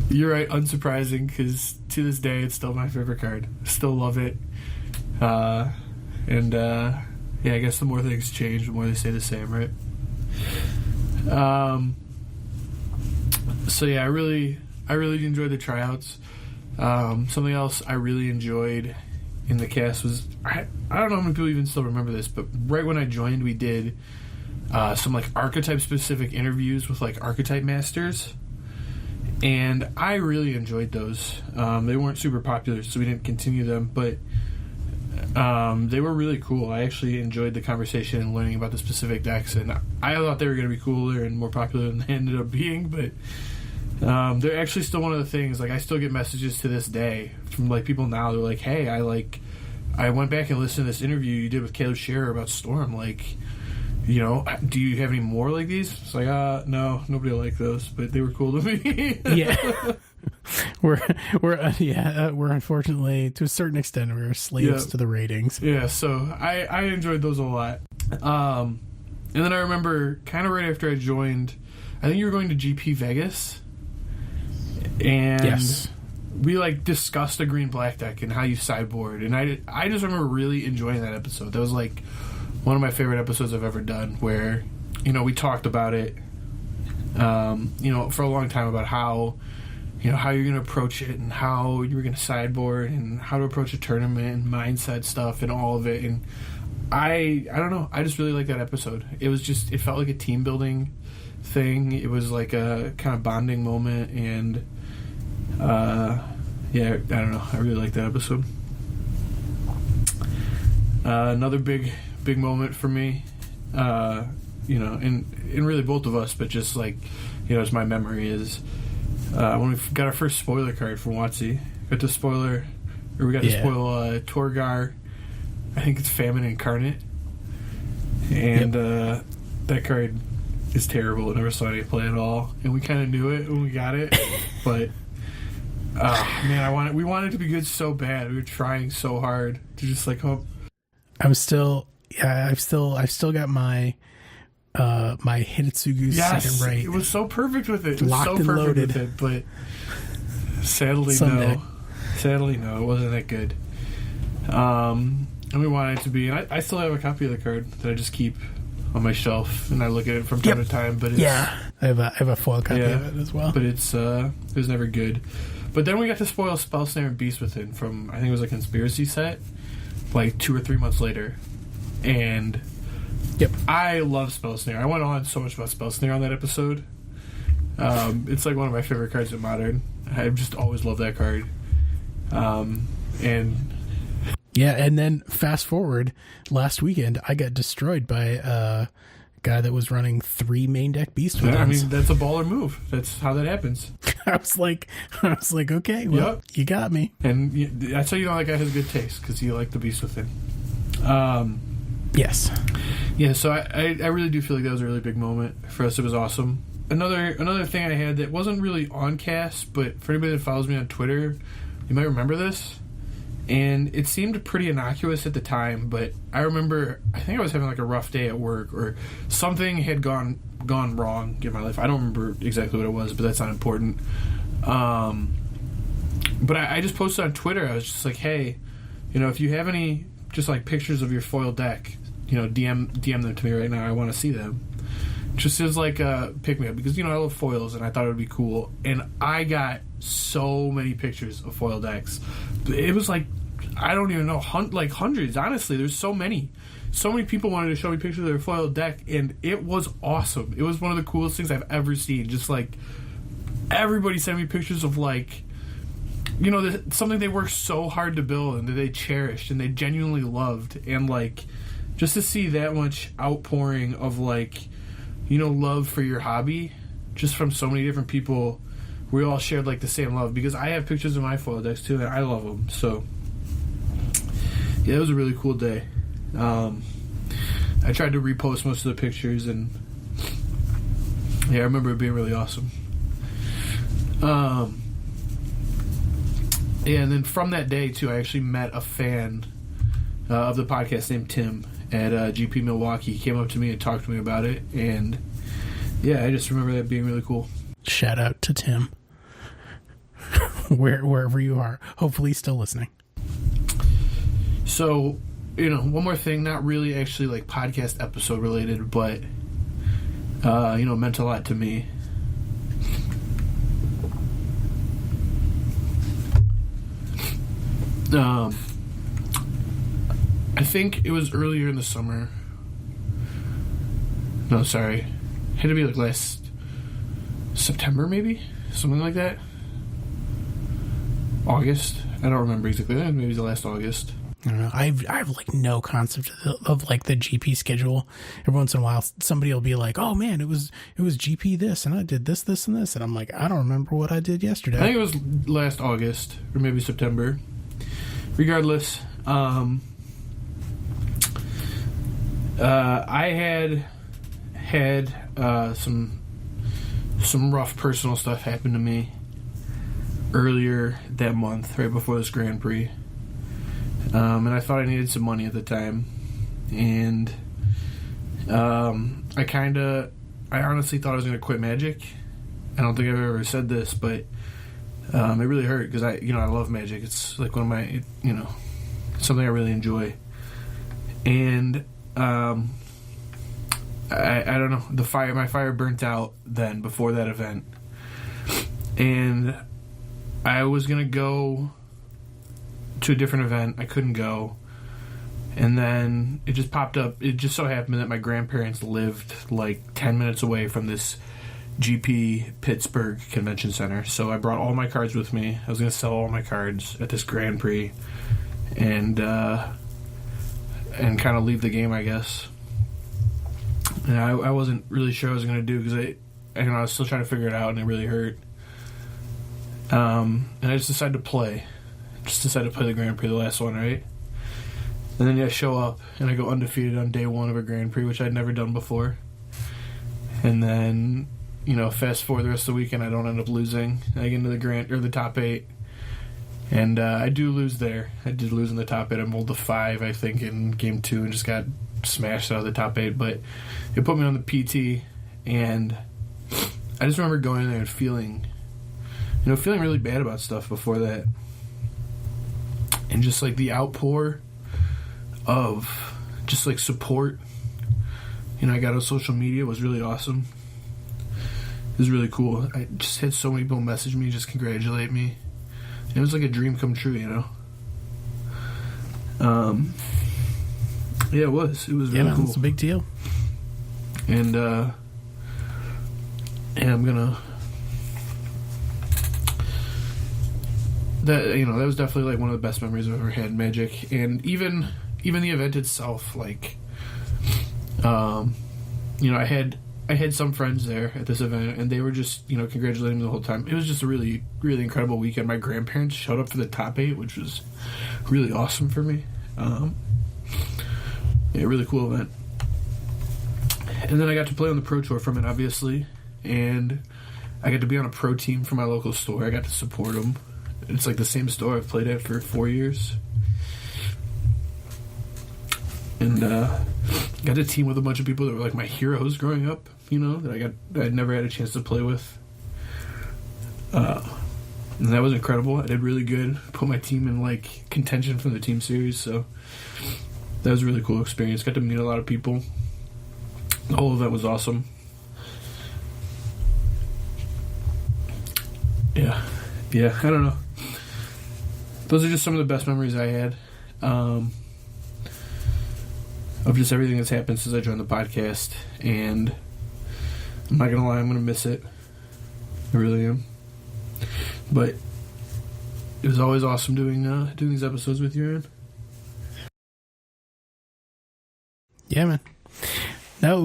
you're right, unsurprising, because to this day it's still my favorite card. Still love it. I guess the more things change, the more they stay the same, right? So yeah, I really enjoyed the tryouts. Something else I really enjoyed in the cast was, I don't know how many people even still remember this, but right when I joined, we did some like archetype specific interviews with like archetype masters, and I really enjoyed those. They weren't super popular, so we didn't continue them, but they were really cool. I actually enjoyed the conversation and learning about the specific decks, and I thought they were going to be cooler and more popular than they ended up being, but they're actually still one of the things. Like, I still get messages to this day from like people now. They're like, hey, I went back and listened to this interview you did with Caleb Scherer about Storm. Like, do you have any more like these? It's like, no, nobody will like those, but they were cool to me. Yeah. We're unfortunately, to a certain extent, we're slaves to the ratings. Yeah, so I enjoyed those a lot. And then I remember kind of right after I joined, I think you were going to GP Vegas, and yes, we like discussed a green-black deck and how you sideboard, and I just remember really enjoying that episode. That was like one of my favorite episodes I've ever done, where we talked about it for a long time, about how how you're going to approach it and how you were going to sideboard and how to approach a tournament and mindset stuff and all of it. And I don't know. I just really like that episode. It felt like a team building thing. It was like a kind of bonding moment, and yeah, I don't know. I really like that episode. Another big moment for me, you know, and really both of us, but just like, you know, as my memory is when we got our first spoiler card from WotC. We got to spoil Torgar. I think it's Famine Incarnate, and that card is terrible. I never saw any play at all, and we kind of knew it when we got it, but man, we wanted it to be good so bad. We were trying so hard to just like hope. I've still got my my Hitotsugu second right. It was so perfect with it. Locked and loaded. With it, but sadly no. Sadly no, it wasn't that good. And we wanted it to be, and I still have a copy of the card that I just keep on my shelf, and I look at it from time to time. But it's, I have a foil copy of it as well. But it was never good. But then we got to spoil Spell Snare and Beast Within from, I think it was a conspiracy set, like 2 or 3 months later, and I love Spell Snare. I went on so much about Spell Snare on that episode. It's like one of my favorite cards in Modern. I've just always loved that card. And then fast forward, last weekend I got destroyed by a guy that was running 3 main deck Beast Withins. I mean, that's a baller move. That's how that happens. I was like, okay, well, you got me. And that's how you know that guy has good taste, because you like the Beast Within. Yes. Yeah, so I really do feel like that was a really big moment. For us, it was awesome. Another thing I had that wasn't really on cast, but for anybody that follows me on Twitter, you might remember this. And it seemed pretty innocuous at the time, but I remember, I think I was having like a rough day at work, or something had gone wrong in my life. I don't remember exactly what it was, but that's not important. But I just posted on Twitter. I was just like, hey, you know, if you have any just like pictures of your foil deck, you know, DM them to me right now. I want to see them. Just as like a pick me up, because, you know, I love foils and I thought it would be cool. And I got so many pictures of foil decks. It was like, I don't even know, like hundreds. Honestly, there's so many people wanted to show me pictures of their foil deck, and it was awesome. It was one of the coolest things I've ever seen. Just like everybody sent me pictures of, like, you know, something they worked so hard to build and that they cherished and they genuinely loved. And like, just to see that much outpouring of, like, you know, love for your hobby, just from so many different people. We all shared like the same love, because I have pictures of my foil decks too, and I love them. So yeah, it was a really cool day. I tried to repost most of the pictures, and yeah, I remember it being really awesome. Yeah, and then from that day too, I actually met a fan of the podcast named Tim at GP Milwaukee. He came up to me and talked to me about it, and yeah, I just remember that being really cool. Shout out to Tim. Wherever you are, hopefully still listening. So, you know, one more thing, not really actually like podcast episode related, but you know, meant a lot to me. I think it was earlier in the summer. No, sorry. It had to be like last September, maybe? Something like that. August. I don't remember exactly. Maybe it was the last August. I don't know. I have like no concept of like the GP schedule. Every once in a while, somebody will be like, "Oh man, it was GP this, and I did this, and this," and I'm like, I don't remember what I did yesterday. I think it was last August or maybe September. Regardless, I had some rough personal stuff happen to me earlier that month, right before this Grand Prix. And I thought I needed some money at the time. And I honestly thought I was going to quit Magic. I don't think I've ever said this, but it really hurt, because I love Magic. It's like one of my, something I really enjoy. And I don't know, my fire burnt out then before that event. And I was going to go to a different event. I couldn't go. And then it just popped up. It just so happened that my grandparents lived like 10 minutes away from this GP Pittsburgh Convention Center. So I brought all my cards with me. I was going to sell all my cards at this Grand Prix and kind of leave the game, I guess. And I wasn't really sure what I was going to do because I was still trying to figure it out, and it really hurt. And I just decided to play. The Grand Prix, the last one, right? And then I show up, and I go undefeated on day one of a Grand Prix, which I'd never done before. And then, fast forward the rest of the weekend, I don't end up losing. I get into the top 8. And I do lose there. I did lose in the top 8. I rolled a 5, I think, in game 2 and just got smashed out of the top 8. But it put me on the PT, and I just remember going in there and feeling really bad about stuff before that. And just like the outpour of just like support, I got on social media was really awesome. It was really cool. I just had so many people message me, just congratulate me. It was like a dream come true, Yeah, it was. It was really cool. It's a big deal. And I'm gonna. That was definitely like one of the best memories I've ever had in Magic, and even the event itself, like, I had some friends there at this event, and they were just congratulating me the whole time. It was just a really, really incredible weekend. My grandparents showed up for the top 8, which was really awesome for me. Really cool event. And then I got to play on the Pro Tour from it, obviously, and I got to be on a pro team for my local store. I got to support them. It's like the same store I've played at for 4 years. And got to team with a bunch of people that were like my heroes growing up, that I'd never had a chance to play with. And that was incredible. I did really good. Put my team in like contention for the team series, so that was a really cool experience. Got to meet a lot of people. The whole event was awesome. Yeah, I don't know. Those are just some of the best memories I had of just everything that's happened since I joined the podcast. And I'm not gonna lie, I'm gonna miss it. I really am. But it was always awesome doing these episodes with you, Aaron. Yeah, man. No, it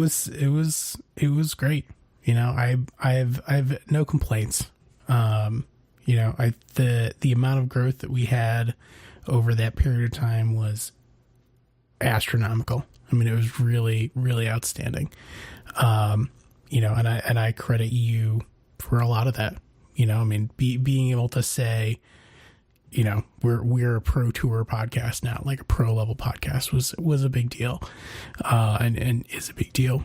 was great. I've no complaints. The amount of growth that we had over that period of time was astronomical. I mean, it was really, really outstanding. And I credit you for a lot of that. Being able to say, we're a pro tour podcast now, like a pro level podcast was a big deal, and is a big deal.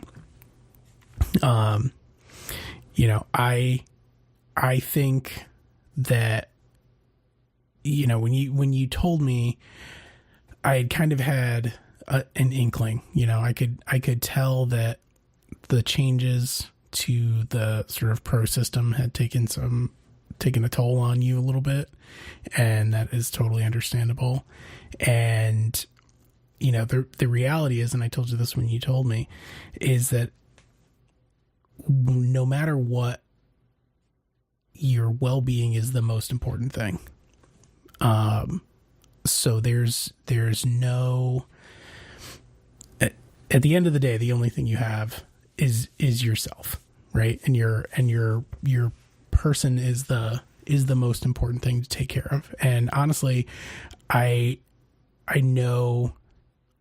I think that, when you told me, I had kind of had an inkling, I could tell that the changes to the sort of pro system had taken a toll on you a little bit, and that is totally understandable. And, the reality is, and I told you this when you told me, is that no matter what, your well-being is the most important thing. So there's no, at the end of the day, the only thing you have is yourself, right? And your person is the most important thing to take care of. And honestly, I know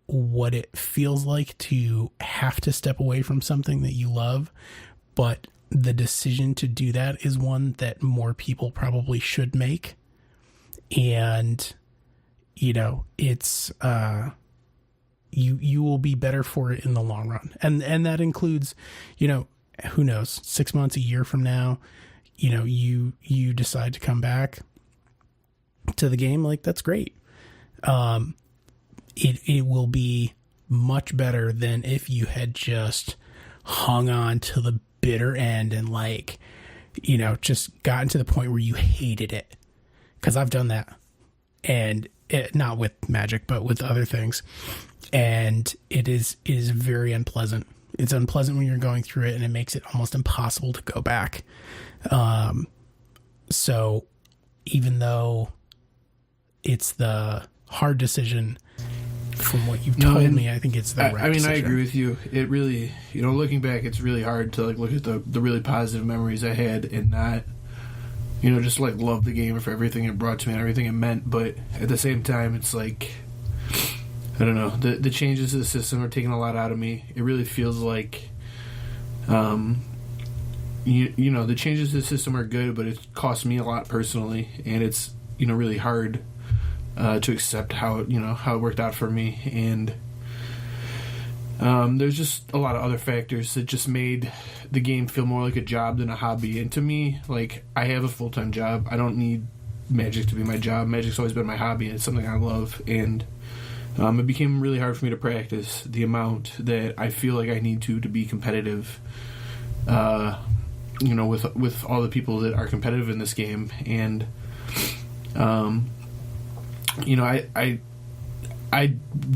what it feels like to have to step away from something that you love, but the decision to do that is one that more people probably should make. And, it's, you will be better for it in the long run. And that includes, who knows, 6 months, a year from now, you decide to come back to the game. Like, that's great. It will be much better than if you had just hung on to the bitter end and just gotten to the point where you hated it. 'Cause I've done that. And not with Magic, but with other things. And it is very unpleasant. It's unpleasant when you're going through it, and it makes it almost impossible to go back. So even though it's the hard decision, from what you've told me, I think it's the right decision. I agree with you. It really, looking back, it's really hard to like look at the really positive memories I had and not, just like love the game for everything it brought to me and everything it meant. But at the same time, it's like, I don't know, the changes to the system are taking a lot out of me. It really feels like, the changes to the system are good, but it costs me a lot personally, and it's, really hard to accept how it worked out for me. And there's just a lot of other factors that just made the game feel more like a job than a hobby. And to me, like, I have a full-time job. I don't need Magic to be my job. Magic's always been my hobby, and it's something I love. And it became really hard for me to practice the amount that I feel like I need to be competitive, with all the people that are competitive in this game. And I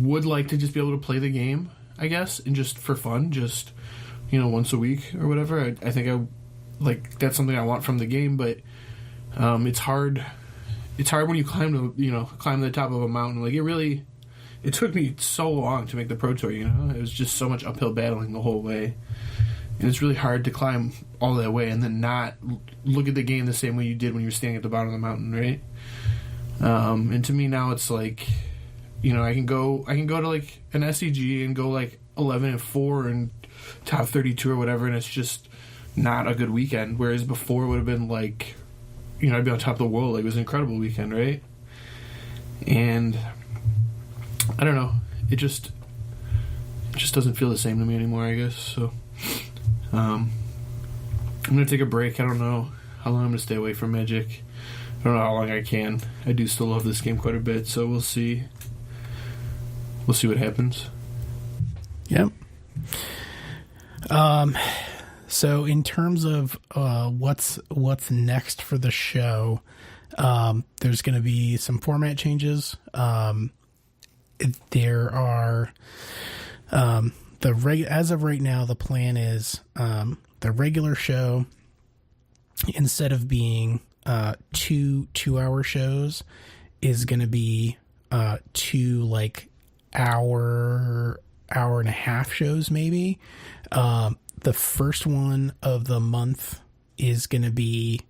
would like to just be able to play the game, I guess, and just for fun, just, once a week or whatever. I think that's something I want from the game, but it's hard. It's hard when you climb the top of a mountain. Like, it took me so long to make the Pro Tour, It was just so much uphill battling the whole way. And it's really hard to climb all that way and then not look at the game the same way you did when you were standing at the bottom of the mountain, right? And to me now it's like, I can go to like an SCG and go like 11-4 and top 32 or whatever, and it's just not a good weekend. Whereas before it would have been like, I'd be on top of the world. Like, it was an incredible weekend, right? And I don't know. It just doesn't feel the same to me anymore, I guess. So I'm gonna take a break. I don't know how long I'm gonna stay away from Magic. I don't know how long I can. I do still love this game quite a bit, so we'll see. We'll see what happens. Yep. So in terms of what's next for the show, there's going to be some format changes. There are as of right now, the plan is the regular show, instead of being 2-hour shows, is going to be 2 like hour and a half shows maybe. The first one of the month is going to be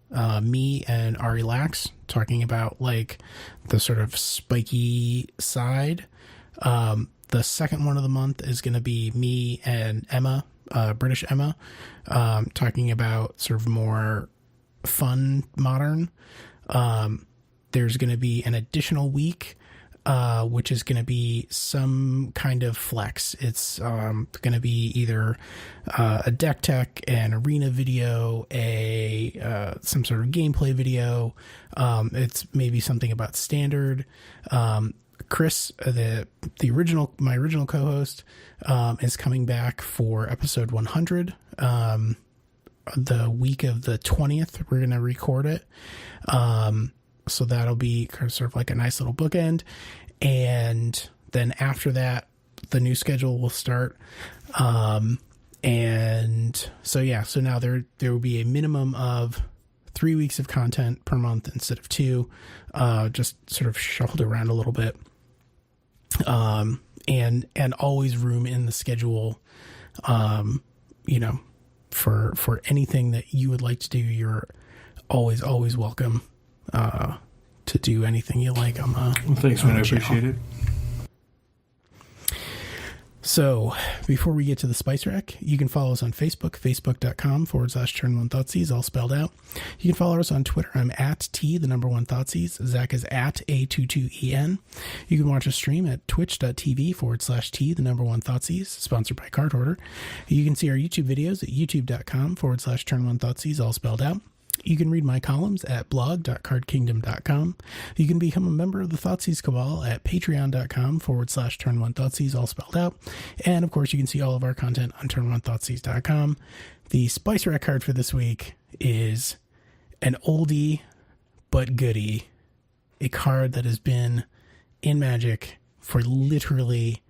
me and Ari Lax talking about like the sort of spiky side. The second one of the month is going to be me and Emma, British Emma, talking about sort of more fun modern. There's going to be an additional week, which is going to be some kind of flex. It's going to be either a deck tech, an arena video, some sort of gameplay video. It's maybe something about standard. Chris, my original co-host, is coming back for episode 100. The week of the 20th, we're going to record it. So that'll be sort of like a nice little bookend. And then after that, the new schedule will start. And so, yeah, so now there will be a minimum of 3 weeks of content per month instead of 2, just sort of shuffled around a little bit. And always room in the schedule, for anything that you would like to do. You're always welcome to do anything you like on the Well, thanks, man. I appreciate it. So before we get to the Spice Rack, you can follow us on Facebook, facebook.com/Turn One Thoughtseize, all spelled out. You can follow us on Twitter. I'm at T1 Thoughtseize. Zach is at A22EN. You can watch us stream at twitch.tv/T1 Thoughtseize, sponsored by Card Hoarder. You can see our YouTube videos at youtube.com/Turn One Thoughtseize, all spelled out. You can read my columns at blog.cardkingdom.com. You can become a member of the Thoughtseize Cabal at patreon.com/Turn One Thoughtseize, all spelled out. And of course, you can see all of our content on turnonthoughtseize.com. The Spice Rack card for this week is an oldie but goodie, a card that has been in Magic for literally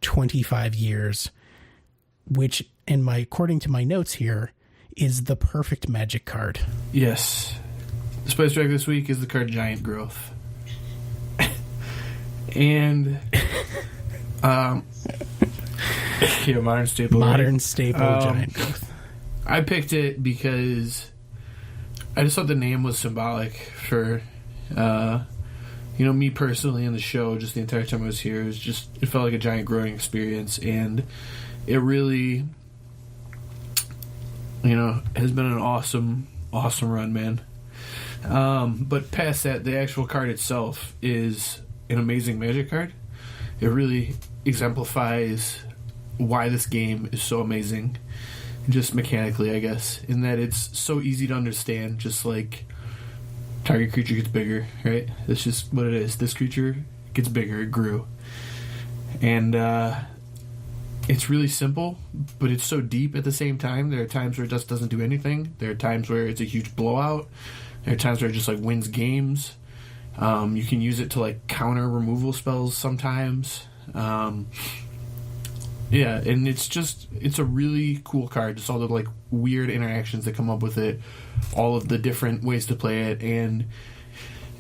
25 years, which, according to my notes here, is the perfect Magic card. Yes. The Spice Track this week is the card Giant Growth. And, yeah, modern staple. Giant Growth. I picked it because I just thought the name was symbolic for, me personally in the show, just the entire time I was here. It felt like a giant growing experience, and it really, has been an awesome, awesome run, man. But past that, the actual card itself is an amazing Magic card. It really exemplifies why this game is so amazing, just mechanically, I guess, in that it's so easy to understand, just like target creature gets bigger, right? That's just what it is. This creature gets bigger, it grew. And it's really simple, but it's so deep at the same time. There are times where it just doesn't do anything. There are times where it's a huge blowout. There are times where it just like wins games. You can use it to like counter removal spells sometimes. Yeah, and it's a really cool card. Just all the like weird interactions that come up with it, all of the different ways to play it, and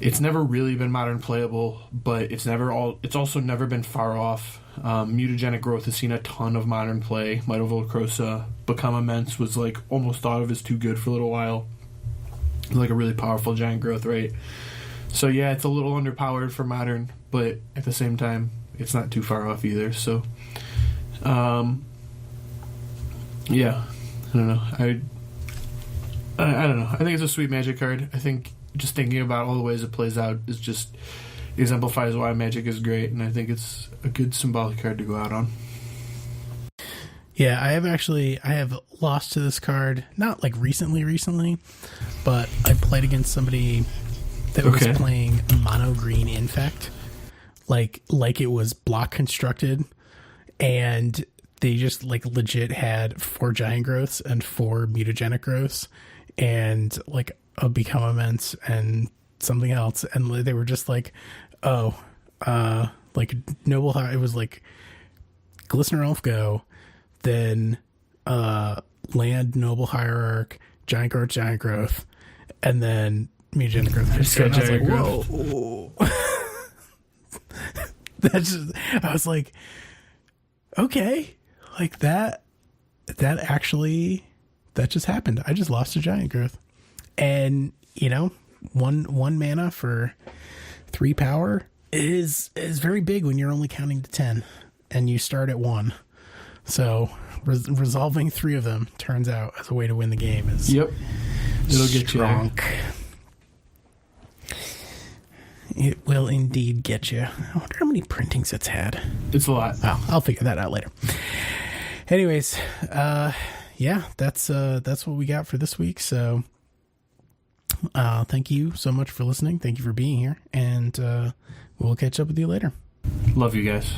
it's never really been modern playable, but it's also never been far off. Mutagenic Growth has seen a ton of modern play. Might of Volcrosa, Become Immense was like almost thought of as too good for a little while. Like a really powerful Giant Growth, right? So yeah, it's a little underpowered for modern, but at the same time, it's not too far off either. So, yeah, I don't know. I don't know. I think it's a sweet Magic card. I think just thinking about all the ways it plays out is just exemplifies why Magic is great, and I think it's a good symbolic card to go out on. Yeah, I have lost to this card, not like recently, but I played against somebody that was playing mono green Infect, like it was block constructed, and they just like legit had 4 Giant Growths and 4 Mutagenic Growths and like a Become Immense and something else, and they were just like, like Noble High. It was like Glistener Elf go, then land Noble Hierarch, Giant Growth, and then Mutagenic Growth. Just I was like, whoa. I was like, okay, like that just happened. I just lost a Giant Growth, and one mana for 3 power is very big when you're only counting to 10 and you start at 1. So resolving 3 of them turns out as a way to win the game is it'll get you there. It will indeed get you. I wonder how many printings it's had. It's a lot. Oh, I'll figure that out later. Anyways, yeah, that's what we got for this week. So thank you so much for listening. Thank you for being here, and we'll catch up with you later. Love you guys.